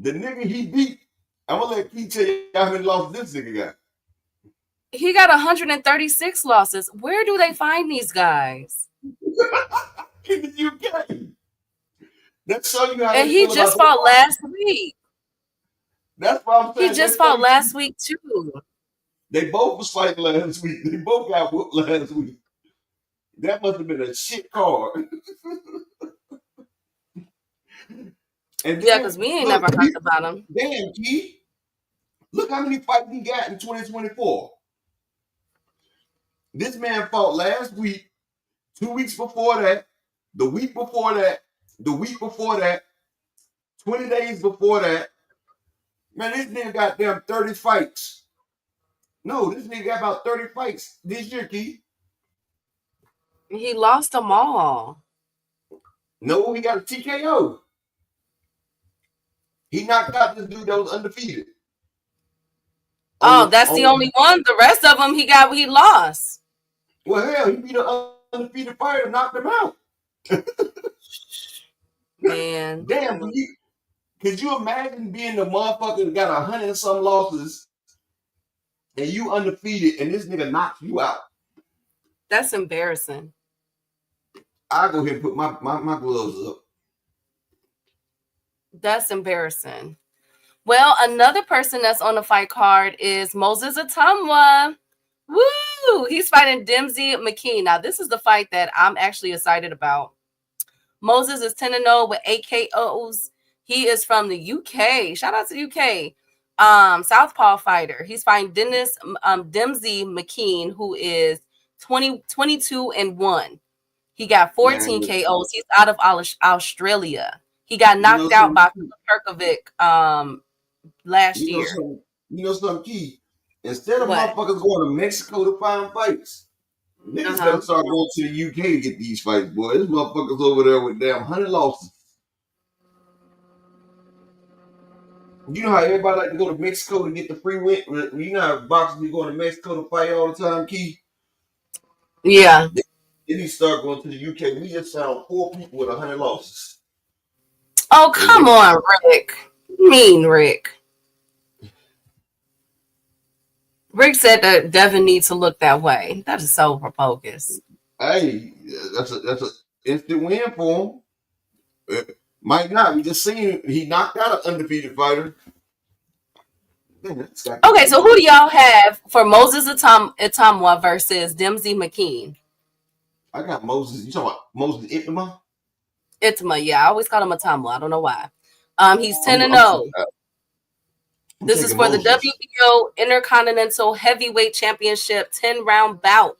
The nigga he beat, I'm gonna let Keith tell you how many losses this nigga got. He got 136 losses. Where do they find these guys? In the UK. That's show you how. And he just fought last week. That's what I'm saying. He just fought last week too. They both was fighting last week. They both got whooped last week. That must have been a shit card. And yeah, because we ain't never heard about him. Damn, Keith. Look how many fights he got in 2024. This man fought last week, 2 weeks before that, the week before that, the week before that, 20 days before that. Man, this nigga got damn 30 fights. No, this nigga got about 30 fights this year, Keith. He lost them all. No, he got a TKO. He knocked out this dude that was undefeated. That's the only one. The rest of them he lost. Well, hell, he beat an undefeated fighter and knocked him out. Man. Damn, could you imagine being the motherfucker that got 100 and some losses and you undefeated and this nigga knocks you out? That's embarrassing. I'll go ahead and put my gloves up. That's embarrassing. Well, another person that's on the fight card is Moses Atamwa. Woo! He's fighting Dempsey McKean. Now, this is the fight that I'm actually excited about. Moses is 10-0 with 8 KOs. He is from the UK. Shout out to the UK. Southpaw fighter. He's fighting Dempsey McKean, who is 22-1. He got 14 KOs. He's out of Australia. He got knocked out by Perkovic last year. You know something, Keith? Instead of motherfuckers going to Mexico to find fights, niggas better start going to the UK to get these fights, boy. This motherfuckers over there with damn 100 losses. You know how everybody like to go to Mexico to get the free win? You know how boxers be going to Mexico to fight all the time, Keith? Yeah. They need to start going to the UK. We just found 4 people with 100 losses. Oh, come on, Rick. Mean Rick. Rick said that Devin needs to look that way. That is so bogus. Hey, that's a instant win for him. Might not. We just seen he knocked out an undefeated fighter. Okay, so who do y'all have for Moses Atamwa versus Dempsey McKean? I got Moses. You talking about Moses Itama? Itama, yeah. I always call him Atamwa. I don't know why. He's 10-0. This is for the WBO Intercontinental Heavyweight Championship 10-round bout.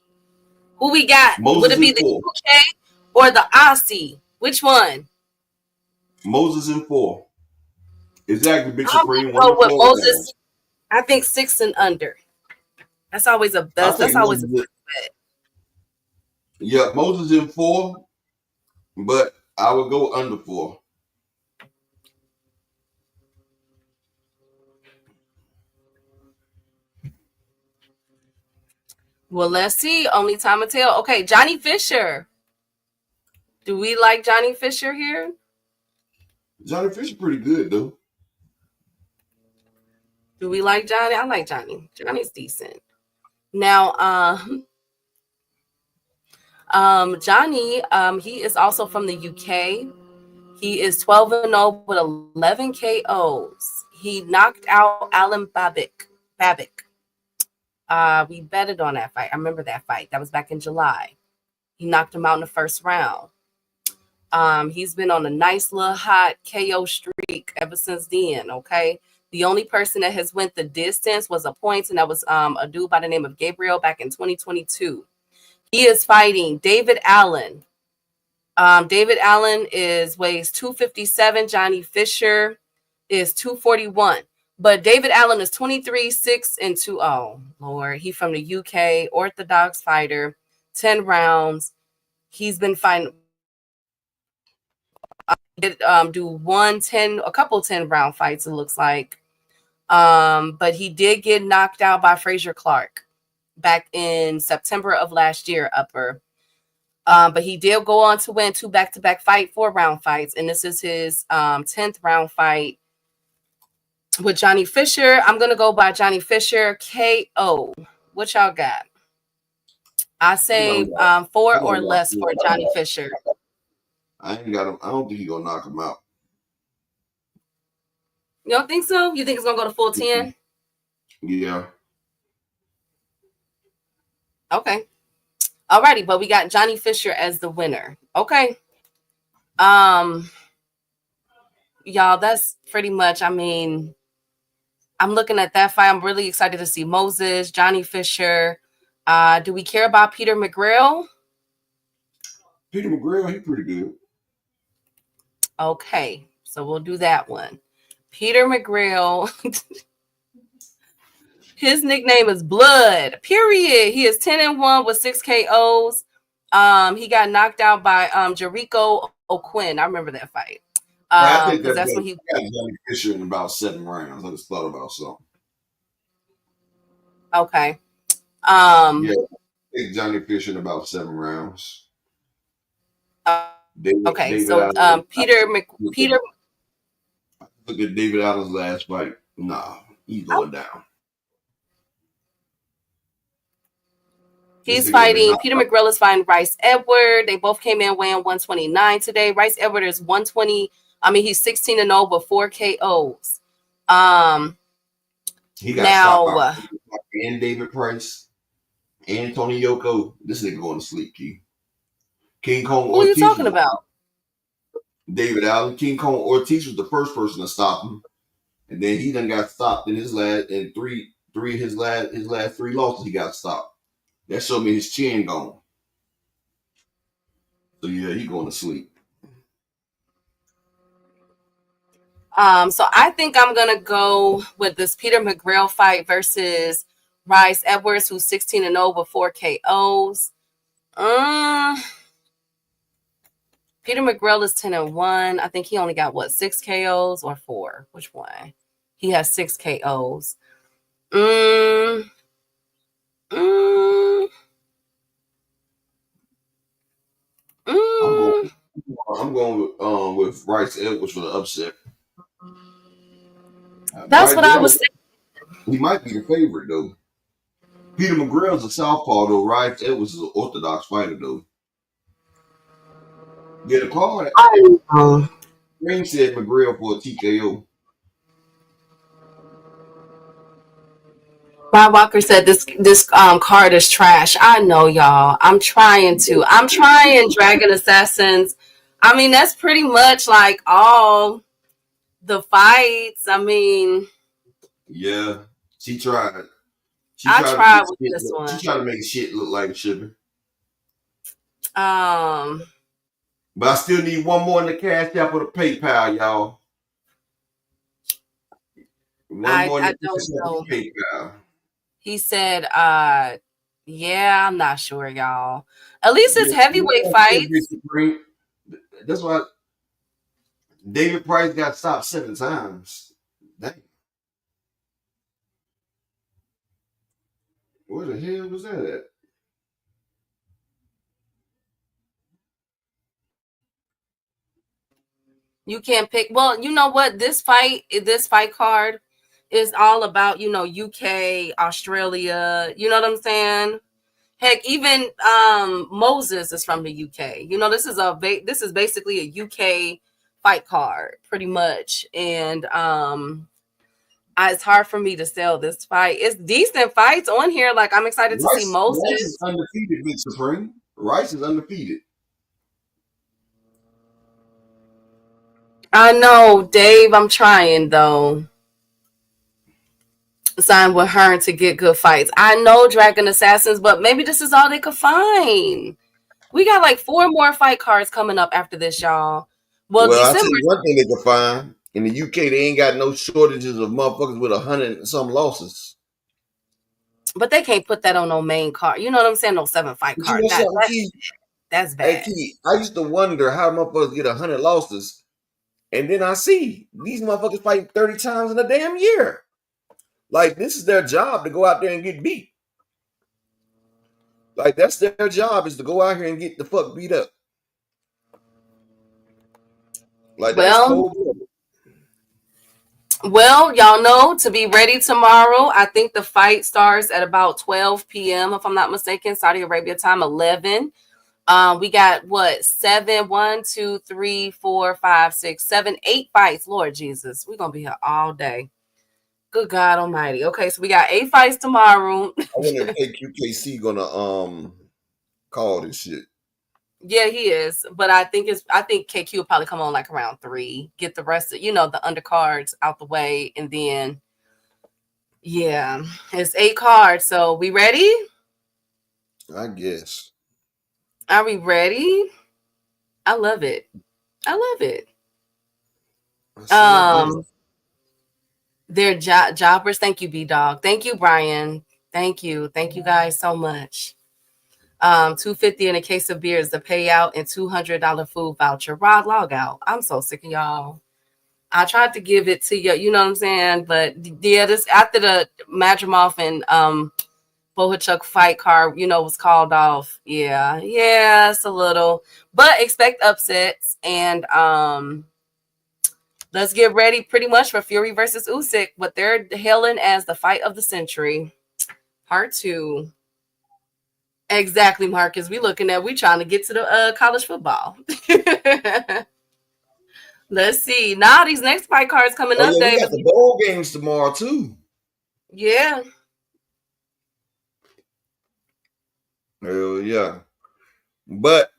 Who we got? Would it be the UK or the Aussie? Which one? Moses in 4. Exactly, Big I'm Supreme. gonna go with Moses. I think 6 and under. That's always a best. That's always a bet. Yeah, Moses in 4, but I would go under 4. Well, let's see. Only time will tell. Okay, Johnny Fisher. Do we like Johnny Fisher here? Johnny Fisher pretty good, though. Do we like Johnny? I like Johnny. Johnny's decent. Now, Johnny, he is also from the UK. He is 12-0 with 11 KOs. He knocked out Alan Babic. We betted on that fight. I remember that fight. That was back in July. He knocked him out in the first round. He's been on a nice little hot KO streak ever since then. Okay. The only person that has went the distance was a point, and that was a dude by the name of Gabriel back in 2022. He is fighting David Allen. David Allen weighs 257. Johnny Fisher is 241. But David Allen is 23, 6, and 2. Oh, Lord. He from the UK, orthodox fighter, 10 rounds. He's been fighting. Do a couple 10-round fights, it looks like. But he did get knocked out by Frazier Clark back in September of last year, upper. But he did go on to win 2 back-to-back 4-round fights. And this is his 10th round fight with Johnny Fisher. I'm going to go by Johnny Fisher KO. What y'all got? I say 4 or less for Johnny Fisher. I ain't got him. I don't think he's going to knock him out. You don't think so? You think it's going to go to full 10? Yeah. Okay. Alrighty, but we got Johnny Fisher as the winner. Okay. Y'all, that's pretty much, I mean, I'm looking at that fight. I'm really excited to see Moses, Johnny Fisher. Do we care about Peter McGrail? Peter McGrail, he's pretty good. Okay, so we'll do that one. Peter McGrail. His nickname is Blood, period. He is 10-1 with 6 KOs. He got knocked out by Jericho O'Quinn. I remember that fight. I think that's when he got Johnny Fisher in about 7 rounds. I just thought about something. Okay. Yeah, I think Johnny Fisher in about 7 rounds. Okay, so Peter. Look at David Allen's last fight. Nah, he's going down. He's fighting. Peter McGrail is fighting Rice Edward. They both came in weighing 129 today. Rice Edward is 120. I mean, he's 16-0 with 4 KOs. He got stopped by and David Price and Tony Yoko. This nigga going to sleep, Key. King Kong Ortiz. Who are you talking about? David Allen. King Kong Ortiz was the first person to stop him, and then he done got stopped in his last his last 3 losses. He got stopped. That showed me his chin gone. So yeah, he going to sleep. So I think I'm gonna go with this Peter McGrail fight versus Rice Edwards, who's 16-0 with 4 KOs. Peter McGrail is 10-1. I think he only got 6 KOs or 4. Which one? He has 6 KOs. I'm going with Rice Edwards for the upset. That's what I was saying. He might be the favorite though. Peter McGrail's a southpaw though. Rice Edwards is an orthodox fighter though. Yeah, the card. Green said McGrail for a TKO. Bob Walker said this card is trash. I know, y'all. I'm trying Dragon Assassins. I mean, that's pretty much like all the fights. I mean, yeah, she tried. I tried with this one. She tried to make shit look like shipping. But I still need one more in the Cash App or the PayPal, y'all. I don't know. PayPal. He said, yeah, I'm not sure, y'all. At least it's heavyweight fights. That's why David Price got stopped 7 times. Dang. Where the hell was that at? You can't pick. Well, you know what? This fight card is all about, UK, Australia. You know what I'm saying? Heck, even Moses is from the UK. This is basically a UK fight card, pretty much. And It's hard for me to sell this fight. It's decent fights on here. Like, I'm excited to see Moses. Rice is undefeated, Big Supreme. Rice is undefeated. I know, Dave. I'm trying though. Sign with her to get good fights. I know Dragon Assassins, but maybe this is all they could find. We got like 4 more fight cards coming up after this, y'all. Well, I'll tell December. you one thing they can find. In the UK, they ain't got no shortages of motherfuckers with 100 and some losses. But they can't put that on no main card. You know what I'm saying? No 7 fight But card. you know something, Key? That's bad. Hey, Key, I used to wonder how motherfuckers get 100 losses. And then I see these motherfuckers fighting 30 times in a damn year. Like, this is their job to go out there and get beat. Like, that's their job, is to go out here and get the fuck beat up. Like, that's cold. Well, y'all know to be ready tomorrow. I think the fight starts at about 12 p.m. if I'm not mistaken, Saudi Arabia time, 11. We got what, 7, 1, 2, 3, 4, 5, 6, 7, 8 fights. Lord Jesus, we're gonna be here all day. Good God Almighty. Okay, so we got 8 fights tomorrow. I wonder if AQKC gonna call this shit. Yeah, he is, but I think KQ will probably come on like around 3, get the rest of, the undercards out the way, and then it's 8 cards. So we ready? I guess. Are we ready? I love it. They're jobbers. Thank you, B-Dog. Thank you, Brian. Thank you guys so much. $250 in a case of beer is the payout and $200 food voucher. Rod, log out. I'm so sick of y'all. I tried to give it to you, you know what I'm saying? But yeah, this after the Madrimov and Bohachuk fight card, was called off. Yeah, it's a little, but expect upsets. And let's get ready pretty much for Fury versus Usyk, what they're hailing as the fight of the century. Part 2. Exactly, Marcus. We trying to get to the college football. Let's see. Now these next fight cards coming up. Yeah, we got the bowl games tomorrow too. Yeah. Hell yeah. But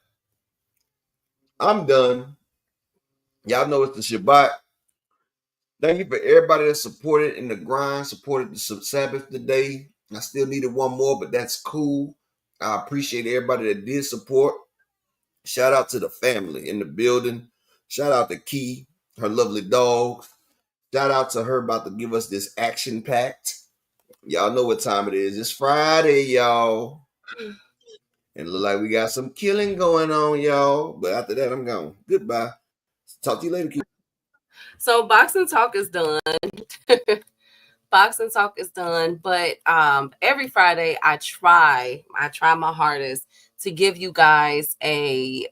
I'm done. Y'all know it's the Shabbat. Thank you for everybody that supported in the grind, supported the Sabbath today. I still needed one more, but that's cool. I appreciate everybody that did support. Shout out to the family in the building. Shout out to Key, her lovely dog. Shout out to her about to give us this action-packed. Y'all know what time it is. It's Friday, y'all. And it look like we got some killing going on, y'all. But after that, I'm gone. Goodbye. Talk to you later, Key. So boxing talk is done. Boxing talk is done. But every Friday I try my hardest to give you guys a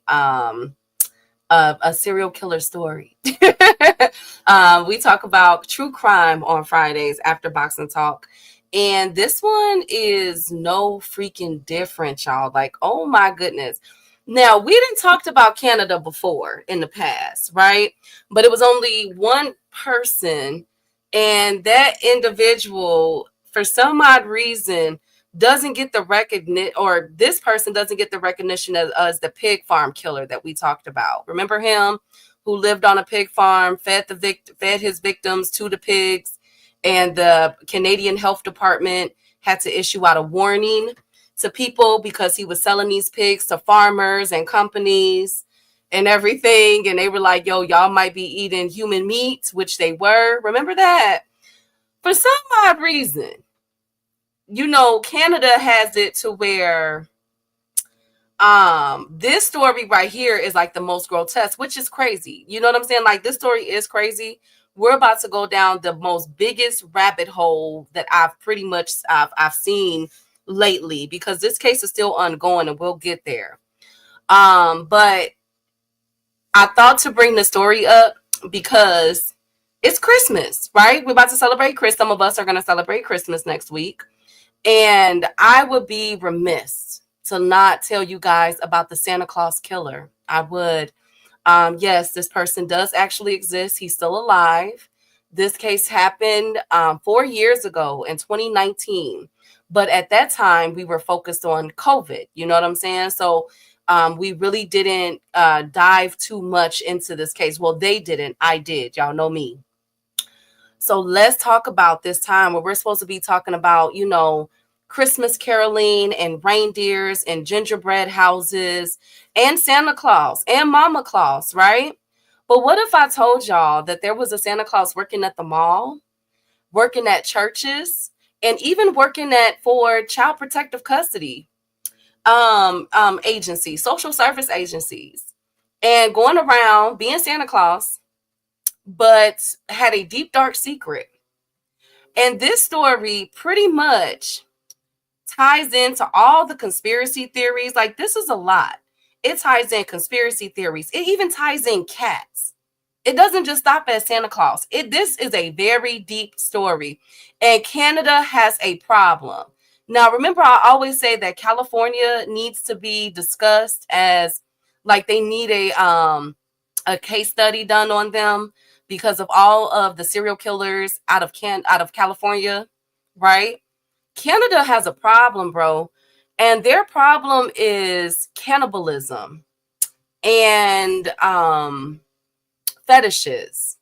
serial killer story. We talk about true crime on Fridays after boxing talk. And this one is no freaking different, y'all. Like, oh my goodness. Now, we didn't talked about Canada before in the past, right? But it was only one person, and that individual, for some odd reason, doesn't get the recognition, or this person doesn't get the recognition as the pig farm killer that we talked about. Remember him, who lived on a pig farm, fed his victims to the pigs, and the Canadian Health Department had to issue out a warning to people because he was selling these pigs to farmers and companies and everything. And they were like, yo, y'all might be eating human meat, which they were. Remember that? For some odd reason, Canada has it to where this story right here is like the most grotesque, which is crazy. You know what I'm saying? Like, this story is crazy. We're about to go down the most biggest rabbit hole that I've seen lately, because this case is still ongoing and we'll get there. But I thought to bring the story up because it's Christmas, right? We're about to celebrate Christmas. Some of us are going to celebrate Christmas next week. And I would be remiss to not tell you guys about the Santa Claus killer. I would. Yes, this person does actually exist. He's still alive. This case happened 4 years ago in 2019. But at that time, we were focused on COVID. You know what I'm saying? So we really didn't dive too much into this case. Well, they didn't. I did. Y'all know me. So let's talk about this time where we're supposed to be talking about, you know, Christmas caroling and reindeers and gingerbread houses and Santa Claus and Mama Claus, right? But what if I told y'all that there was a Santa Claus working at the mall, working at churches, and even working at for child protective custody agencies, social service agencies, and going around being Santa Claus, but had a deep dark secret. And this story pretty much ties into all the conspiracy theories. Like, this is a lot. It ties in conspiracy theories. It even ties in cats. It doesn't just stop at Santa Claus. This is a very deep story. And Canada has a problem. Now, remember, I always say that California needs to be discussed as like they need a case study done on them because of all of the serial killers out of California, right? Canada has a problem, bro. And their problem is cannibalism and fetishes.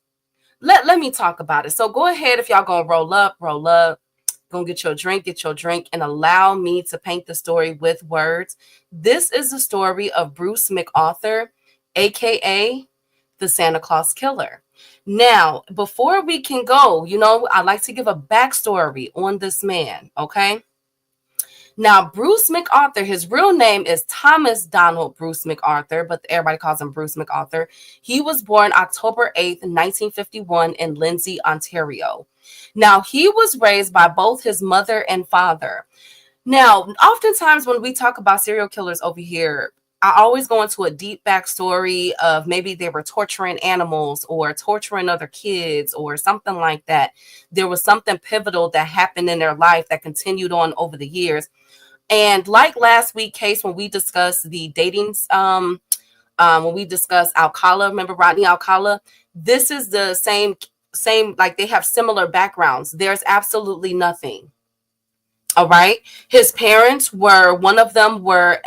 Let me talk about it. So go ahead, if y'all gonna roll up, gonna get your drink, and allow me to paint the story with words. This is the story of Bruce McArthur, aka the Santa Claus Killer. Now, before we can go, you know, I like to give a backstory on this man, okay? Now, Bruce McArthur, his real name is Thomas Donald Bruce McArthur, but everybody calls him Bruce McArthur. He was born October 8th, 1951 in Lindsay, Ontario. Now, he was raised by both his mother and father. Now, oftentimes when we talk about serial killers over here, I always go into a deep backstory of maybe they were torturing animals or torturing other kids or something like that. There was something pivotal that happened in their life that continued on over the years. And like last week case when we discussed the datings, when we discussed Alcala, remember Rodney Alcala? This is the same, like they have similar backgrounds. There's absolutely nothing. All right. His parents were, one of them were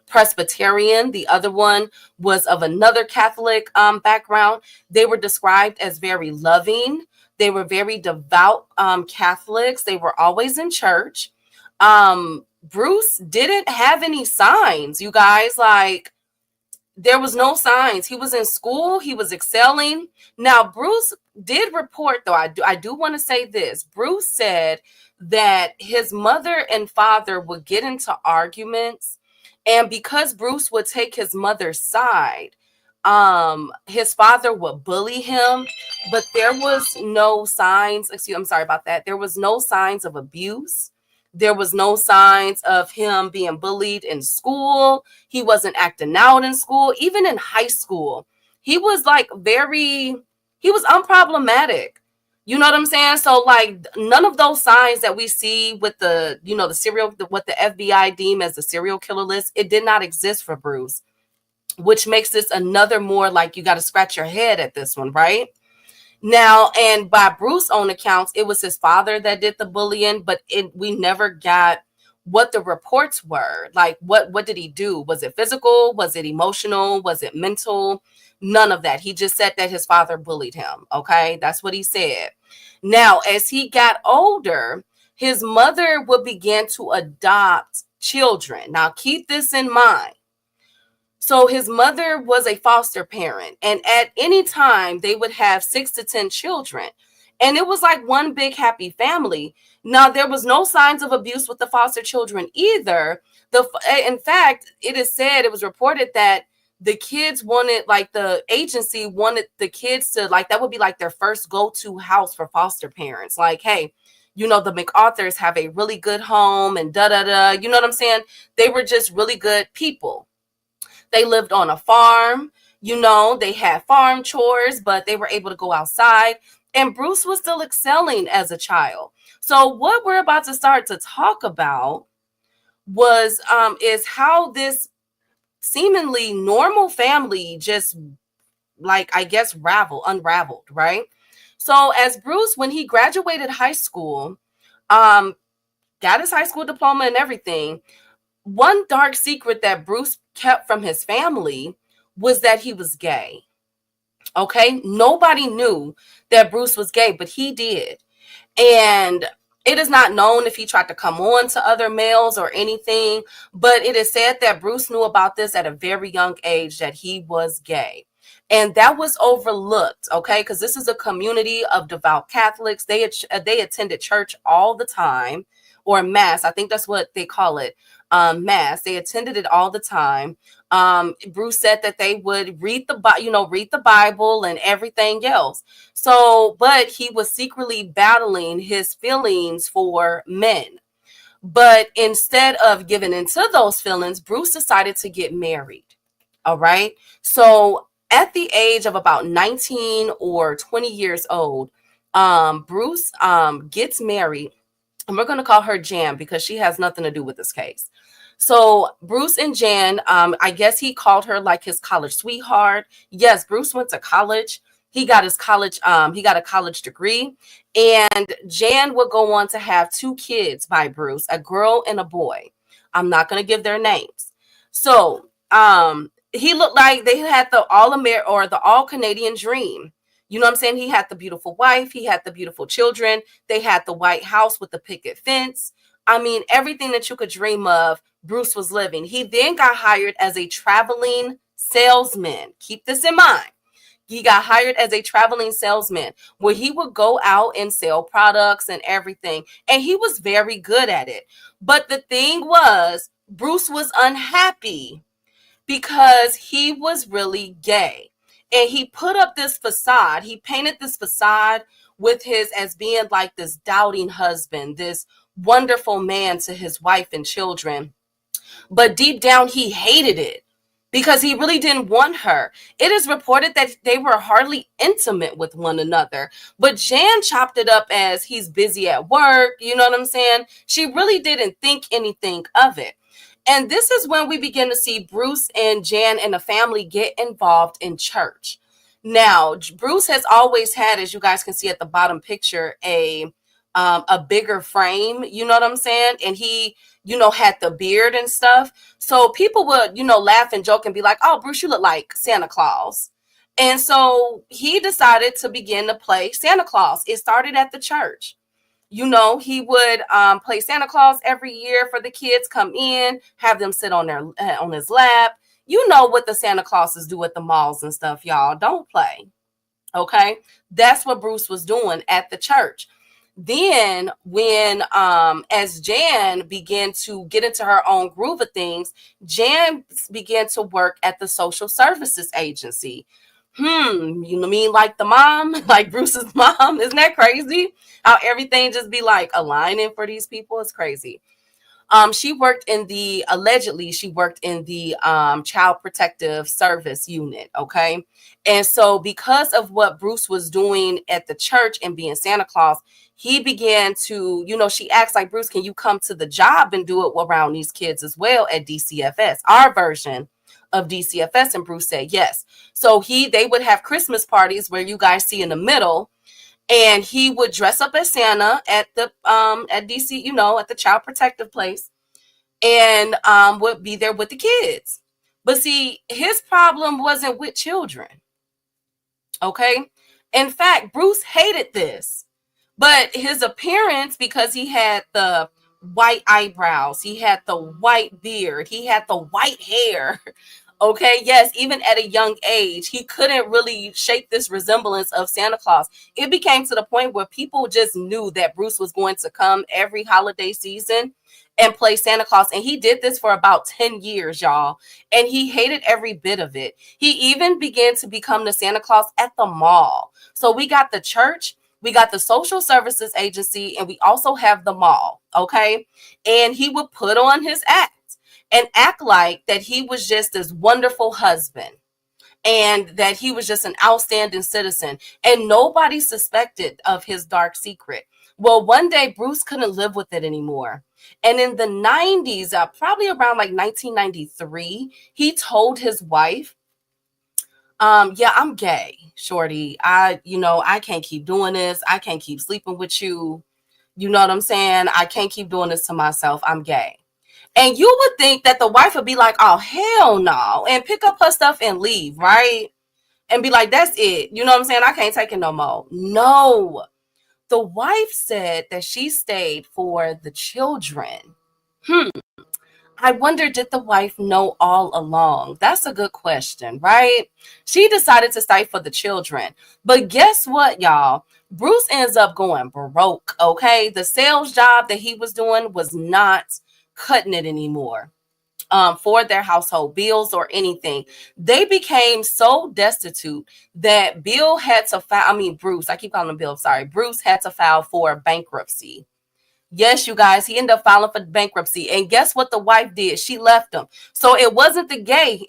Presbyterian. The other one was of another Catholic background. They were described as very loving. They were very devout Catholics. They were always in church. Bruce didn't have any signs, you guys. Like, there was no signs. He was in school. He was excelling. Now, Bruce did report, though, I do want to say this. Bruce said that his mother and father would get into arguments. And because Bruce would take his mother's side, his father would bully him. But there was no signs. I'm sorry about that. There was no signs of abuse. There was no signs of him being bullied in school. He wasn't acting out in school, even in high school. He was like he was unproblematic. You know what I'm saying? So like none of those signs that we see with the, you know, what the FBI deem as the serial killer list, it did not exist for Bruce, which makes this another more like you got to scratch your head at this one, right? Now, and by Bruce's own accounts, it was his father that did the bullying, but we never got what the reports were. Like, what did he do? Was it physical? Was it emotional? Was it mental? None of that. He just said that his father bullied him. Okay, that's what he said. Now, as he got older, his mother would begin to adopt children. Now, keep this in mind. So his mother was a foster parent, and at any time they would have 6 to 10 children, and it was like one big happy family. Now, there was no signs of abuse with the foster children either. In fact, it is said, it was reported that the kids wanted, like the agency wanted the kids to, like, that would be like their first go-to house for foster parents. Like, hey, you know, the McArthurs have a really good home and da-da-da. You know what I'm saying? They were just really good people. They lived on a farm, you know, they had farm chores, but they were able to go outside. And Bruce was still excelling as a child. So what we're about to start to talk about is how this seemingly normal family just, like, I guess, unraveled, right? So as Bruce, when he graduated high school, got his high school diploma and everything, one dark secret that Bruce kept from his family was that he was gay. Okay, nobody knew that Bruce was gay, but he did. And it is not known if he tried to come on to other males or anything, but it is said that Bruce knew about this at a very young age, that he was gay. And that was overlooked, okay? Because this is a community of devout Catholics. They attended church all the time, or mass. I think that's what they call it, mass. They attended it all the time. Bruce said that they would read the Bible and everything else. So, but he was secretly battling his feelings for men. But instead of giving into those feelings, Bruce decided to get married. All right. So at the age of about 19 or 20 years old, Bruce gets married. And we're going to call her Jan because she has nothing to do with this case. So Bruce and Jan, I guess he called her like his college sweetheart. Yes, Bruce went to college. He got a college degree. And Jan would go on to have 2 kids by Bruce, a girl and a boy. I'm not going to give their names. So he looked like they had the all Canadian dream. You know what I'm saying? He had the beautiful wife. He had the beautiful children. They had the White House with the picket fence. I mean, everything that you could dream of, Bruce was living. He then got hired as a traveling salesman. Keep this in mind. He got hired as a traveling salesman where he would go out and sell products and everything. And he was very good at it. But the thing was, Bruce was unhappy because he was really gay. And he put up this facade. He painted this facade with his as being like this doubting husband, this wonderful man to his wife and children. But deep down, he hated it because he really didn't want her. It is reported that they were hardly intimate with one another. But Jan chopped it up as he's busy at work. You know what I'm saying? She really didn't think anything of it. And this is when we begin to see Bruce and Jan and the family get involved in church. Now, Bruce has always had, as you guys can see at the bottom picture, a bigger frame. You know what I'm saying? And he, had the beard and stuff. So people would, laugh and joke and be like, "Oh, Bruce, you look like Santa Claus." And so he decided to begin to play Santa Claus. It started at the church. He would play Santa Claus every year for the kids, come in, have them sit on his lap. You know what the Santa Clauses do at the malls and stuff, y'all. Don't play. Okay. That's what Bruce was doing at the church. Then when, as Jan began to get into her own groove of things, Jan began to work at the social services agency. You mean like the mom, like Bruce's mom? Isn't that crazy? How everything just be like aligning for these people is crazy. Allegedly she worked in the child protective service unit. Okay. And so because of what Bruce was doing at the church and being Santa Claus, he began to, she asked like, "Bruce, can you come to the job and do it around these kids as well at DCFS, our version of DCFS?" And Bruce said yes. So they would have Christmas parties where you guys see in the middle, and he would dress up as Santa at the at DC, at the child protective place, and would be there with the kids. But see, his problem wasn't with children. Okay. In fact, Bruce hated this, but his appearance, because he had the white eyebrows, he had the white beard, he had the white hair. Okay, yes, even at a young age, he couldn't really shake this resemblance of Santa Claus. It became to the point where people just knew that Bruce was going to come every holiday season and play Santa Claus. And he did this for about 10 years, y'all. And he hated every bit of it. He even began to become the Santa Claus at the mall. So we got the church, we got the social services agency, and we also have the mall. Okay. And he would put on his act and act like that he was just this wonderful husband and that he was just an outstanding citizen. And nobody suspected of his dark secret. Well, one day Bruce couldn't live with it anymore. And in the 90s, probably around like 1993, he told his wife, "Yeah, I'm gay." shorty, I can't keep doing this. I can't keep sleeping with you. You know what I'm saying? I can't keep doing this to myself. I'm gay. And you would think that the wife would be like, oh, hell no, and pick up her stuff and leave, right? And be like, that's it. You know what I'm saying? I can't take it no more. No. The wife said that she stayed for the children. I wonder, did the wife know all along? That's a good question, right? She decided to stay for the children. But guess what, y'all? Bruce ends up going broke, okay? The sales job that he was doing was not cutting it anymore. For their household bills or anything. They became so destitute that Bill had to file, Bruce, I keep calling him Bill, sorry. Bruce had to file for bankruptcy. Yes, you guys, he ended up filing for bankruptcy. And guess what the wife did? She left him. So it wasn't the gay.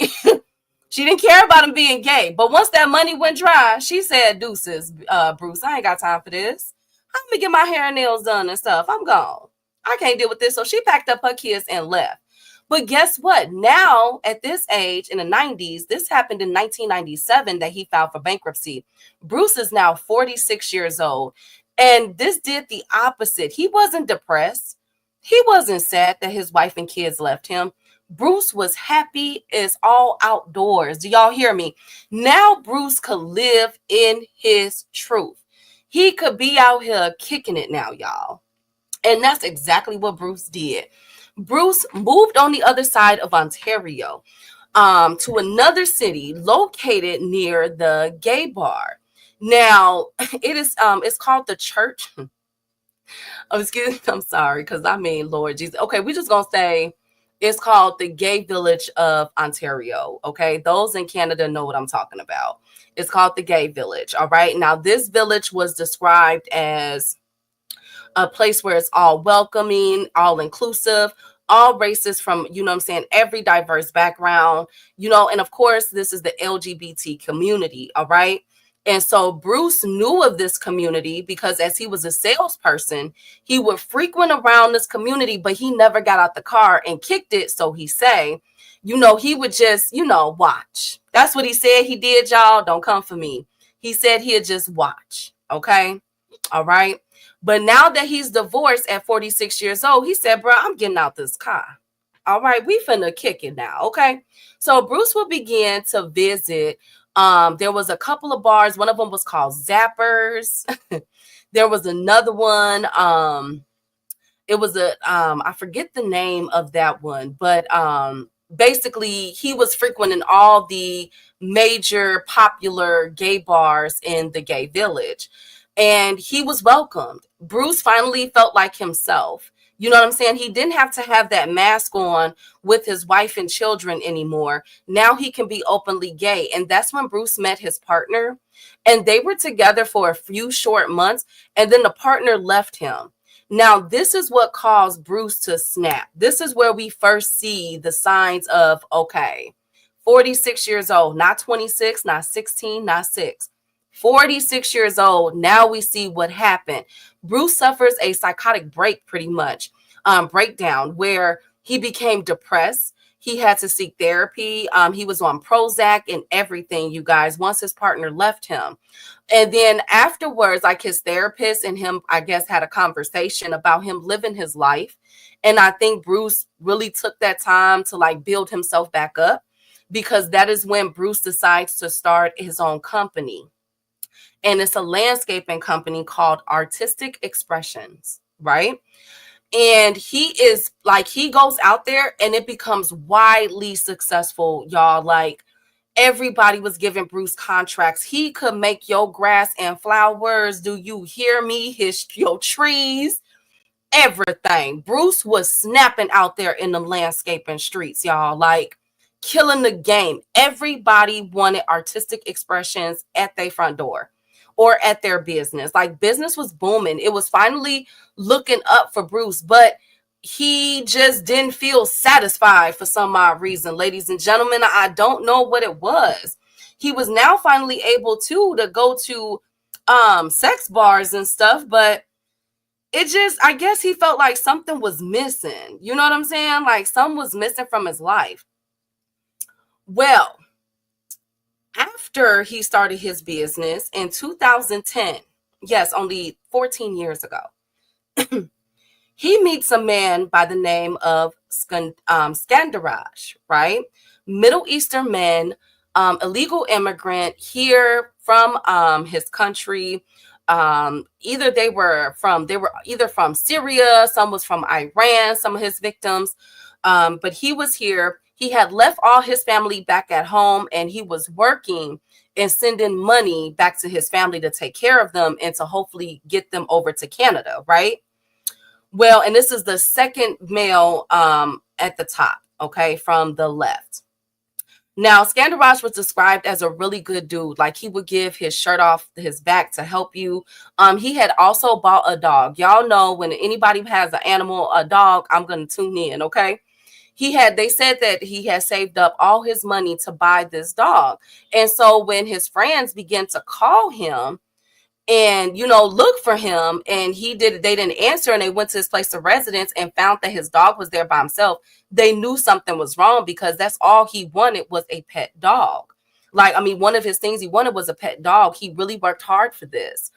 She didn't care about him being gay. But once that money went dry, she said, deuces, Bruce, I ain't got time for this. I'm going to get my hair and nails done and stuff. I'm gone. I can't deal with this. So she packed up her kids and left. But guess what? Now, at this age, in the 90s, this happened in 1997 that he filed for bankruptcy. Bruce is now 46 years old. And this did the opposite. He wasn't depressed. He wasn't sad that his wife and kids left him. Bruce was happy as all outdoors. Do y'all hear me? Now Bruce could live in his truth. He could be out here kicking it now, y'all. And that's exactly what Bruce did. Bruce moved on the other side of Ontario to another city located near the gay bar. Now, it's called the Church. I'm sorry, because Lord Jesus. Okay, we're just going to say it's called the Gay Village of Ontario. Okay, those in Canada know what I'm talking about. It's called the Gay Village. All right, now this village was described as a place where it's all welcoming, all inclusive, all races from, every diverse background, and of course, this is the LGBT community. All right. And so Bruce knew of this community because as he was a salesperson, he would frequent around this community, but he never got out the car and kicked it. So he say, he would just, watch. That's what he said he did, y'all. Don't come for me. He said he'd just watch. Okay. All right. But now that he's divorced at 46 years old, he said, bro, I'm getting out this car. All right, we finna kick it now, okay? So Bruce will begin to visit. There was a couple of bars. One of them was called Zappers. There was another one. It was I forget the name of that one, but basically he was frequenting all the major popular gay bars in the gay village. And he was welcomed. Bruce finally felt like himself. You know what I'm saying? He didn't have to have that mask on with his wife and children anymore. Now he can be openly gay. And that's when Bruce met his partner. And they were together for a few short months. And then the partner left him. Now, this is what caused Bruce to snap. This is where we first see the signs of, okay, 46 years old, not 26, not 16, not 6. 46 years old. Now we see what happened. Bruce suffers a psychotic break, pretty much, breakdown, where he became depressed. He had to seek therapy. He was on Prozac and everything, you guys, once his partner left him. And then afterwards, like his therapist and him, I guess, had a conversation about him living his life. And I think Bruce really took that time to like build himself back up, because that is when Bruce decides to start his own company. And it's a landscaping company called Artistic Expressions, right? And he goes out there and it becomes widely successful, y'all. Like everybody was giving Bruce contracts. He could make your grass and flowers. Do you hear me? Your trees, everything. Bruce was snapping out there in the landscaping streets, y'all. Like killing the game. Everybody wanted Artistic Expressions at their front door or at their business. Like business was booming. It was finally looking up for Bruce, but he just didn't feel satisfied for some odd reason. Ladies and gentlemen, I don't know what it was. He was now finally able to go to sex bars and stuff, but it just, I guess he felt like something was missing. You know what I'm saying? Like something was missing from his life. Well, After he started his business in 2010, yes, only 14 years ago, he meets a man by the name of Skandaraj, right? Middle Eastern man, illegal immigrant here from his country. They were either from Syria, some was from Iran, some of his victims. But he was here. He had left all his family back at home, and he was working and sending money back to his family to take care of them and to hopefully get them over to Canada, right? Well, and this is the second male at the top, okay, from the left. Now, Skandaraj was described as a really good dude. Like, he would give his shirt off his back to help you. He had also bought a dog. Y'all know when anybody has an animal, a dog, I'm going to tune in, okay? They said that he had saved up all his money to buy this dog. And so when his friends began to call him and, look for him, and they didn't answer, and they went to his place of residence and found that his dog was there by himself, they knew something was wrong, because that's all he wanted was a pet dog. One of his things he wanted was a pet dog. He really worked hard for this.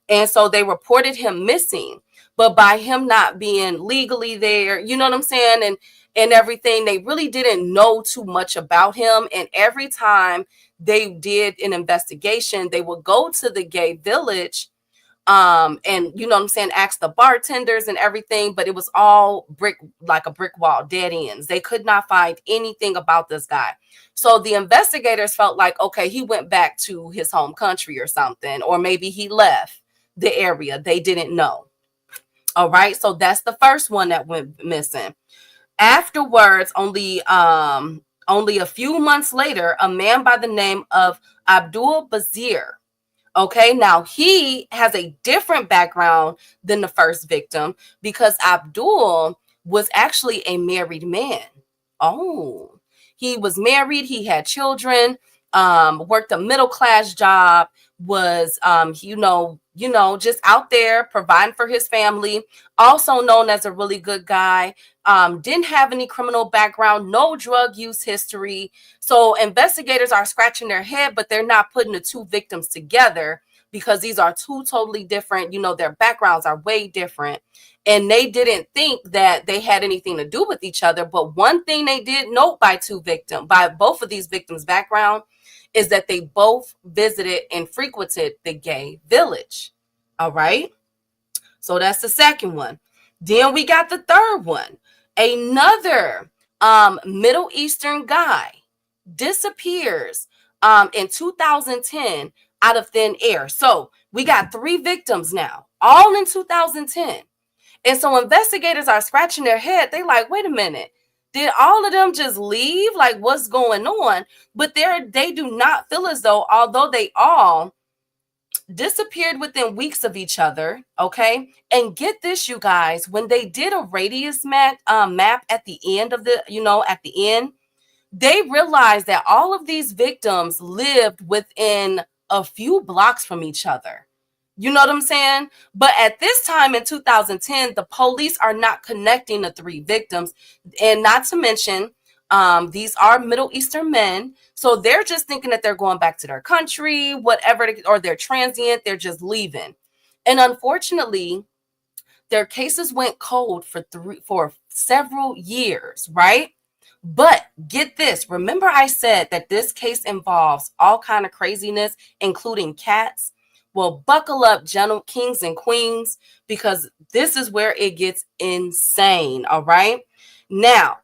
And so they reported him missing, but by him not being legally there, you know what I'm saying? And everything, they really didn't know too much about him. And every time they did an investigation, they would go to the gay village, and you know what I'm saying, ask the bartenders and everything, but it was all like a brick wall, dead ends. They could not find anything about this guy. So the investigators felt like, okay, he went back to his home country or something, or maybe he left the area. They didn't know. All right, so that's the first one that went missing. Afterwards, only a few months later, a man by the name of Abdul Bazir. Okay, now he has a different background than the first victim, because Abdul was actually a married man. Oh, he was married. He had children, worked a middle-class job, was, just out there providing for his family, also known as a really good guy, didn't have any criminal background, no drug use history. So investigators are scratching their head, but they're not putting the two victims together, because these are two totally different, their backgrounds are way different. And they didn't think that they had anything to do with each other. But one thing they did note by both of these victims' background, is that they both visited and frequented the gay village. All right. So that's the second one. Then we got the third one. Another Middle Eastern guy disappears in 2010 out of thin air. So we got 3 victims now, all in 2010. And so investigators are scratching their head. They like, wait a minute. Did all of them just leave? Like, what's going on? But they do not feel as though, although they all disappeared within weeks of each other, okay? And get this, you guys, when they did a radius map at the end of at the end, they realized that all of these victims lived within a few blocks from each other. You know what I'm saying? But at this time in 2010, the police are not connecting the 3 victims. And not to mention, these are Middle Eastern men. So they're just thinking that they're going back to their country, whatever, or they're transient, they're just leaving. And unfortunately, their cases went cold for several years, right? But get this, remember I said that this case involves all kind of craziness, including cats. Well, buckle up, gentle kings and queens, because this is where it gets insane, all right? Now,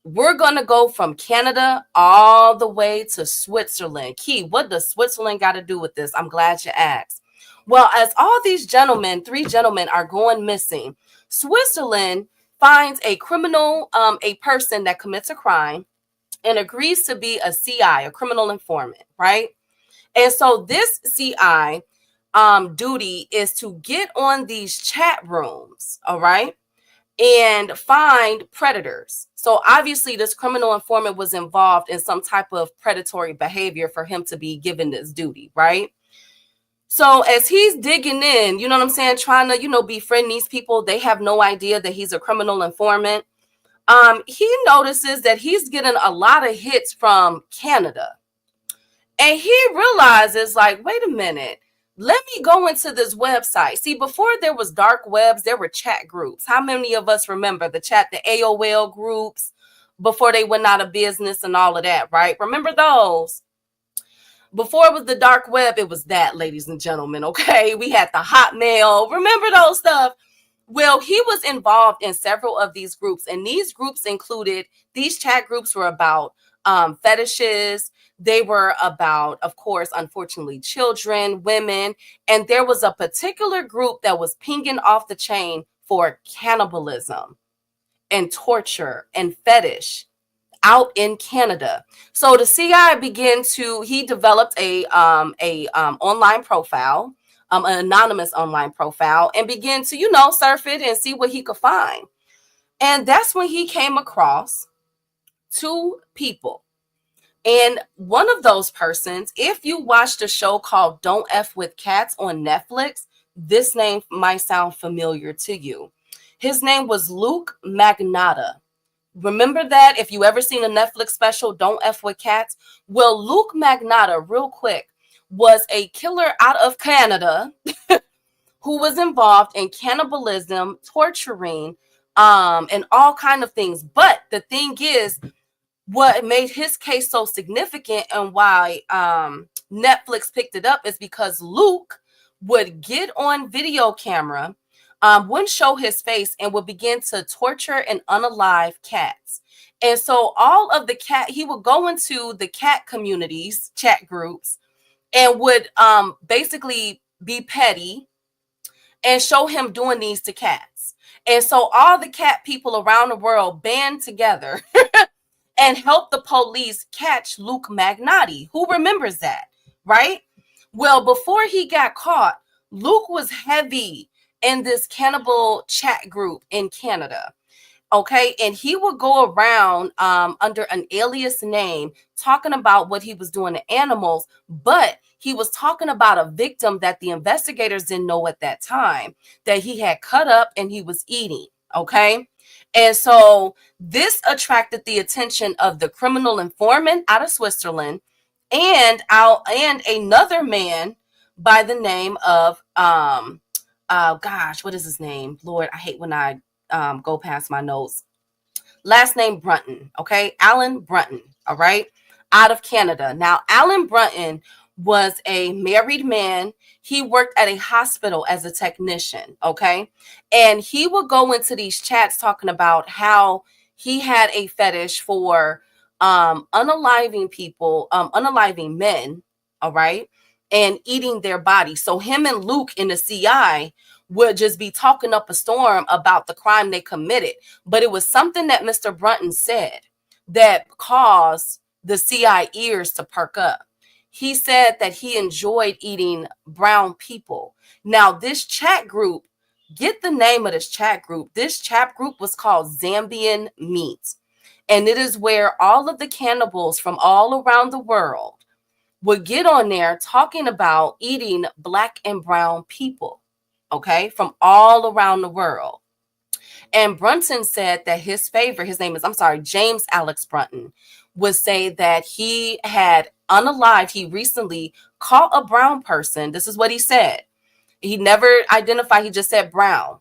we're going to go from Canada all the way to Switzerland. Key, what does Switzerland got to do with this? I'm glad you asked. Well, as all these 3 gentlemen are going missing, Switzerland finds a criminal, a person that commits a crime and agrees to be a CI, a criminal informant, right? And so this CI duty is to get on these chat rooms, all right, and find predators. So obviously this criminal informant was involved in some type of predatory behavior for him to be given this duty, right? So as he's digging in, you know what I'm saying, trying to, befriend these people, they have no idea that he's a criminal informant. He notices that he's getting a lot of hits from Canada. And he realizes, like, wait a minute, let me go into this website. See, before there was dark webs, there were chat groups. How many of us remember the AOL groups before they went out of business and all of that, right? Remember those? Before it was the dark web, it was that, ladies and gentlemen, okay? We had the Hotmail. Remember those stuff? Well, he was involved in several of these groups, and these groups included, these chat groups were about fetishes. They were about, of course, unfortunately, children, women, and there was a particular group that was pinging off the chain for cannibalism and torture and fetish out in Canada. So the CI he developed a online profile, an anonymous online profile, and began to, surf it and see what he could find. And that's when he came across two people. And one of those persons, if you watched a show called Don't F with Cats on Netflix, this name might sound familiar to you. His name was Luke Magnotta. Remember that? If you ever seen a Netflix special, Don't F with Cats? Well, Luke Magnotta, real quick, was a killer out of Canada who was involved in cannibalism, torturing, and all kind of things. But the thing is, what made his case so significant and why Netflix picked it up is because Luke would get on video camera, wouldn't show his face, and would begin to torture and unalive cats. And so all of the he would go into the cat communities, chat groups, and would basically be petty and show him doing these to cats. And so all the cat people around the world band together and help the police catch Luke Magnotta. Who remembers that, right? Well, before he got caught, Luke was heavy in this cannibal chat group in Canada. Okay, and he would go around under an alias name talking about what he was doing to animals, but he was talking about a victim that the investigators didn't know at that time that he had cut up and he was eating. Okay, and so this attracted the attention of the criminal informant out of Switzerland and another man by the name of what is his name? Lord, I hate when I go past my notes. Last name Brunton, okay? Alan Brunton, all right? Out of Canada. Now, Alan Brunton was a married man. He worked at a hospital as a technician, okay? And he would go into these chats talking about how he had a fetish for unaliving people, unaliving men, all right? And eating their bodies. So him and Luke in the CI would just be talking up a storm about the crime they committed. But it was something that Mr. Brunton said that caused the CI ears to perk up. He said that he enjoyed eating brown people. Now, this chat group, get the name of this chat group. This chat group was called Zambian Meat. And it is where all of the cannibals from all around the world would get on there talking about eating black and brown people. Okay, from all around the world. And Brunton said that his name is James Alex Brunton, would say that he had unalived, he recently caught a brown person. This is what he said. He never identified, he just said brown.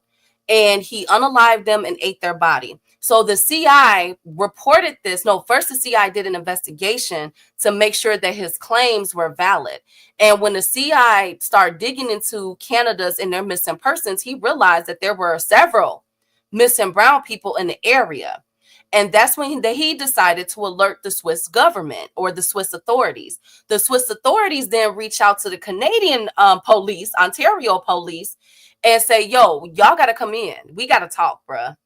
And he unalived them and ate their body. So the CI reported this. No, first the CI did an investigation to make sure that his claims were valid. And when the CI started digging into Canada's and their missing persons, he realized that there were several missing brown people in the area. And that's when he decided to alert the Swiss government or the Swiss authorities. The Swiss authorities then reach out to the Canadian police, Ontario police, and say, yo, y'all got to come in. We got to talk, bruh.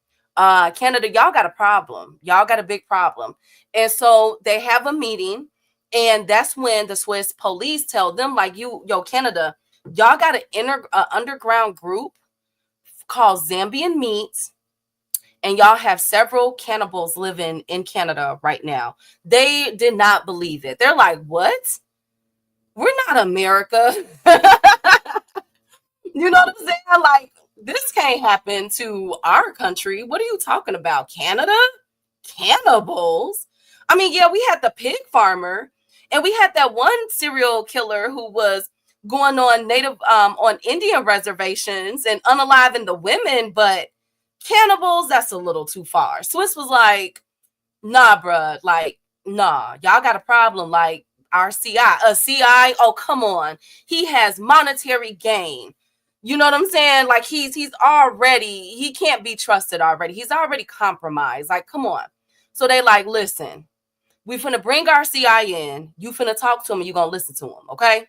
Canada, y'all got a problem. Y'all got a big problem. And so they have a meeting. And that's when the Swiss police tell them, like, Canada, y'all got an underground group called Zambian Meat. And y'all have several cannibals living in Canada right now. They did not believe it. They're like, what? We're not America. You know what I'm saying? Like, this can't happen to our country. What are you talking about? Canada? Cannibals? I mean, yeah, we had the pig farmer And we had that one serial killer who was going on Indian reservations and unaliving the women, but cannibals, that's a little too far. Swiss was like, nah, bruh, like, nah, y'all got a problem. Like, our CI, oh, come on. He has monetary gain. You know what I'm saying? Like, he can't be trusted already. He's already compromised. Like, come on. So they like, listen, we finna bring our CI in. You finna talk to him and you gonna listen to him, okay?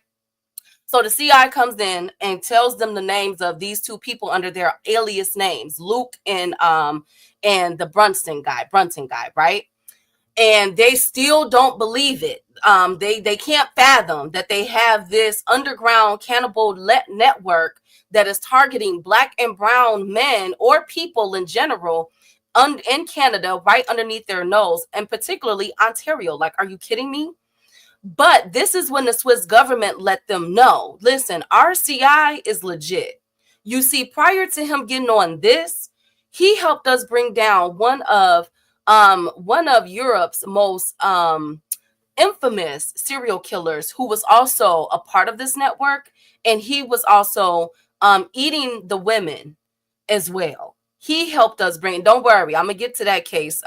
So the CI comes in and tells them the names of these two people under their alias names, Luke and the Brunton guy, right? And they still don't believe it. They can't fathom that they have this underground cannibal network that is targeting Black and brown men or people in general in Canada, right underneath their nose, and particularly Ontario. Like, are you kidding me? But this is when the Swiss government let them know, listen, our CI is legit. You see, prior to him getting on this, he helped us bring down one of Europe's most infamous serial killers, who was also a part of this network, and he was also eating the women as well. He helped us bring. Don't worry, I'm gonna get to that case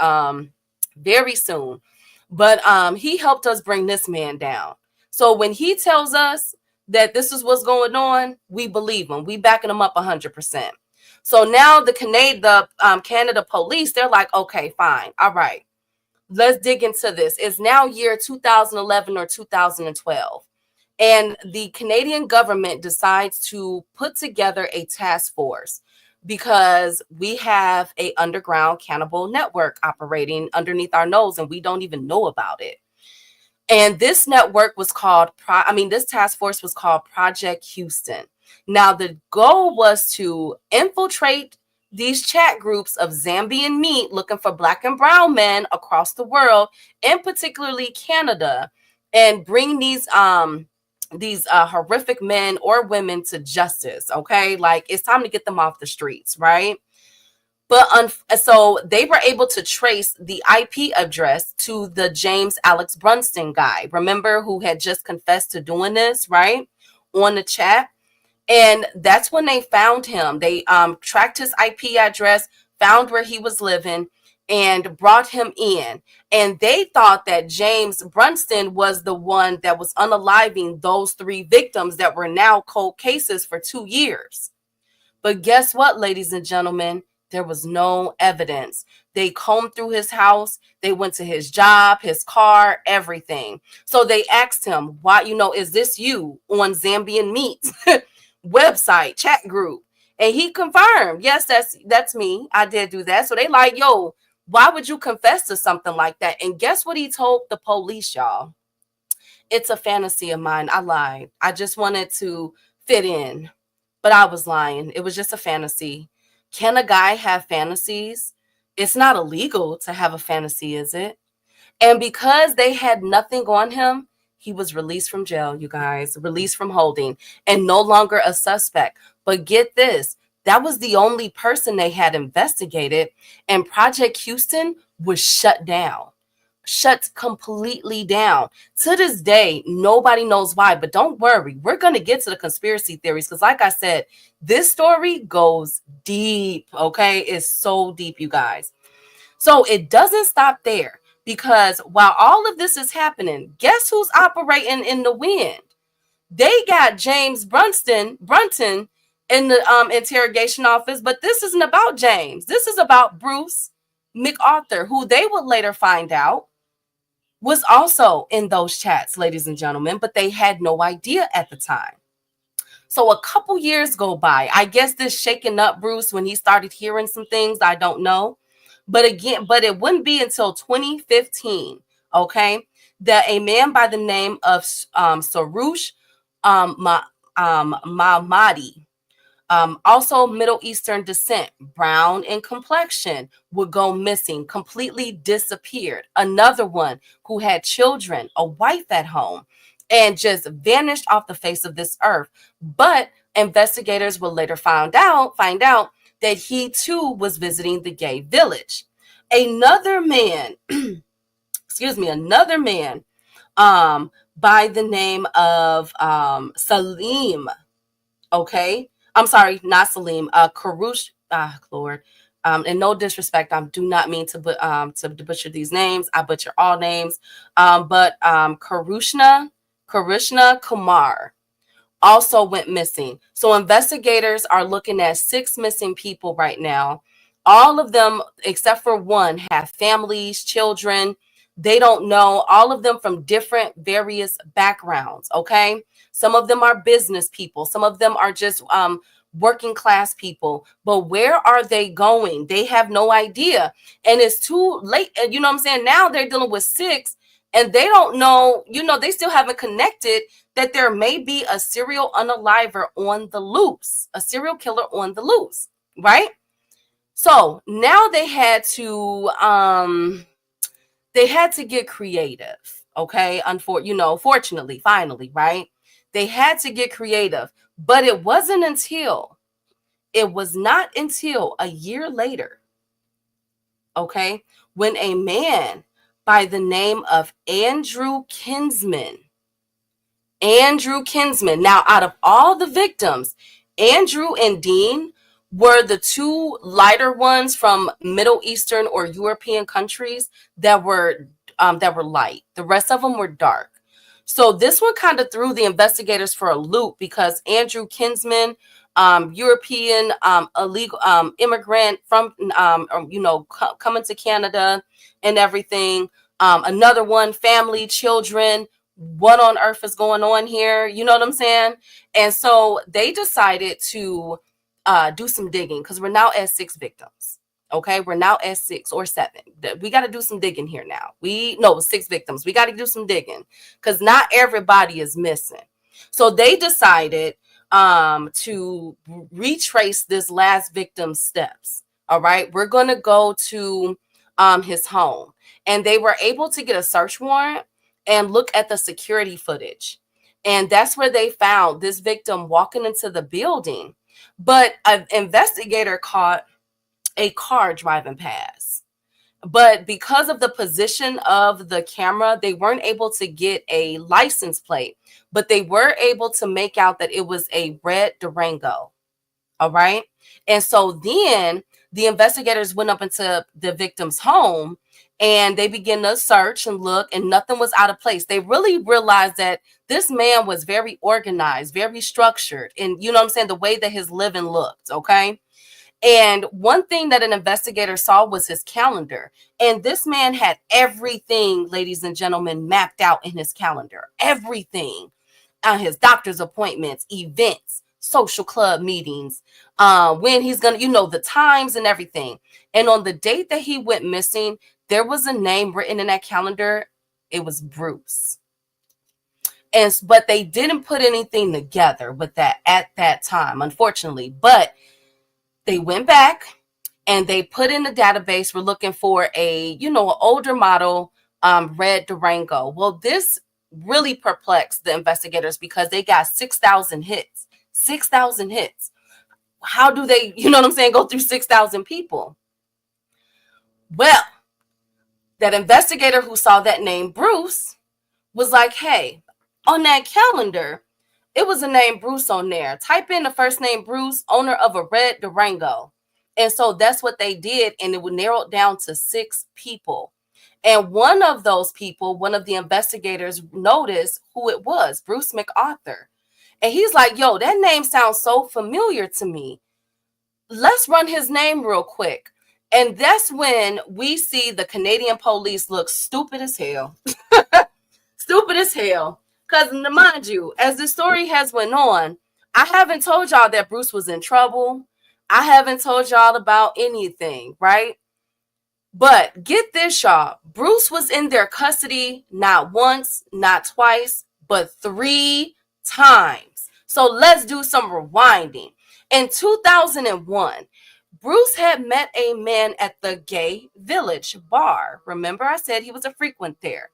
very soon. But he helped us bring this man down. So when he tells us that this is what's going on, we believe him. We backing him up 100%. So now the Canada police, they're like, okay, fine. All right, let's dig into this. It's now year 2011 or 2012. And the Canadian government decides to put together a task force because we have a underground cannibal network operating underneath our nose and we don't even know about it. And this network was called, this task force was called Project Houston. Now, the goal was to infiltrate these chat groups of Zambian meat looking for Black and brown men across the world, and particularly Canada, and bring these horrific men or women to justice. Okay, like, it's time to get them off the streets, right? But so they were able to trace the IP address to the James Alex Brunton guy, remember, who had just confessed to doing this, right, on the chat. And that's when they found him. They tracked his IP address, found where he was living, and brought him in. And they thought that James Brunton was the one that was unaliving those 3 victims that were now cold cases for 2 years. But guess what, ladies and gentlemen? There was no evidence. They combed through his house. They went to his job, his car, everything. So they asked him, why, is this you on Zambian Meat website, chat group? And he confirmed, yes, that's me. I did do that. So they like, yo, why would you confess to something like that? And guess what he told the police, y'all? It's a fantasy of mine. I lied. I just wanted to fit in. But I was lying. It was just a fantasy. Can a guy have fantasies? It's not illegal to have a fantasy, is it? And because they had nothing on him, he was released from jail, you guys, released from holding, and no longer a suspect. But get this, that was the only person they had investigated, and Project Houston was shut down. Shut completely down. To this day, nobody knows why, but don't worry. We're going to get to the conspiracy theories because, like I said, this story goes deep, okay? It's so deep, you guys. So it doesn't stop there, because while all of this is happening, guess who's operating in the wind? They got James Brunton in the interrogation office, but this isn't about James. This is about Bruce McArthur, who they would later find out was also in those chats, ladies and gentlemen, but they had no idea at the time. So a couple years go by. I guess this shaking up Bruce when he started hearing some things, I don't know. But it wouldn't be until 2015, okay, that a man by the name of Sarush Mahmadi, also Middle Eastern descent, brown in complexion, would go missing, completely disappeared. Another one who had children, a wife at home, and just vanished off the face of this earth. But investigators will later find out that he too was visiting the gay village. Another man, by the name of Salim. Okay, I'm sorry, not Salim. Karush. Lord. And no disrespect, I do not mean to butcher these names. I butcher all names. But Karishna Kumar also went missing. So investigators are looking at 6 missing people right now. All of them, except for one, have families, children. They don't know. All of them from different, various backgrounds. Okay. Some of them are business people. Some of them are just working class people. But where are they going? They have no idea. And it's too late. And you know what I'm saying? Now they're dealing with 6 and they don't know, they still haven't connected that there may be a serial unaliver on the loose, a serial killer on the loose, right? So now they had to get creative, okay? Fortunately, finally, right? They had to get creative, but it was not until a year later, okay, when a man by the name of Andrew Kinsman. Now, out of all the victims, Andrew and Dean were the 2 lighter ones from Middle Eastern or European countries that were light. The rest of them were dark. So this one kind of threw the investigators for a loop because Andrew Kinsman, European illegal immigrant from coming to Canada and everything. Another one, family, children. What on earth is going on here? You know what I'm saying? And so they decided to do some digging because we're now at 6 victims. Okay, we're now at 6 or 7. We got to do some digging here now. 6 victims. We got to do some digging because not everybody is missing. So they decided to retrace this last victim's steps. All right, we're going to go to his home, and they were able to get a search warrant and look at the security footage. And that's where they found this victim walking into the building. But an investigator caught a car driving past. But because of the position of the camera, they weren't able to get a license plate, but they were able to make out that it was a red Durango. All right. And so then the investigators went up into the victim's home and they began to search and look, and nothing was out of place. They really realized that this man was very organized, very structured, and you know what I'm saying, the way that his living looked. Okay. And one thing that an investigator saw was his calendar. And this man had everything, ladies and gentlemen, mapped out in his calendar. Everything. His doctor's appointments, events, social club meetings, when he's going to, the times and everything. And on the date that he went missing, there was a name written in that calendar. It was Bruce. But they didn't put anything together with that at that time, unfortunately. But they went back and they put in the database. We're looking for an older model red Durango. Well, this really perplexed the investigators because they got 6,000 hits. 6,000 hits. How do they, go through 6,000 people? Well, that investigator who saw that name Bruce was like, hey, on that calendar, it was a name Bruce on there. Type in the first name Bruce, owner of a red Durango. And so that's what they did. And it would narrow it down to 6 people. And one of those people, one of the investigators noticed who it was, Bruce MacArthur. And he's like, yo, that name sounds so familiar to me. Let's run his name real quick. And that's when we see the Canadian police look stupid as hell. Stupid as hell. Because mind you, as the story has went on, I haven't told y'all that Bruce was in trouble. I haven't told y'all about anything, right? But get this, y'all. Bruce was in their custody not once, not twice, but 3 times. So let's do some rewinding. In 2001, Bruce had met a man at the Gay Village bar. Remember, I said he was a frequent there.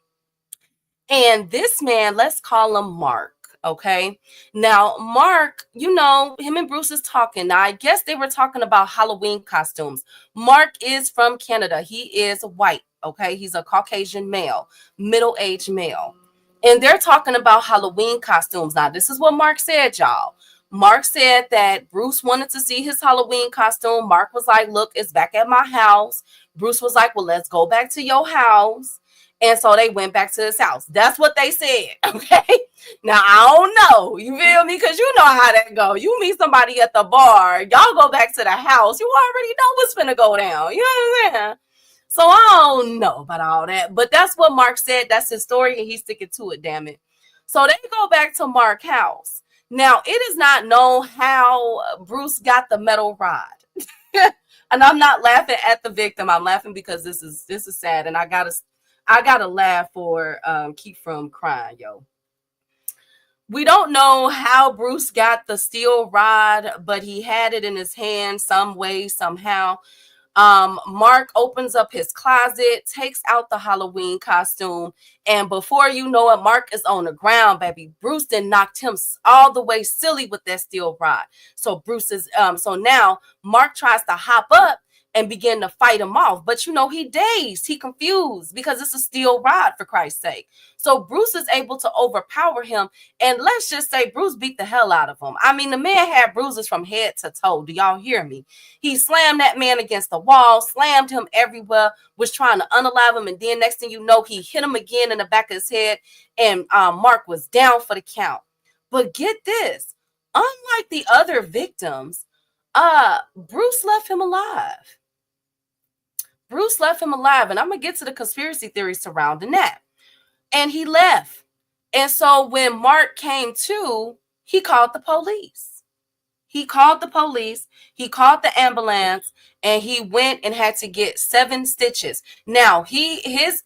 And this man, let's call him Mark. Okay. Now, Mark, him and Bruce is talking. Now, I guess they were talking about Halloween costumes. Mark is from Canada. He is white. Okay. He's a Caucasian male, middle-aged male. And they're talking about Halloween costumes. Now, this is what Mark said, y'all. Mark said that Bruce wanted to see his Halloween costume. Mark was like, look, it's back at my house. Bruce was like, well, let's go back to your house. And so they went back to his house. That's what they said. Okay. Now, I don't know. You feel me? Because you know how that go. You meet somebody at the bar. Y'all go back to the house. You already know what's finna go down. You know what I'm saying? So I don't know about all that. But that's what Mark said. That's his story. And he's sticking to it, damn it. So they go back to Mark's house. Now, it is not known how Bruce got the metal rod. And I'm not laughing at the victim. I'm laughing because this is sad. And I gotta laugh or keep from crying, yo. We don't know how Bruce got the steel rod, but he had it in his hand some way, somehow. Mark opens up his closet, takes out the Halloween costume, and before you know it, Mark is on the ground, baby. Bruce then knocked him all the way silly with that steel rod. So so now Mark tries to hop up and begin to fight him off. But you know, he dazed, he confused because it's a steel rod, for Christ's sake. So Bruce is able to overpower him. And let's just say Bruce beat the hell out of him. I mean, the man had bruises from head to toe. Do y'all hear me? He slammed that man against the wall, slammed him everywhere, was trying to unalive him. And then next thing you know, he hit him again in the back of his head. And Mark was down for the count. But get this, unlike the other victims, Bruce left him alive. Bruce left him alive. And I'm going to get to the conspiracy theories surrounding that. And he left. And so when Mark came to, he called the police. He called the police. He called the ambulance. And he went and had to get 7 stitches. Now, his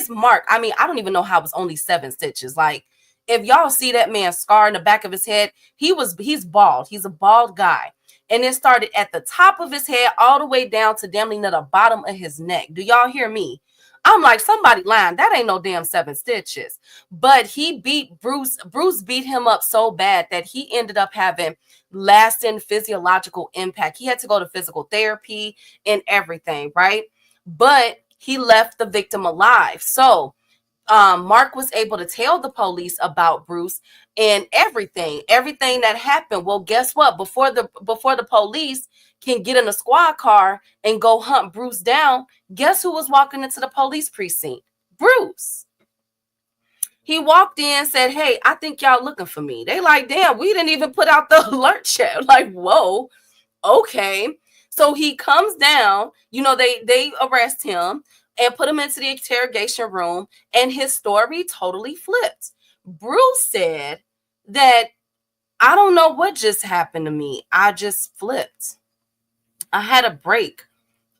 mark, I mean, I don't even know how it was only 7 stitches. Like, if y'all see that man's scar in the back of his head, he's bald. He's a bald guy. And it started at the top of his head all the way down to damn near the bottom of his neck. Do y'all hear me? I'm like, somebody lying. That ain't no damn 7 stitches. But he beat Bruce. Bruce beat him up so bad that he ended up having lasting physiological impact. He had to go to physical therapy and everything, right? But he left the victim alive. So Mark was able to tell the police about Bruce and everything that happened. Well, guess what? Before the police can get in a squad car and go hunt Bruce down, guess who was walking into the police precinct? Bruce. He walked in, said, hey, I think y'all looking for me. They like, damn, we didn't even put out the alert check. Like, whoa, okay. So he comes down, you know, they arrest him and put him into the interrogation room, and his story totally flipped. Bruce said that, I don't know what just happened to me. I just flipped. I had a break.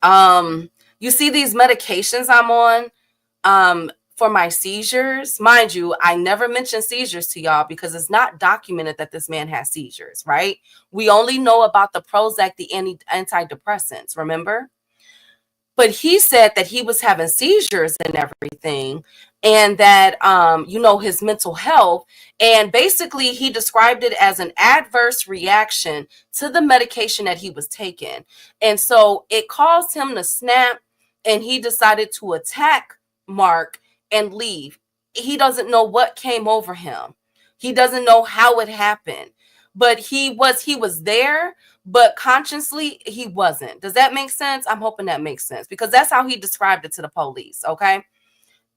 You see these medications I'm on for my seizures. Mind you, I never mention seizures to y'all because it's not documented that this man has seizures, right? We only know about the Prozac, the antidepressants, remember? But he said that he was having seizures and everything, and that, you know, his mental health. And basically, he described it as an adverse reaction to the medication that he was taking. And so it caused him to snap, and he decided to attack Mark and leave. He doesn't know what came over him. He doesn't know how it happened. But he was there, but consciously he wasn't. Does that make sense? I'm hoping that makes sense because that's how he described it to the police, okay?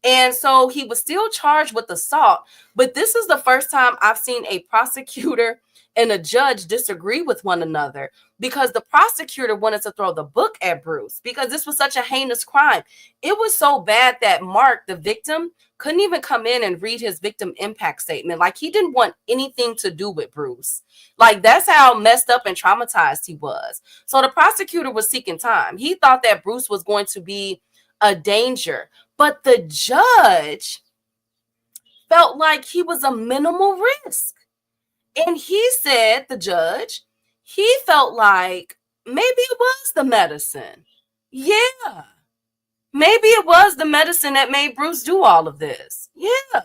And so he was still charged with assault, but this is the first time I've seen a prosecutor and a judge disagree with one another because the prosecutor wanted to throw the book at Bruce because this was such a heinous crime. It was so bad that Mark, the victim, couldn't even come in and read his victim impact statement. Like, he didn't want anything to do with Bruce. Like, that's how messed up and traumatized he was. So the prosecutor was seeking time. He thought that Bruce was going to be a danger, but the judge felt like he was a minimal risk. And he said, the judge, he felt like maybe it was the medicine. Yeah. Maybe it was the medicine that made Bruce do all of this. Yeah.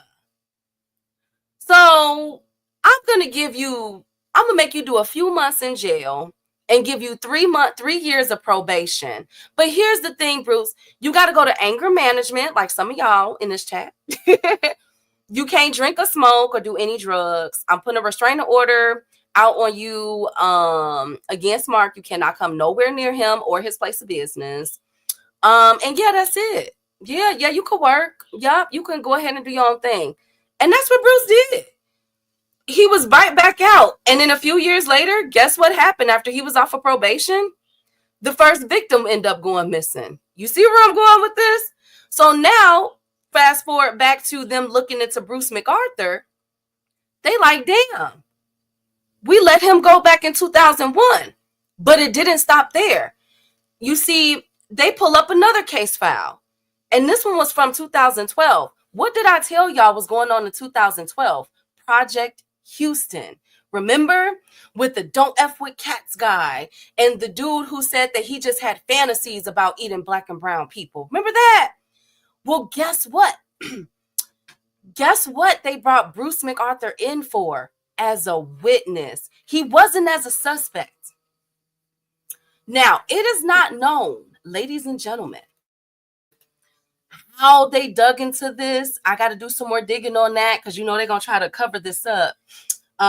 So I'm going to make you do a few months in jail and give you 3 years of probation. But here's the thing, Bruce, you got to go to anger management, like some of y'all in this chat. You can't drink or smoke or do any drugs. I'm putting a restraining order out on you against Mark. You cannot come nowhere near him or his place of business. And yeah, that's it. Yeah, you can work. Yup, you can go ahead and do your own thing. And that's what Bruce did. He was right back out. And then a few years later, guess what happened after he was off of probation? The first victim ended up going missing. You see where I'm going with this? So now, fast forward back to them looking into Bruce McArthur. They like, damn, we let him go back in 2001. But it didn't stop there. You see, they pull up another case file. And this one was from 2012. What did I tell y'all was going on in 2012? Project Houston. Remember? With the Don't F with Cats guy and the dude who said that he just had fantasies about eating black and brown people. Remember that? Well, guess what? Guess what they brought Bruce McArthur in for? As a witness. He wasn't as a suspect. Now, it is not known, ladies and gentlemen, how they dug into this. I got to do some more digging on that because, you know, they're going to try to cover this up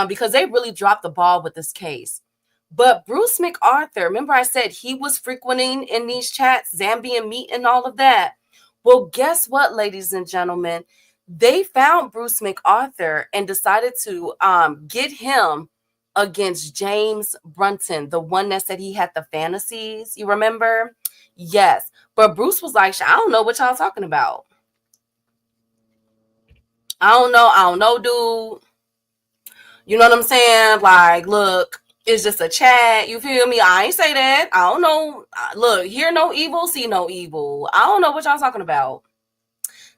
because they really dropped the ball with this case. But Bruce McArthur, remember I said he was frequenting in these chats, Zambian meat and all of that. Well, guess what, ladies and gentlemen? They found Bruce McArthur and decided to get him against James Brunton, the one that said he had the fantasies. You remember? Yes. But Bruce was like, I don't know what y'all talking about. I don't know, dude. You know what I'm saying? Like, look, it's just a chat. You feel me? I ain't say that. I don't know. Look, hear no evil, see no evil. I don't know what y'all talking about.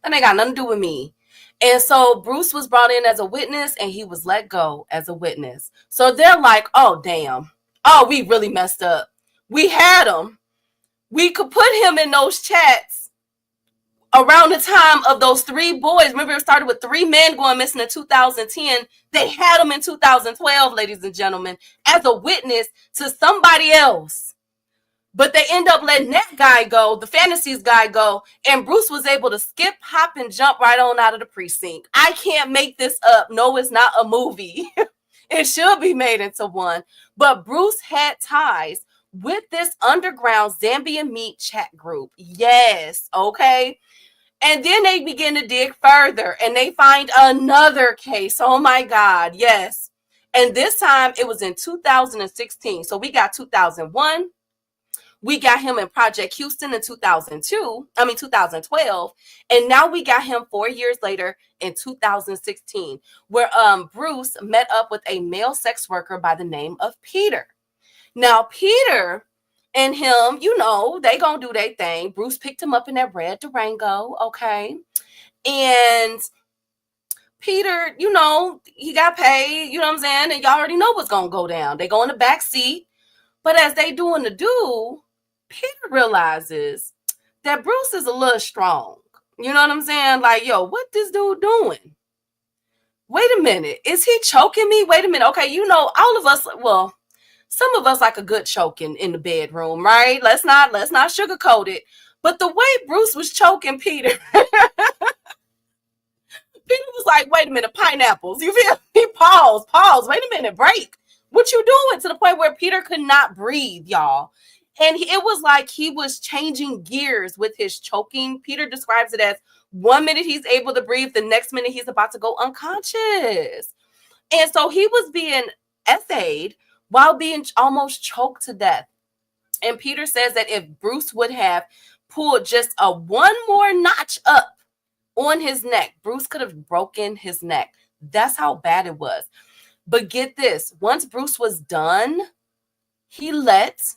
That ain't got nothing to do with me. And so Bruce was brought in as a witness and he was let go as a witness. So they're like, oh, damn. Oh, we really messed up. We had him. We could put him in those chats around the time of those three boys. Remember, it started with 3 men going missing in 2010. They had him in 2012, ladies and gentlemen, as a witness to somebody else. But they end up letting that guy go, the fantasies guy go, and Bruce was able to skip, hop, and jump right on out of the precinct. I can't make this up. No, it's not a movie. It should be made into one. But Bruce had ties with this underground Zambian meat chat group. Yes, okay. And then they begin to dig further, and they find another case. Oh, my God, yes. And this time, it was in 2016. So we got 2001. We got him in Project Houston in 2012. And now we got him 4 years later in 2016, where Bruce met up with a male sex worker by the name of Peter. Now, Peter and him, you know, they gonna do their thing. Bruce picked him up in that red Durango, okay? And Peter, you know, he got paid, you know what I'm saying? And y'all already know what's gonna go down. They go in the back seat. But as they doing the do, Peter realizes that Bruce is a little strong. You know what I'm saying? Like, yo, what this dude doing? Wait a minute. Is he choking me? Wait a minute. Okay, you know, all of us, well, some of us like a good choking in the bedroom, right? Let's not sugarcoat it. But the way Bruce was choking Peter, Peter was like, wait a minute, pineapples. You feel me? Pause. Wait a minute, break. What you doing? To the point where Peter could not breathe, y'all. And it was like he was changing gears with his choking. Peter describes it as 1 minute he's able to breathe, the next minute he's about to go unconscious. And so he was being essayed while being almost choked to death. And Peter says that if Bruce would have pulled just a 1 more notch up on his neck, Bruce could have broken his neck. That's how bad it was. But get this, once Bruce was done, he let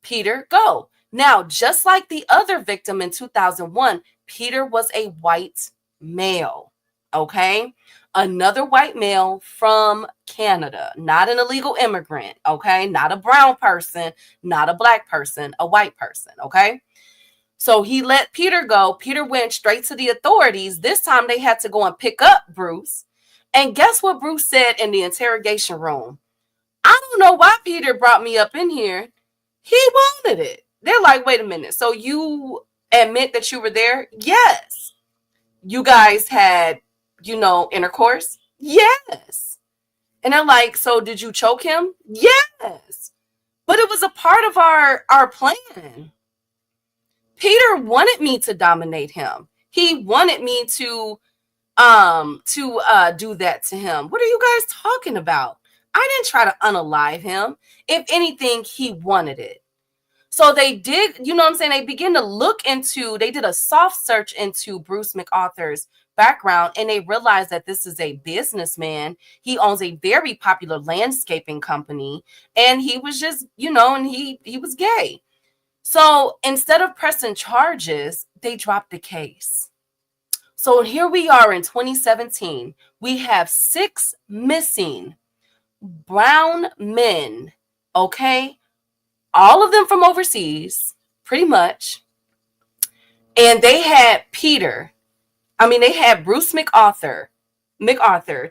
Peter go. Now, just like the other victim in 2001, Peter was a white male, okay? Another white male from Canada, not an illegal immigrant, okay? Not a brown person, not a black person, a white person, okay? So he let Peter go. Peter went straight to the authorities. This time they had to go and pick up Bruce. And guess what Bruce said in the interrogation room? I don't know why Peter brought me up in here. He wanted it. They're like, wait a minute. So you admit that you were there? Yes. You guys had intercourse? Yes. And they're like, so did you choke him? Yes. But it was a part of our plan. Peter wanted me to dominate him. He wanted me to do that to him. What are you guys talking about? I didn't try to unalive him. If anything, he wanted it. So they did, you know what I'm saying? They did a soft search into Bruce McArthur's background, and they realized that this is a businessman. He owns a very popular landscaping company, and he was just, and he was gay. So instead of pressing charges, they dropped the case. So here we are in 2017. We have 6 missing brown men, okay? All of them from overseas, pretty much. And they had they had Bruce McArthur,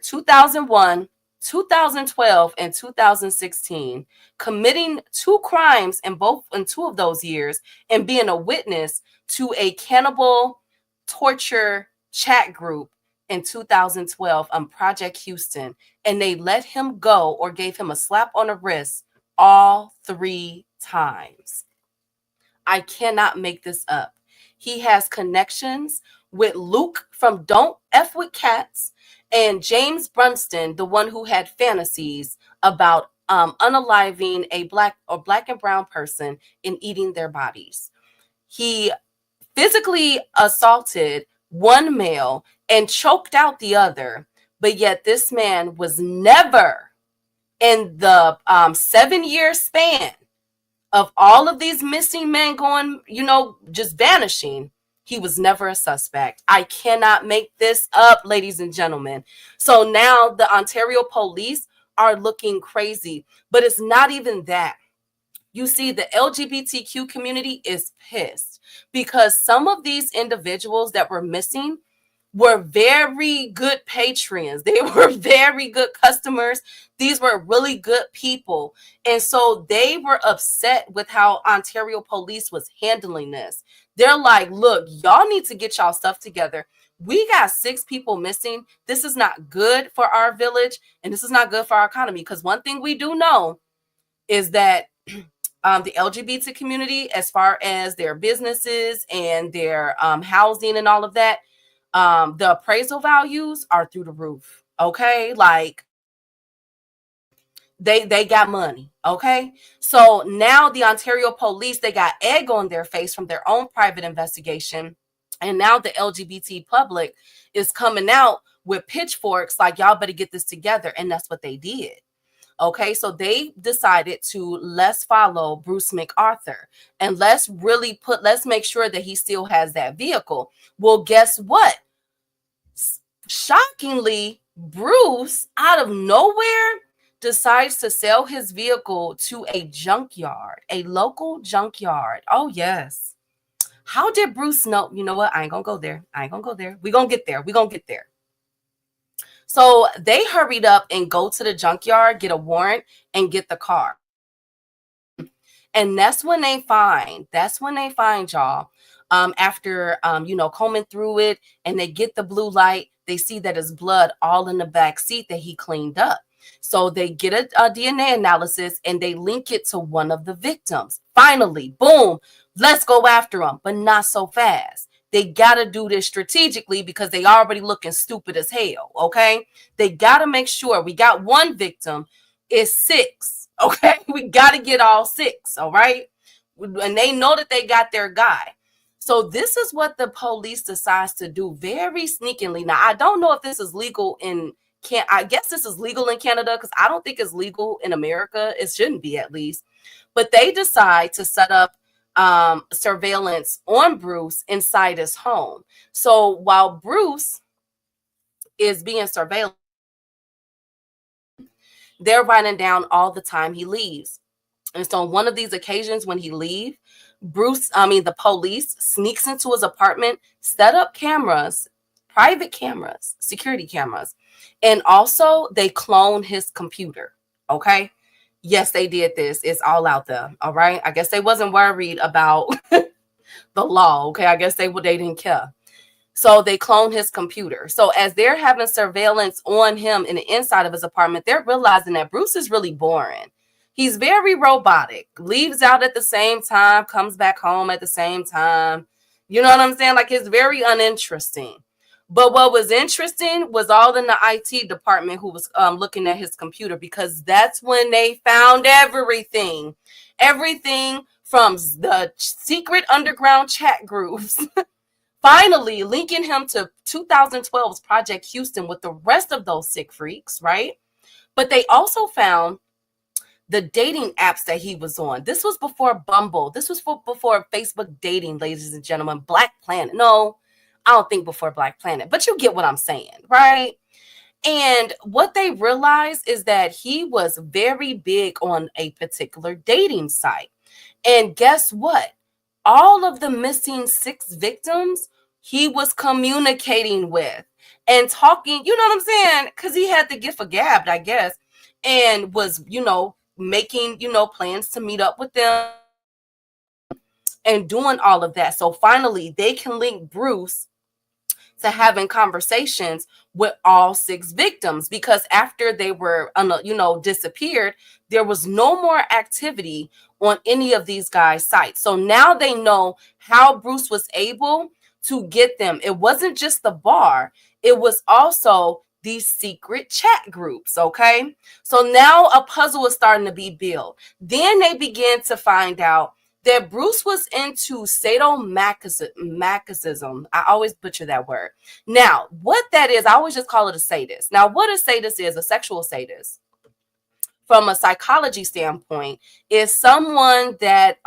2001, 2012, and 2016, committing 2 crimes in 2 of those years and being a witness to a cannibal torture chat group in 2012 on Project Houston. And they let him go or gave him a slap on the wrist all 3 times. I cannot make this up. He has connections with Luke from Don't F with Cats and James Brunston, the one who had fantasies about unaliving a black and brown person and eating their bodies. He physically assaulted one male and choked out the other, but yet this man was never, in the 7-year span of all of these missing men going, just vanishing, he was never a suspect. I cannot make this up, ladies and gentlemen. So now the Ontario police are looking crazy, but it's not even that. You see, the LGBTQ community is pissed because some of these individuals that were missing were very good patrons. They were very good customers. These were really good people. And so they were upset with how Ontario police was handling this. They're like, look, y'all need to get y'all stuff together. We got 6 people missing. This is not good for our village, and this is not good for our economy. Because one thing we do know is that the LGBT community, as far as their businesses and their housing and all of that, the appraisal values are through the roof. Okay. Like they got money. Okay. So now the Ontario police, they got egg on their face from their own private investigation. And now the LGBT public is coming out with pitchforks like, y'all better get this together. And that's what they did. Okay, so they decided to let's follow Bruce McArthur and let's make sure that he still has that vehicle. Well, guess what? Shockingly, Bruce, out of nowhere, decides to sell his vehicle to a junkyard, a local junkyard. Oh, yes. How did Bruce know? You know what? I ain't gonna go there. We're gonna get there. So they hurried up and go to the junkyard, get a warrant, and get the car. And that's when they find y'all. After combing through it, and they get the blue light, they see that his blood all in the back seat that he cleaned up. So they get a DNA analysis and they link it to one of the victims. Finally, boom, let's go after him, but not so fast. They got to do this strategically because they already looking stupid as hell, okay? They got to make sure we got one victim, it's 6, okay? We got to get all 6, all right? And they know that they got their guy. So this is what the police decides to do very sneakily. Now, I don't know if this is legal I guess this is legal in Canada because I don't think it's legal in America. It shouldn't be, at least. But they decide to set up surveillance on Bruce inside his home. So while Bruce is being surveilled, they're writing down all the time he leaves. And so on one of these occasions when he leaves, the police sneaks into his apartment, set up cameras, private cameras, security cameras. And also they clone his computer. Okay. Yes, they did this. It's all out there. All right. I guess they wasn't worried about the law. Okay. I guess they didn't care. So they clone his computer. So as they're having surveillance on him in the inside of his apartment, they're realizing that Bruce is really boring. He's very robotic, leaves out at the same time, comes back home at the same time. You know what I'm saying? Like, it's very uninteresting. But what was interesting was all in the IT department who was looking at his computer, because that's when they found everything. Everything from the secret underground chat groups, finally linking him to 2012's Project Houston with the rest of those sick freaks, right? But they also found the dating apps that he was on. This was before Bumble. This was before Facebook dating, ladies and gentlemen. Black Planet. No, I don't think before Black Planet, but you get what I'm saying, right? And what they realized is that he was very big on a particular dating site. And guess what? All of the missing 6 victims he was communicating with and talking, you know what I'm saying? Because he had the gift of gab, I guess, and was, making, plans to meet up with them and doing all of that. So finally, they can link Bruce to having conversations with all 6 victims, because after they were, disappeared, there was no more activity on any of these guys' sites. So now they know how Bruce was able to get them. It wasn't just the bar, it was also these secret chat groups. Okay. So now a puzzle is starting to be built. Then they began to find out that Bruce was into sadomasochism. I always butcher that word. Now, what that is, I always just call it a sadist. Now, what a sadist is, a sexual sadist, from a psychology standpoint, is someone that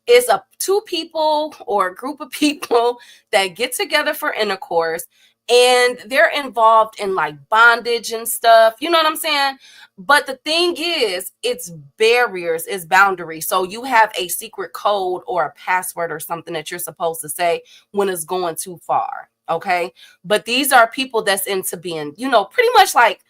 is two people or a group of people that get together for intercourse, and they're involved in like bondage and stuff. You know what I'm saying? But the thing is, it's barriers, it's boundaries. So you have a secret code or a password or something that you're supposed to say when it's going too far. Okay. But these are people that's into being, pretty much like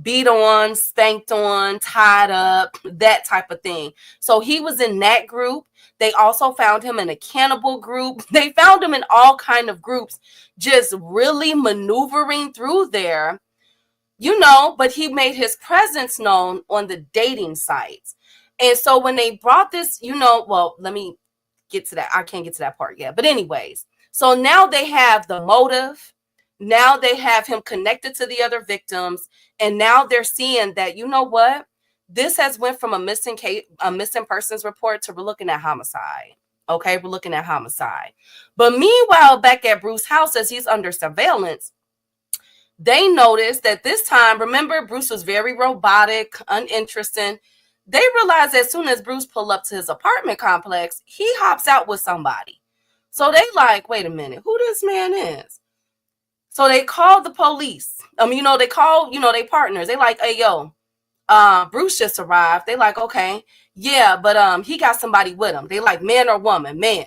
beat on, spanked on, tied up, that type of thing. So he was in that group. They also found him in a cannibal group. They found him in all kind of groups, just really maneuvering through there, but he made his presence known on the dating sites. And so when they brought this, well, let me get to that. I can't get to that part yet. But anyways, so now they have the motive. Now they have him connected to the other victims. And now they're seeing that, what? This has went from a missing persons report to we're looking at homicide. Okay, we're looking at homicide. But meanwhile, back at Bruce's house, as he's under surveillance, they noticed that this time, remember, Bruce was very robotic, uninteresting. They realized as soon as Bruce pulled up to his apartment complex, he hops out with somebody. So they like, wait a minute, who this man is? So they called the police. They call, their partners. They like, hey, yo, Bruce just arrived. They like, okay, yeah, but he got somebody with him. They like, man or woman? Man.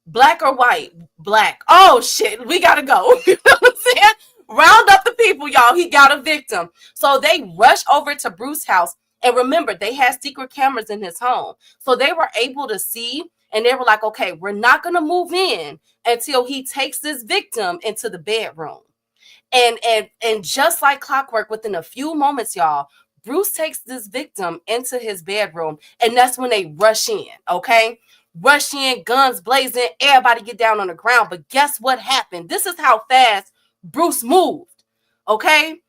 Black or white? Black. Oh shit, we gotta go. You know what I'm saying? Round up the people, y'all. He got a victim. So they rush over to Bruce's house. And remember, they had secret cameras in his home. So they were able to see, and they were like, okay, we're not gonna move in until he takes this victim into the bedroom. And just like clockwork, within a few moments, y'all, Bruce takes this victim into his bedroom, and that's when they rush in, okay? Rush in, guns blazing, everybody get down on the ground. But guess what happened? This is how fast Bruce moved, okay?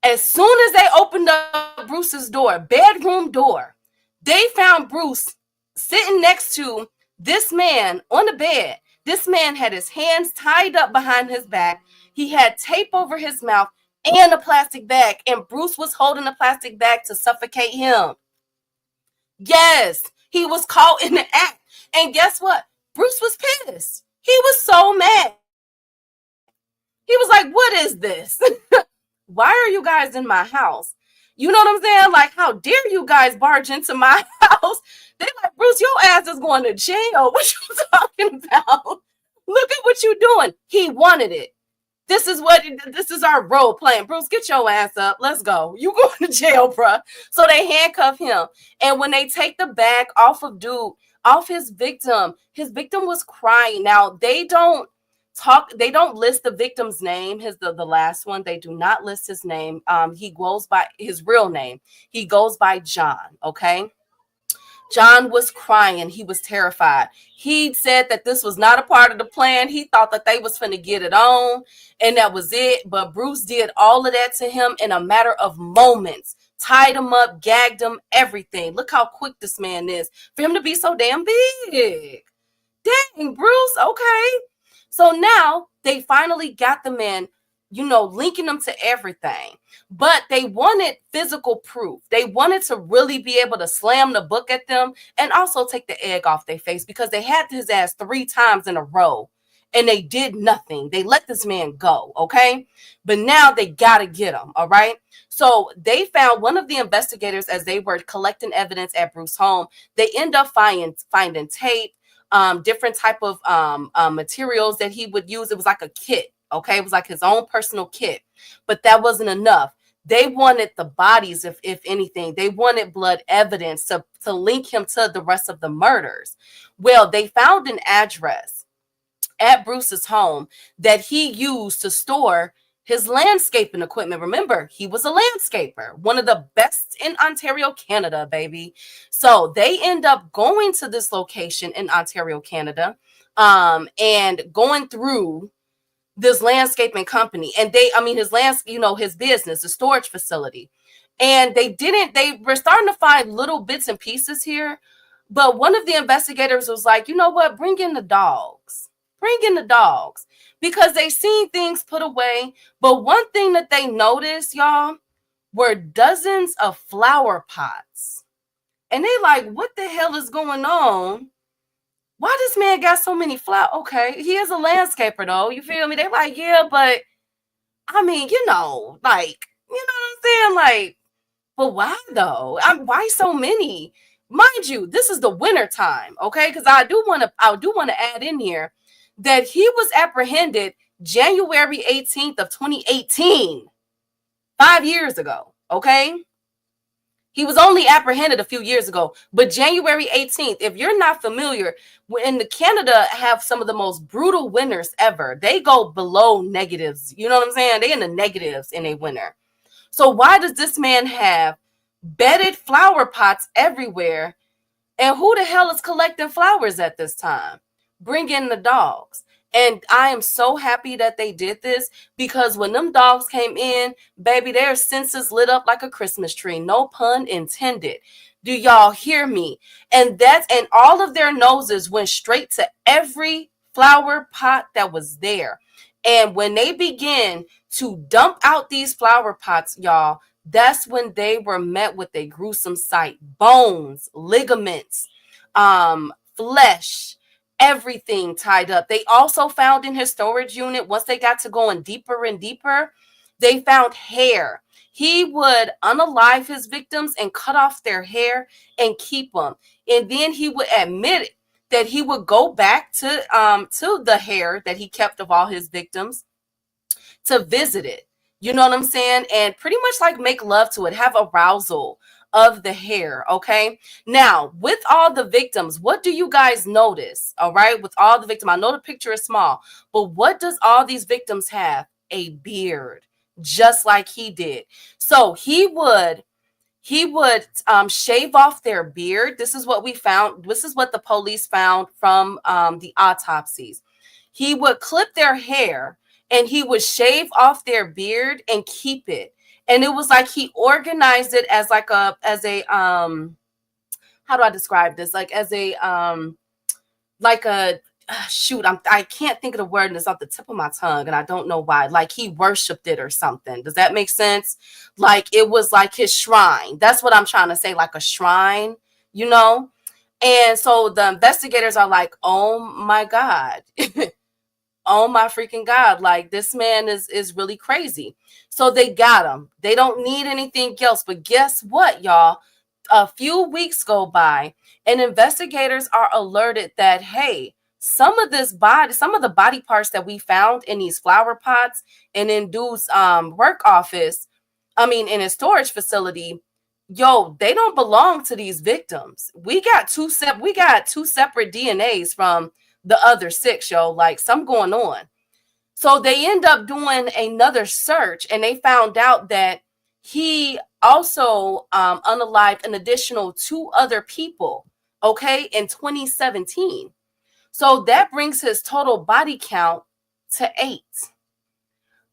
As soon as they opened up Bruce's door, bedroom door, they found Bruce sitting next to this man on the bed. This man had his hands tied up behind his back. He had tape over his mouth and a plastic bag, and Bruce was holding a plastic bag to suffocate him. Yes, he was caught in the act. And guess what? Bruce was pissed. He was so mad. He was like, what is this? Why are you guys in my house? You know what I'm saying? Like, how dare you guys barge into my house? They're like, Bruce, your ass is going to jail. What you talking about? Look at what you doing. He wanted it. This is our role playing. Bruce, get your ass up. Let's go. You going to jail, bruh. So they handcuff him. And when they take the bag off of his victim was crying. Now, they don't They don't list the victim's name. The last one, they do not list his name. He goes by his real name. He goes by John. Okay. John was crying. He was terrified. He said that this was not a part of the plan. He thought that they was finna get it on, and that was it. But Bruce did all of that to him in a matter of moments. Tied him up, gagged him, everything. Look how quick this man is for him to be so damn big. Dang, Bruce. Okay. So now they finally got the man, linking them to everything. But they wanted physical proof. They wanted to really be able to slam the book at them and also take the egg off their face, because they had his ass 3 times in a row and they did nothing. They let this man go. Okay. But now they got to get him. All right. So they found one of the investigators, as they were collecting evidence at Bruce's home, they end up finding tape, different type of materials that he would use. It was like a kit. Okay. It was like his own personal kit, but that wasn't enough. They wanted the bodies, if anything. They wanted blood evidence to link him to the rest of the murders. Well, they found an address at Bruce's home that he used to store his landscaping equipment. Remember, he was a landscaper, one of the best in Ontario, Canada, baby. So they end up going to this location in Ontario, Canada, and going through this landscaping company, and his business, the storage facility. And they were starting to find little bits and pieces here. But one of the investigators was like, you know what? Bring in the dogs, because they seen things put away. But one thing that they noticed, y'all, were dozens of flower pots. And they like, what the hell is going on? Why this man got so many flowers? Okay, he is a landscaper, though. You feel me? They're like, yeah, but I mean, what I'm saying? Like, but why though? Why so many? Mind you, this is the winter time, okay? Because I do want to add in here that he was apprehended January 18th of 2018, 5 years ago, okay? He was only apprehended a few years ago, but January 18th, if you're not familiar, when Canada have some of the most brutal winters ever, they go below negatives. You know what I'm saying? They in the negatives in a winter. So why does this man have bedded flower pots everywhere? And who the hell is collecting flowers at this time? Bring in the dogs. And I am so happy that they did this, because when them dogs came in, baby, their senses lit up like a Christmas tree. No pun intended. Do y'all hear me? And all of their noses went straight to every flower pot that was there. And when they began to dump out these flower pots, y'all, that's when they were met with a gruesome sight. Bones, ligaments, flesh, everything tied up. They also found in his storage unit, once they got to going deeper and deeper, they found hair. He would unalive his victims and cut off their hair and keep them. And then he would admit that he would go back to the hair that he kept of all his victims to visit it. You know what I'm saying? And pretty much like make love to it, have arousal of the hair. Okay. Now, with all the victims, what do you guys notice? All right. With all the victims, I know the picture is small, but what does all these victims have? A beard, just like he did. So he would shave off their beard. This is what we found. This is what the police found from the autopsies. He would clip their hair and he would shave off their beard and keep it. And it was like he organized it as a how do I describe this? Like as a I can't think of the word, and it's off the tip of my tongue, and I don't know why. Like he worshipped it or something. Does that make sense? Like it was like his shrine. That's what I'm trying to say, like a shrine, you know? And so the investigators are like, oh my God. Oh my freaking God. Like this man is really crazy. So they got him. They don't need anything else. But guess what, y'all? A few weeks go by and investigators are alerted that, hey, some of the body parts that we found in these flower pots and in dude's work office, in his storage facility, yo, they don't belong to these victims. We got two separate DNAs from the other 6, yo, like something going on. So they end up doing another search, and they found out that he also unalived an additional 2 other people, okay, in 2017. So that brings his total body count to 8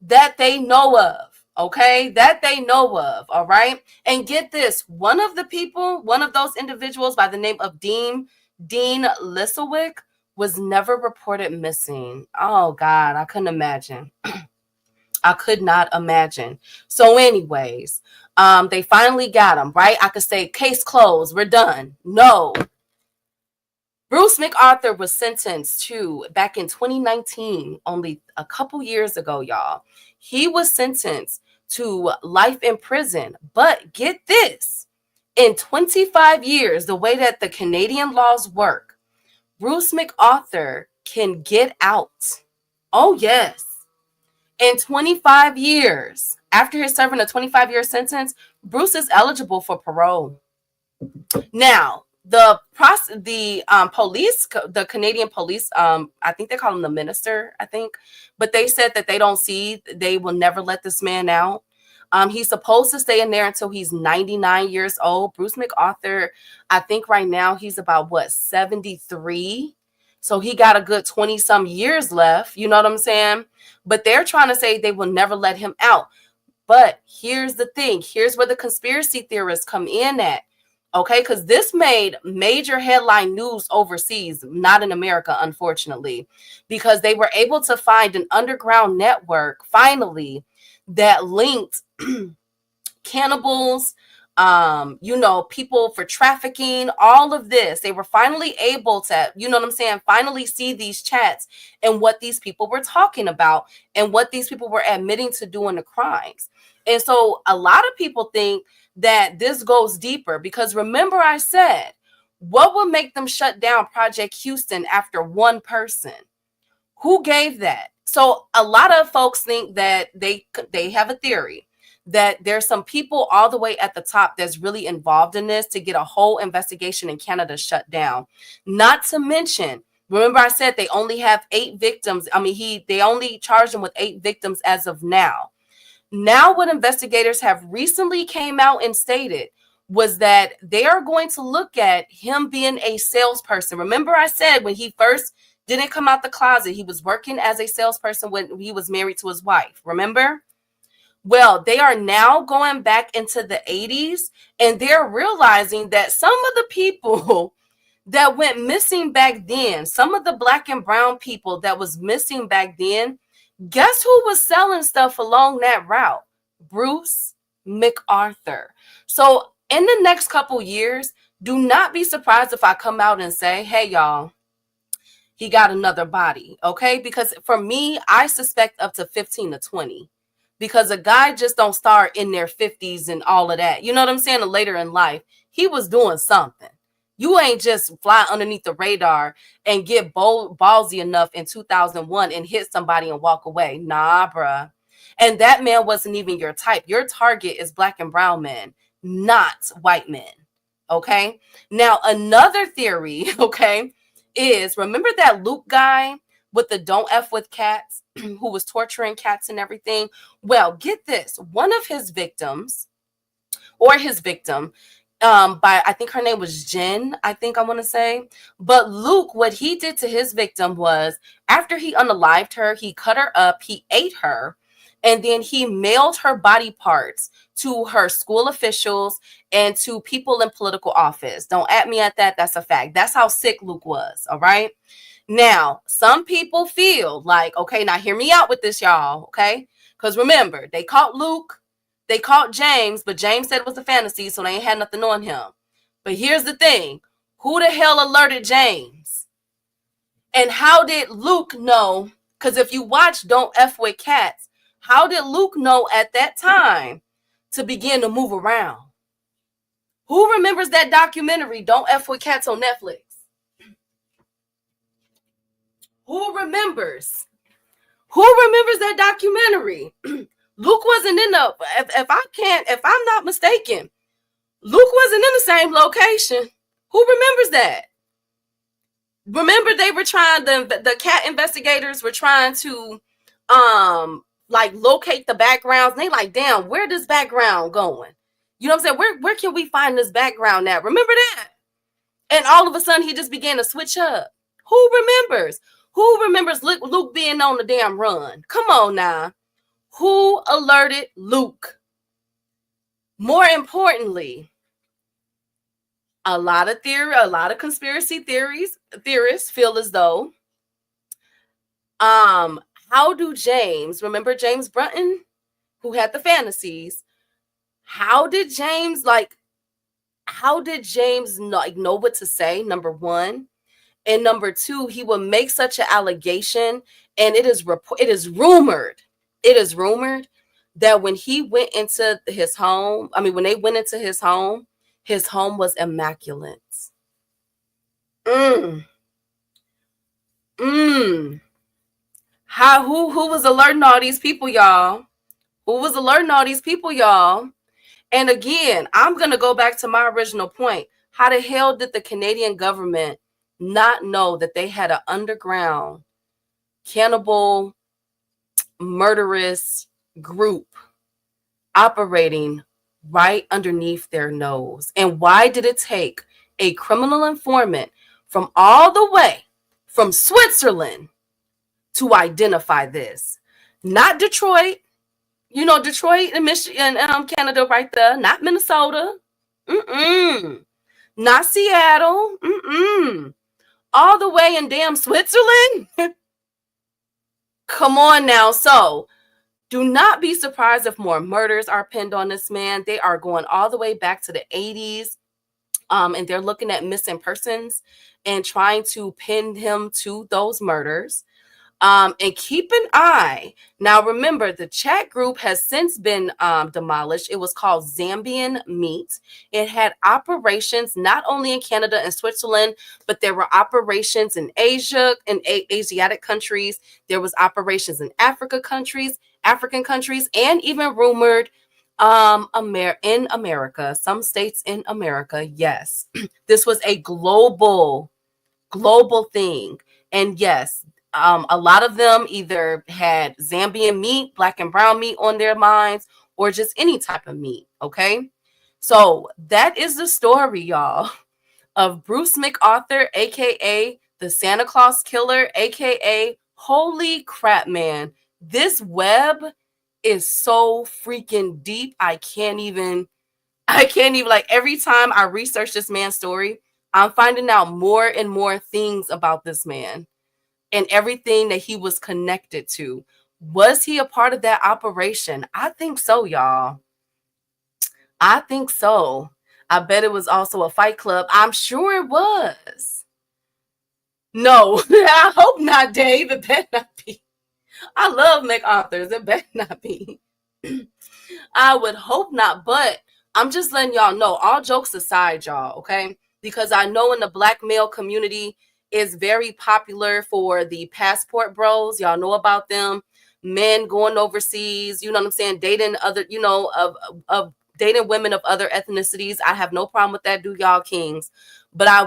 that they know of. Okay, that they know of. All right. And get this, one of those individuals by the name of Dean Usyk was never reported missing. Oh God, I couldn't imagine. I could not imagine. So anyways, they finally got him, right? I could say case closed. We're done. No. Bruce McArthur was sentenced to, back in 2019, only a couple years ago, y'all. He was sentenced to life in prison. But get this, in 25 years, the way that the Canadian laws work, Bruce McArthur can get out. Oh, yes. In 25 years, after his serving a 25-year sentence, Bruce is eligible for parole. Now, the police, the Canadian police, I think they call him the minister, I think, but they said that they will never let this man out. He's supposed to stay in there until he's 99 years old. Bruce McArthur, I think right now he's about 73. So he got a good 20 some years left. You know what I'm saying? But they're trying to say they will never let him out. But here's the thing. Here's where the conspiracy theorists come in at. Okay, because this made major headline news overseas, not in America, unfortunately, because they were able to find an underground network, finally, that linked cannibals, people for trafficking, all of this. They were finally able to, finally see these chats and what these people were talking about and what these people were admitting to doing the crimes. And so a lot of people think that this goes deeper because remember I said, what will make them shut down Project Houston after one person? Who gave that? So a lot of folks think that they have a theory that there's some people all the way at the top that's really involved in this to get a whole investigation in Canada shut down. Not to mention, remember I said they only have 8 victims. They only charged him with 8 victims as of now. Now, what investigators have recently came out and stated was that they are going to look at him being a salesperson. Remember I said when he first didn't come out the closet, he was working as a salesperson when he was married to his wife. Remember? Well, they are now going back into the 80s and they're realizing that some of the people that went missing back then, some of the Black and brown people that was missing back then, guess who was selling stuff along that route? Bruce McArthur. So in the next couple years, do not be surprised if I come out and say, hey, y'all, he got another body. Okay. Because for me, I suspect up to 15 to 20 because a guy just don't start in their 50s and all of that. You know what I'm saying? Later in life, he was doing something. You ain't just fly underneath the radar and get ballsy enough in 2001 and hit somebody and walk away. Nah, bruh. And that man wasn't even your type. Your target is Black and brown men, not white men. Okay. Now, another theory, okay, is remember that Luke guy with the don't F with cats who was torturing cats and everything? Well, get this. One of his victims or his victim, I think her name was Jen, I think I want to say. But Luke, what he did to his victim was after he unalived her, he cut her up, he ate her, and then he mailed her body parts to her school officials and to people in political office. Don't at me at that. That's a fact. That's how sick Luke was. All right. Now, some people feel like, okay, now hear me out with this, y'all. Okay. Because remember, they caught Luke. They caught James, but James said it was a fantasy, so they ain't had nothing on him. But here's the thing. Who the hell alerted James? And how did Luke know? Because if you watch Don't F With Cats, how did Luke know at that time to begin to move around? Who remembers that documentary, Don't F With Cats on Netflix? Who remembers? Who remembers that documentary? Luke wasn't in the, if I'm not mistaken, Luke wasn't in the same location. Who remembers that? Remember they were trying, the cat investigators were trying to like locate the backgrounds. And they like, damn, where this background going? You know what I'm saying? Where can we find this background at? Remember that? And all of a sudden he just began to switch up. Who remembers? Who remembers Luke being on the damn run? Come on now. Who alerted Luke? More importantly, a lot of conspiracy theorists feel as though, how do James, remember James Brunton, who had the fantasies? How did James know what to say? Number one. And number two, he would make such an allegation, and it is rumored that when he went into his home, when they went into his home was immaculate. Who was alerting all these people, y'all? And again, I'm gonna go back to my original point. How the hell did the Canadian government not know that they had an underground cannibal murderous group operating right underneath their nose? And why did it take a criminal informant from all the way from Switzerland to identify this? Not Detroit, Detroit and Michigan, Canada right there, not Minnesota, not Seattle, all the way in damn Switzerland. Come on now. So do not be surprised if more murders are pinned on this man. They are going all the way back to the 80s. And they're looking at missing persons and trying to pin him to those murders. And keep an eye. Now, remember, the chat group has since been demolished. It was called Zambian Meat. It had operations not only in Canada and Switzerland, but there were operations in Asia and Asiatic countries. There was operations in African countries, and even rumored in America, some states in America. Yes, this was a global thing. And yes, a lot of them either had Zambian meat, black and brown meat on their minds, or just any type of meat. Okay. So that is the story, y'all, of Bruce McArthur, aka the Santa Claus Killer, aka holy crap, man. This web is so freaking deep. I can't even like every time I research this man's story, I'm finding out more and more things about this man and everything that he was connected to. Was he a part of that operation? I think so, y'all. I think so. I bet it was also a fight club. I'm sure it was. No, I hope not, Dave. It better not be. I love McArthur's. It better not be. I would hope not, but I'm just letting y'all know, all jokes aside, y'all, okay? Because I know in the black male community is very popular for the passport bros. Y'all know about them. Men going overseas, you know what I'm saying? Dating other, of dating women of other ethnicities. I have no problem with that. Do y'all kings. But I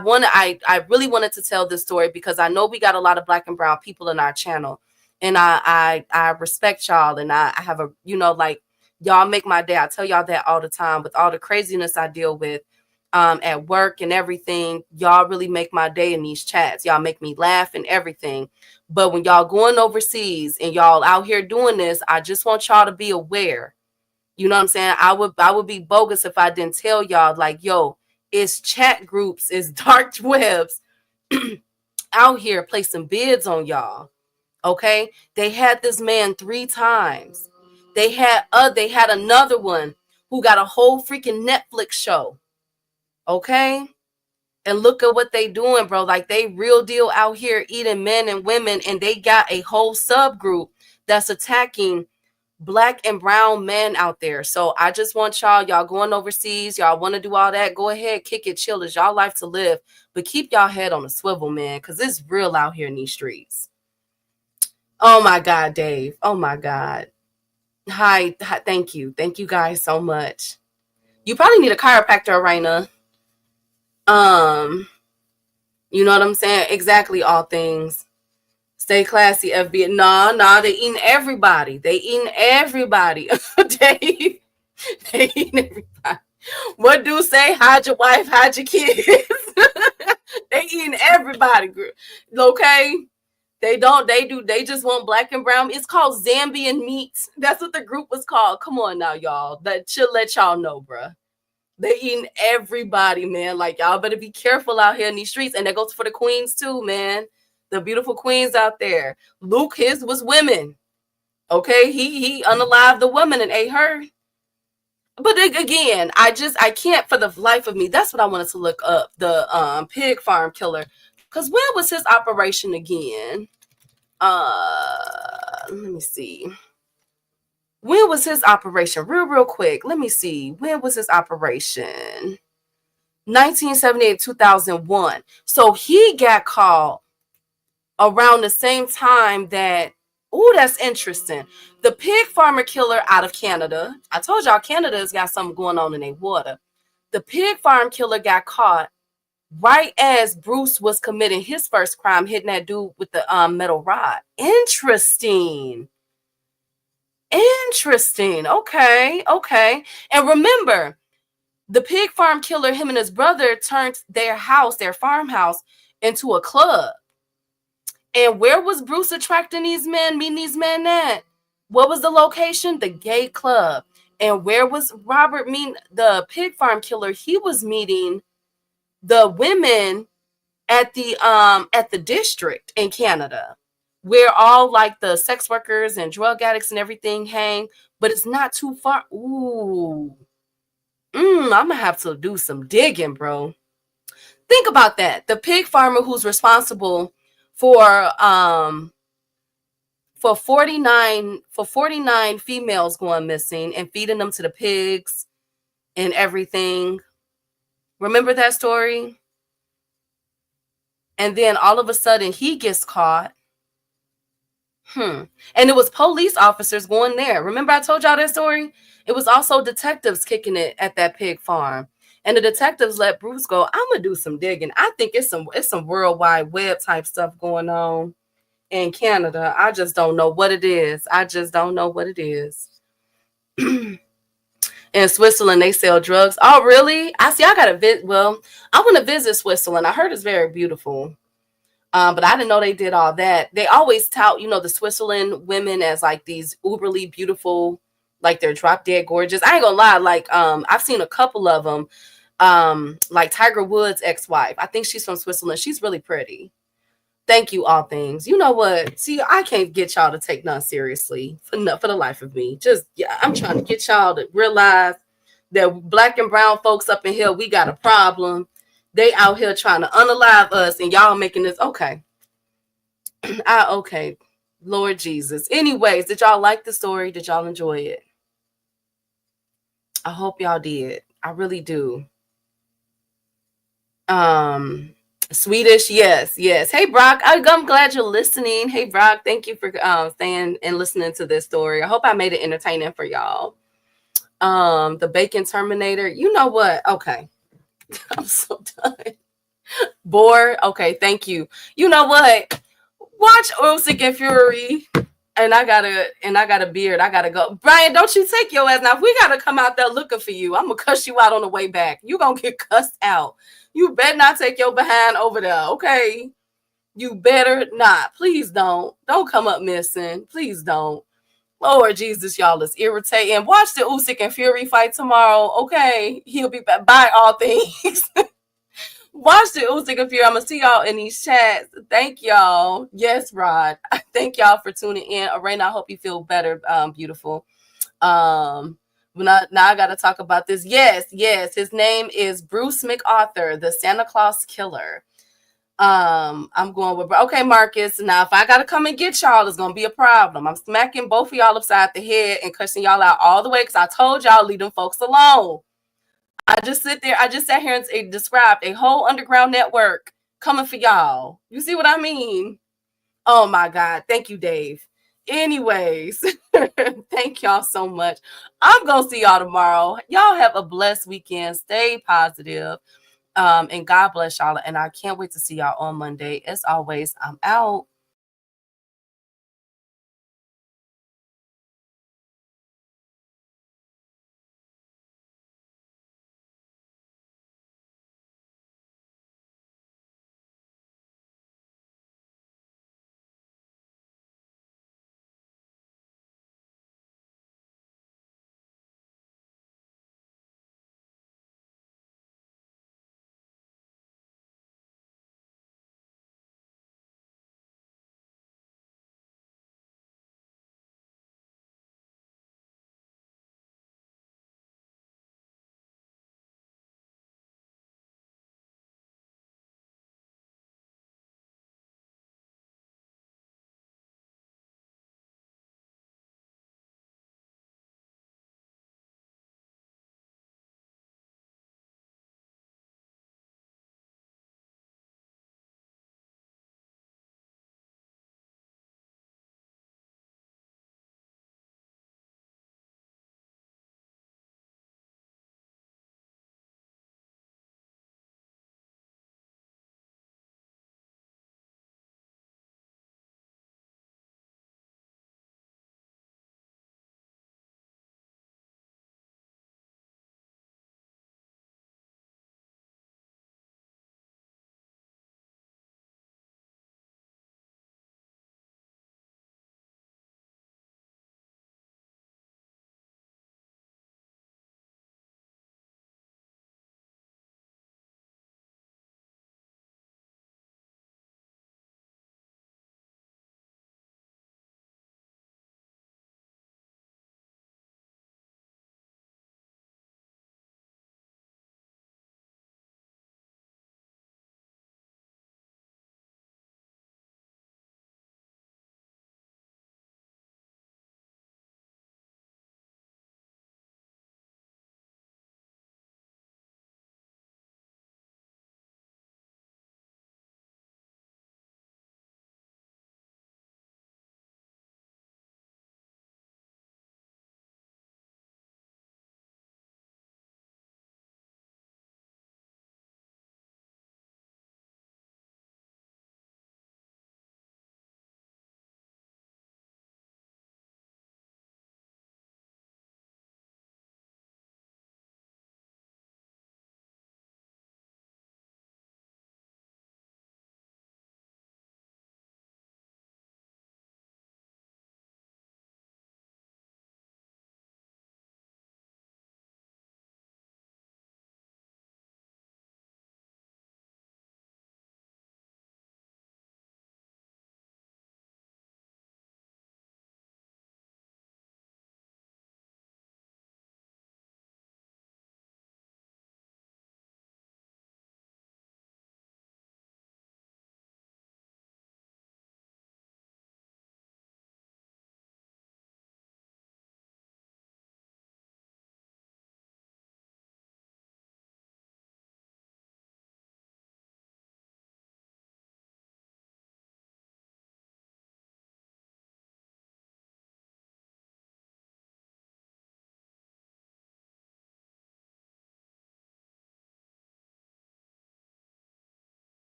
really wanted to tell this story because I know we got a lot of black and brown people in our channel. And I respect y'all. And I have a, y'all make my day. I tell y'all that all the time with all the craziness I deal with at work and everything. Y'all really make my day in these chats. Y'all make me laugh and everything. But when y'all going overseas and y'all out here doing this, I just want y'all to be aware. You know what I'm saying? I would be bogus if I didn't tell y'all, like, yo, it's chat groups, it's dark webs out here placing bids on y'all. Okay, they had this man 3 times. They had another one who got a whole freaking Netflix show. Okay, and look at what they doing, bro. Like, they real deal out here eating men and women, and they got a whole subgroup that's attacking black and brown men out there. So I just want y'all going overseas, y'all want to do all that, go ahead, kick it, chill. It's y'all life to live, but keep y'all head on a swivel, man, because it's real out here in these streets. Oh my God, Dave. Oh my God. Hi. Thank you guys so much. You probably need a chiropractor right now. You know what I'm saying? Exactly, all things. Stay classy, FB. Nah, they eating everybody. They eating everybody. they eating everybody. What do say? Hide your wife, hide your kids. They eating everybody. Okay? They just want black and brown. It's called Zambian meat. That's what the group was called. Come on now, y'all. That should let y'all know, bruh. They eating everybody, man. Like, y'all better be careful out here in these streets. And that goes for the queens too, man. The beautiful queens out there. Luke, his was women. Okay, he unalived the woman and ate her. But again, I can't for the life of me. That's what I wanted to look up. The pig farm killer. Because where was his operation again? Let me see. When was his operation? Real quick. Let me see. When was his operation? 1978, 2001. So he got caught around the same time that, that's interesting. The pig farmer killer out of Canada. I told y'all Canada's got something going on in their water. The pig farm killer got caught right as Bruce was committing his first crime, hitting that dude with the metal rod. Interesting. Okay. And remember, the pig farm killer, him and his brother turned their farmhouse, into a club. And where was Bruce attracting meeting these men at? What was the location? The gay club. And where was Robert the pig farm killer? He was meeting the women at the district in Canada, where all like the sex workers and drug addicts and everything hang, but it's not too far. Ooh. I'm gonna have to do some digging, bro. Think about that. The pig farmer who's responsible for 49 females going missing and feeding them to the pigs and everything. Remember that story? And then all of a sudden he gets caught. And it was police officers going there. Remember I told y'all that story? It was also detectives kicking it at that pig farm. And the detectives let Bruce go, I'm going to do some digging. I think it's some World Wide Web type stuff going on in Canada. I just don't know what it is. In Switzerland, they sell drugs. Oh, really? I got to visit. Well, I want to visit Switzerland. I heard it's very beautiful. But I didn't know they did all that. They always tout, the Switzerland women as like these uberly beautiful, like they're drop dead gorgeous. I ain't gonna lie. Like, I've seen a couple of them. Like Tiger Woods' ex-wife. I think she's from Switzerland. She's really pretty. Thank you, all things. You know what? See, I can't get y'all to take none seriously for the life of me. I'm trying to get y'all to realize that black and brown folks up in here, we got a problem. They out here trying to unalive us, and y'all making this okay. Okay, Lord Jesus. Anyways, did y'all like the story? Did y'all enjoy it? I hope y'all did. I really do. Swedish, yes. Hey, Brock, I'm glad you're listening. Hey, Brock, thank you for staying and listening to this story. I hope I made it entertaining for y'all. The Bacon Terminator. You know what? Okay. I'm so done. Bored. Okay, thank you. You know what? Watch Usyk and Fury. And I got a beard. I gotta go. Brian, don't you take your ass now. If we gotta come out there looking for you, I'm gonna cuss you out on the way back. You gonna get cussed out. You better not take your behind over there, okay? You better not. Please don't. Don't come up missing. Please don't. Lord Jesus, y'all is irritating. Watch the Usyk and Fury fight tomorrow, okay? He'll be back by all things. Watch the Usyk and Fury. I'm gonna see y'all in these chats. Thank y'all. Yes, Rod. Thank y'all for tuning in. Arena, I hope you feel better, beautiful. Now I gotta talk about this. Yes. His name is Bruce McArthur, the Santa Claus killer. I'm going with Marcus. Now, if I gotta come and get y'all, it's gonna be a problem. I'm smacking both of y'all upside the head and cussing y'all out all the way because I told y'all leave them folks alone. I just sat here and described a whole underground network coming for y'all. You see what I mean? Oh my God. Thank you, Dave. Anyways, thank y'all so much. I'm going to see y'all tomorrow. Y'all have a blessed weekend. Stay positive. And God bless y'all. And I can't wait to see y'all on Monday. As always, I'm out.